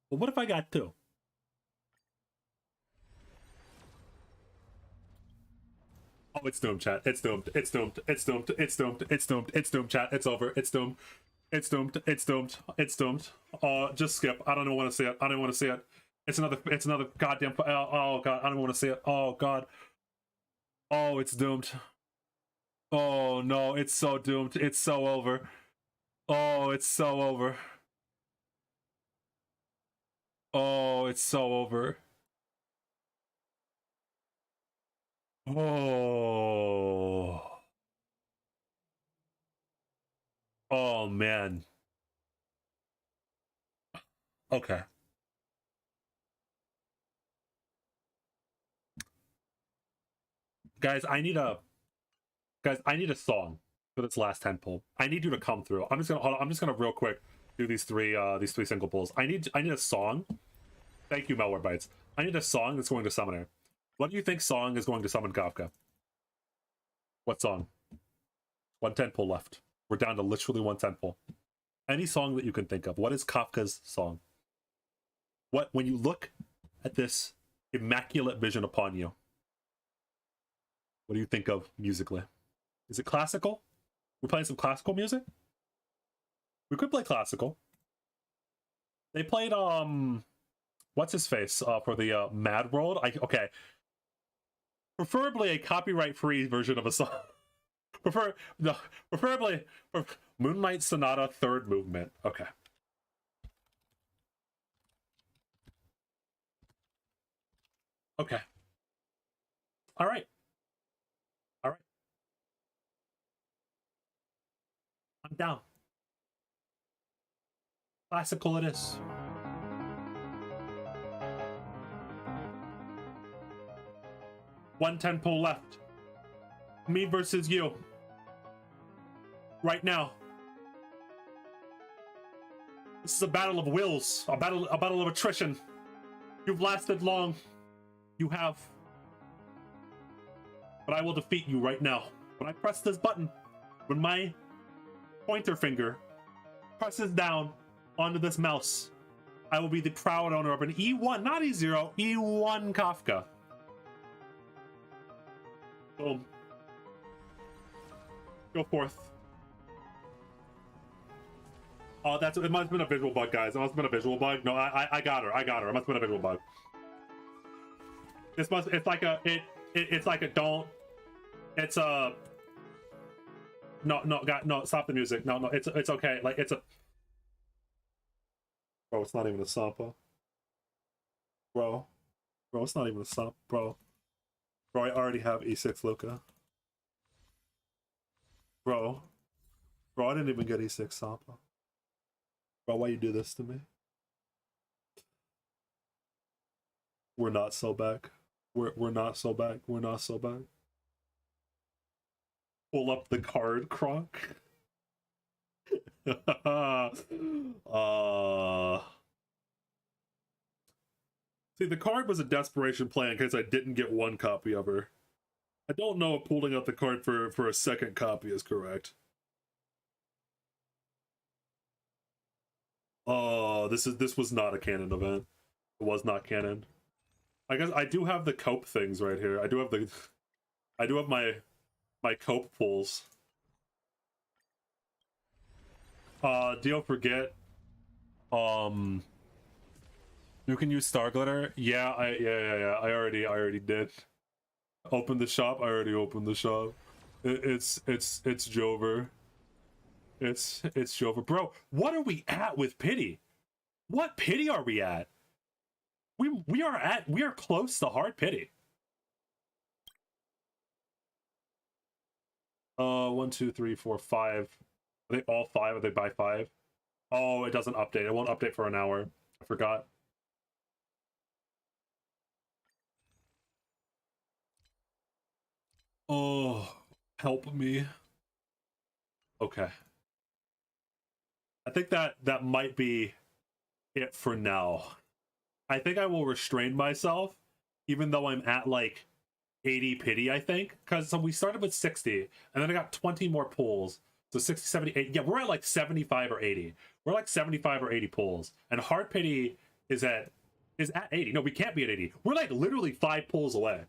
what if I got two? Oh, it's doomed, chat. It's doomed. It's doomed. It's doomed. It's doomed. It's doomed. It's doomed, chat. It's over. It's doomed. It's doomed. It's doomed. It's doomed. Just skip. I don't even want to see it. I don't want to see it. It's another goddamn. Oh god. I don't want to see it. Oh god. Oh, it's doomed. Oh no, it's so doomed. It's so over. Oh, it's so over. Oh, it's so over. Oh. Oh man. Okay. Guys, I need a song for this last 10 pull. I need you to come through. I'm just gonna real quick do these three single pulls. I need a song. Thank you, Malware Bites. I need a song that's going to summon her. What do you think song is going to summon Kafka? What song? 110 pull left. We're down to literally 110 pull. Any song that you can think of. What is Kafka's song? When you look at this immaculate vision upon you, what do you think of musically? Is it classical? We're playing some classical music? We could play classical. They played what's his face for the Mad World. Okay. Preferably a copyright-free version of a song. Preferably Moonlight Sonata third movement. Okay. Okay. All right. I'm down. Classical it is. One 10 pull left. Me versus you. Right now. This is a battle of wills. A battle of attrition. You've lasted long. You have. But I will defeat you right now. When I press this button, when my pointer finger presses down onto this mouse, I will be the proud owner of an E1, not E0, E1 Kafka. Boom. Go forth. Oh, it must have been a visual bug, guys. It must have been a visual bug. No, I got her. It must have been a visual bug. It's like a no, stop the music. No, it's okay. Like it's a bro, it's not even a sampa. Bro, it's not even a sampa, bro. Bro, I already have E6 Luca. Bro, I didn't even get E6 Sampa. Bro, why you do this to me? We're not so back. We're not so back. We're not so back. Pull up the card, Kronk. See, the card was a desperation play in case I didn't get one copy of her. I don't know if pulling out the card for a second copy is correct. Oh, this was not a canon event. It was not canon. I guess I do have the cope things right here. I do have my cope pulls. Do you forget? You can use Star Glitter. Yeah, I already did. Open the shop. I already opened the shop. It's Jover. It's Jover, bro. What are we at with pity? What pity are we at? We are close to hard pity. 1, 2, 3, 4, 5. Are they all 5? Are they by 5? Oh, it doesn't update. It won't update for an hour. I forgot. Oh, help me. Okay. I think that might be it for now. I think I will restrain myself, even though I'm at like 80 pity, I think. Because so we started with 60, and then I got 20 more pulls. So 60, 70, 80. Yeah, we're at like 75 or 80. We're like 75 or 80 pulls. And hard pity is at 80. No, we can't be at 80. We're like literally 5 pulls away.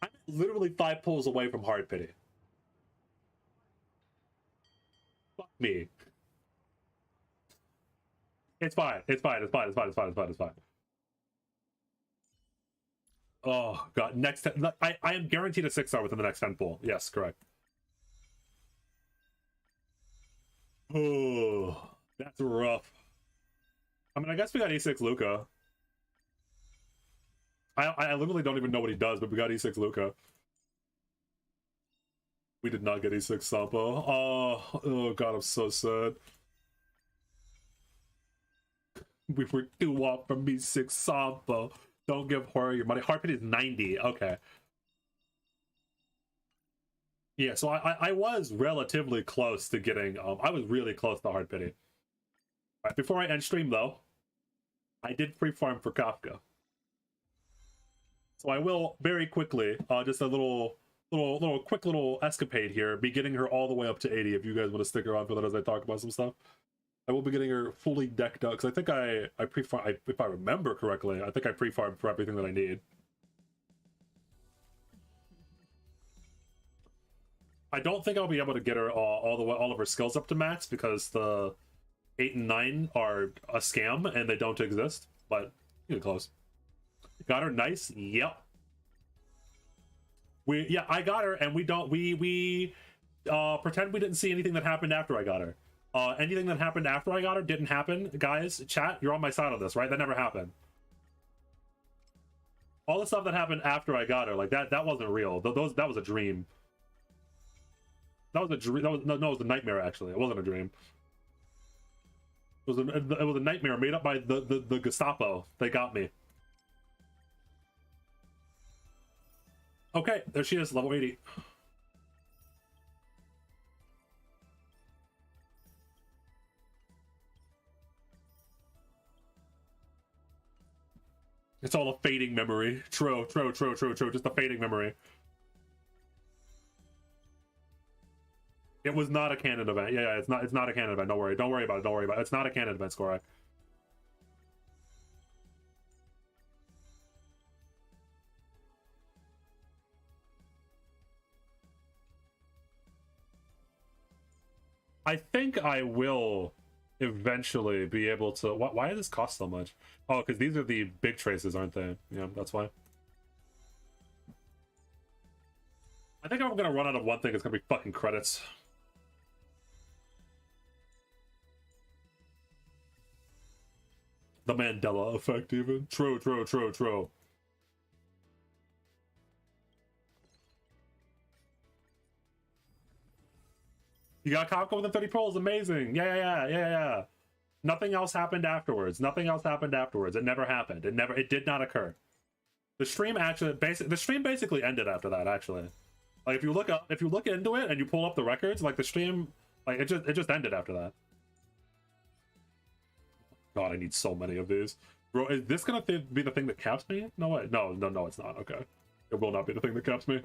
I'm literally 5 pulls away from hard pity. Fuck me. It's fine. It's fine. It's fine. It's fine. It's fine. It's fine. It's fine. Oh god. Next, I am guaranteed a 6-star within the next 10 pull. Yes, correct. Oh, that's rough. I mean, I guess we got E6 Luca. I literally don't even know what he does, but we got E6 Luca. We did not get E6 Sampo. Oh god, I'm so sad. We were 2 off from E6 Sampo. Don't give her your money. Hard pity is 90. Okay. Yeah, so I was relatively close to getting I was really close to hard pity. All right, before I end stream though, I did free farm for Kafka. So I will very quickly, just a quick little escapade here, be getting her all the way up to 80 if you guys want to stick around for that as I talk about some stuff. I will be getting her fully decked out because I think I pre-farm, if I remember correctly, I think I pre-farmed for everything that I need. I don't think I'll be able to get her all of her skills up to max because the 8 and 9 are a scam and they don't exist. But you get close. Got her, nice. Yep. I got her, and we pretend we didn't see anything that happened after I got her. Anything that happened after I got her didn't happen, guys. Chat, you're on my side on this, right? That never happened. All the stuff that happened after I got her, like that wasn't real. That was a dream. That was a dream. No, it was a nightmare. Actually, it wasn't a dream. It was a nightmare made up by the Gestapo. They got me. Okay, there she is, level 80. It's all a fading memory. True. Just a fading memory. It was not a canon event. Yeah, it's not a canon event. Don't worry about it. It's not a canon event, Skorak. I think I will eventually be able to. Why does this cost so much? Oh, because these are the big traces, aren't they? Yeah, that's why. I think I'm gonna run out of one thing. It's gonna be fucking credits. The Mandela effect, even. True. You got Kafka within 30 pulls. Amazing. Yeah. Nothing else happened afterwards. It never happened. It did not occur. The stream actually basically ended after that, actually. Like if you look into it and you pull up the records, like the stream, like it just ended after that. God, I need so many of these. Bro, is this gonna be the thing that caps me? No way. No, it's not. Okay. It will not be the thing that caps me.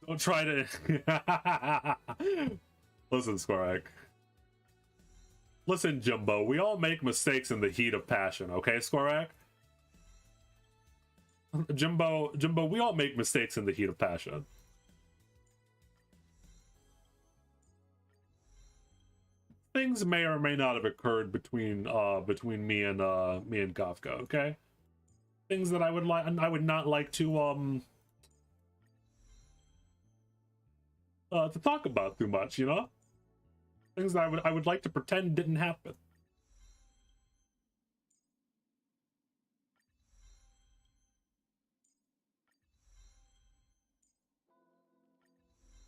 Don't try to... Listen, Skorak. Listen, Jimbo. We all make mistakes in the heat of passion, okay, Skorak? Jimbo, we all make mistakes in the heat of passion. Things may or may not have occurred between me and Kafka, okay? Things that I would not like to talk about too much, you know? Things that I would like to pretend didn't happen.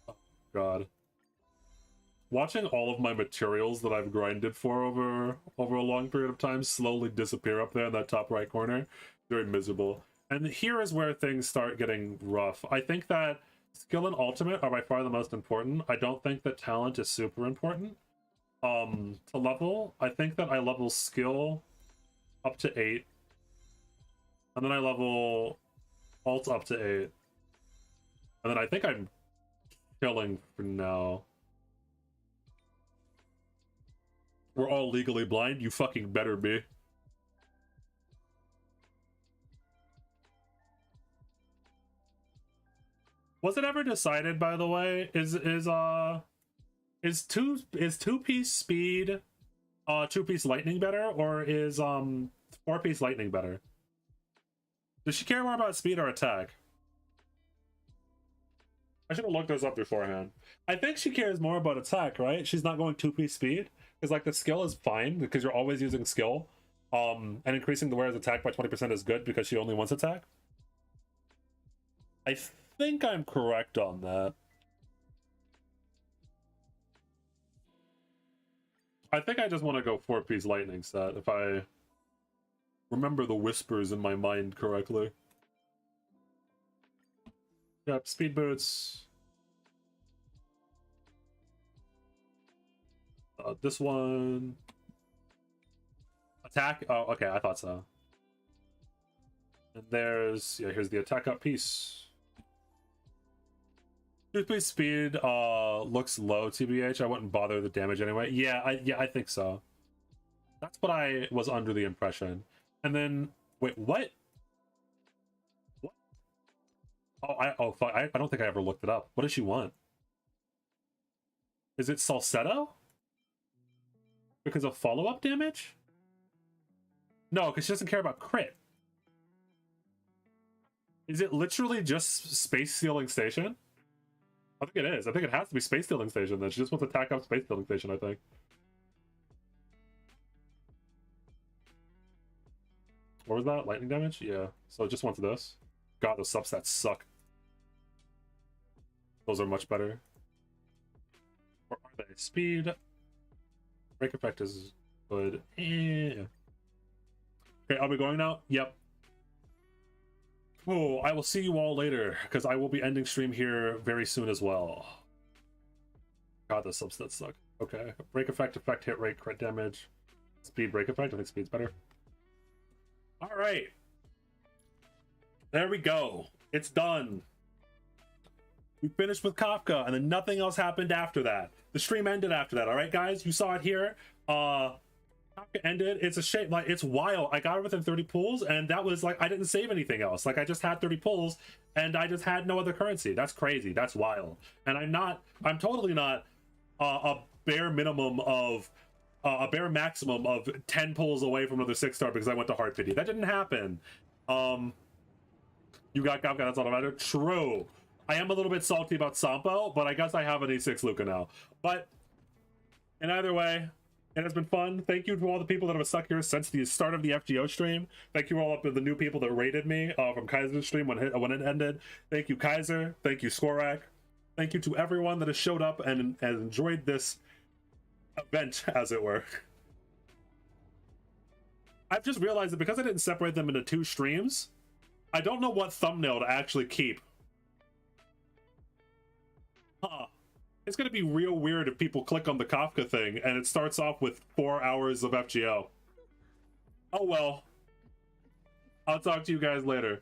Oh, God. Watching all of my materials that I've grinded for over a long period of time slowly disappear up there in that top right corner, very miserable. And here is where things start getting rough. I think that skill and ultimate are by far the most important. I don't think that talent is super important to level. I think that I level skill up to 8, and then I level ult up to 8, and then I think I'm chilling for now. We're all legally blind. You fucking better be. Was it ever decided, by the way? Is two-piece speed, two-piece lightning better, or is four-piece lightning better? Does she care more about speed or attack? I should have looked those up beforehand. I think she cares more about attack, right? She's not going two-piece speed. Because like the skill is fine because you're always using skill, and increasing the wearer's attack by 20% is good because she only wants attack. I think I'm correct on that. I think I just want to go 4-piece lightning set if I remember the whispers in my mind correctly. Yep, speed boots. This one. Attack? Oh, okay, I thought so. And there's, yeah, here's the attack up piece. Two-piece speed looks low, TBH. I wouldn't bother the damage anyway. Yeah, I think so. That's what I was under the impression. And then, wait, what? Oh, fuck, I don't think I ever looked it up. What does she want? Is it Salsetto? Because of follow-up damage? No, because she doesn't care about crit. Is it literally just Space Stealing Station? I think it is. I think it has to be Space Stealing Station then. She just wants to attack up Space Stealing Station, I think. What was that? Lightning damage? Yeah. So it just wants this. God, those substats suck. Those are much better. Or are they? Speed. Break effect is good. Okay, I'll be going now. Yep. Oh, I will see you all later because I will be ending stream here very soon as well. God, the substats suck. Okay, break effect, hit rate, crit damage, speed, break effect. I think speed's better. All right, there we go. It's done. We finished with Kafka, and then nothing else happened after that. The stream ended after that. All right, guys, you saw it here. Kafka ended. It's a shame. Like, it's wild. I got it within 30 pulls, and that was like I didn't save anything else. Like, I just had 30 pulls, and I just had no other currency. That's crazy. That's wild. And I'm totally not a bare minimum of a bare maximum of 10 pulls away from another 6-star because I went to hard pity. That didn't happen. You got Kafka. That's all that matters. True. I am a little bit salty about Sampo, but I guess I have an E6 Luca now. But in either way, It has been fun. Thank you to all the people that have stuck here since the start of the FGO stream. Thank you all up to the new people that rated me from Kaiser's stream when it ended. Thank you, Kaiser. Thank you, Skorak. Thank you to everyone that has showed up and enjoyed this event, as it were. I've just realized that because I didn't separate them into 2 streams, I don't know what thumbnail to actually keep. Huh. It's gonna be real weird if people click on the Kafka thing and it starts off with 4 hours of FGO. Oh well. I'll talk to you guys later.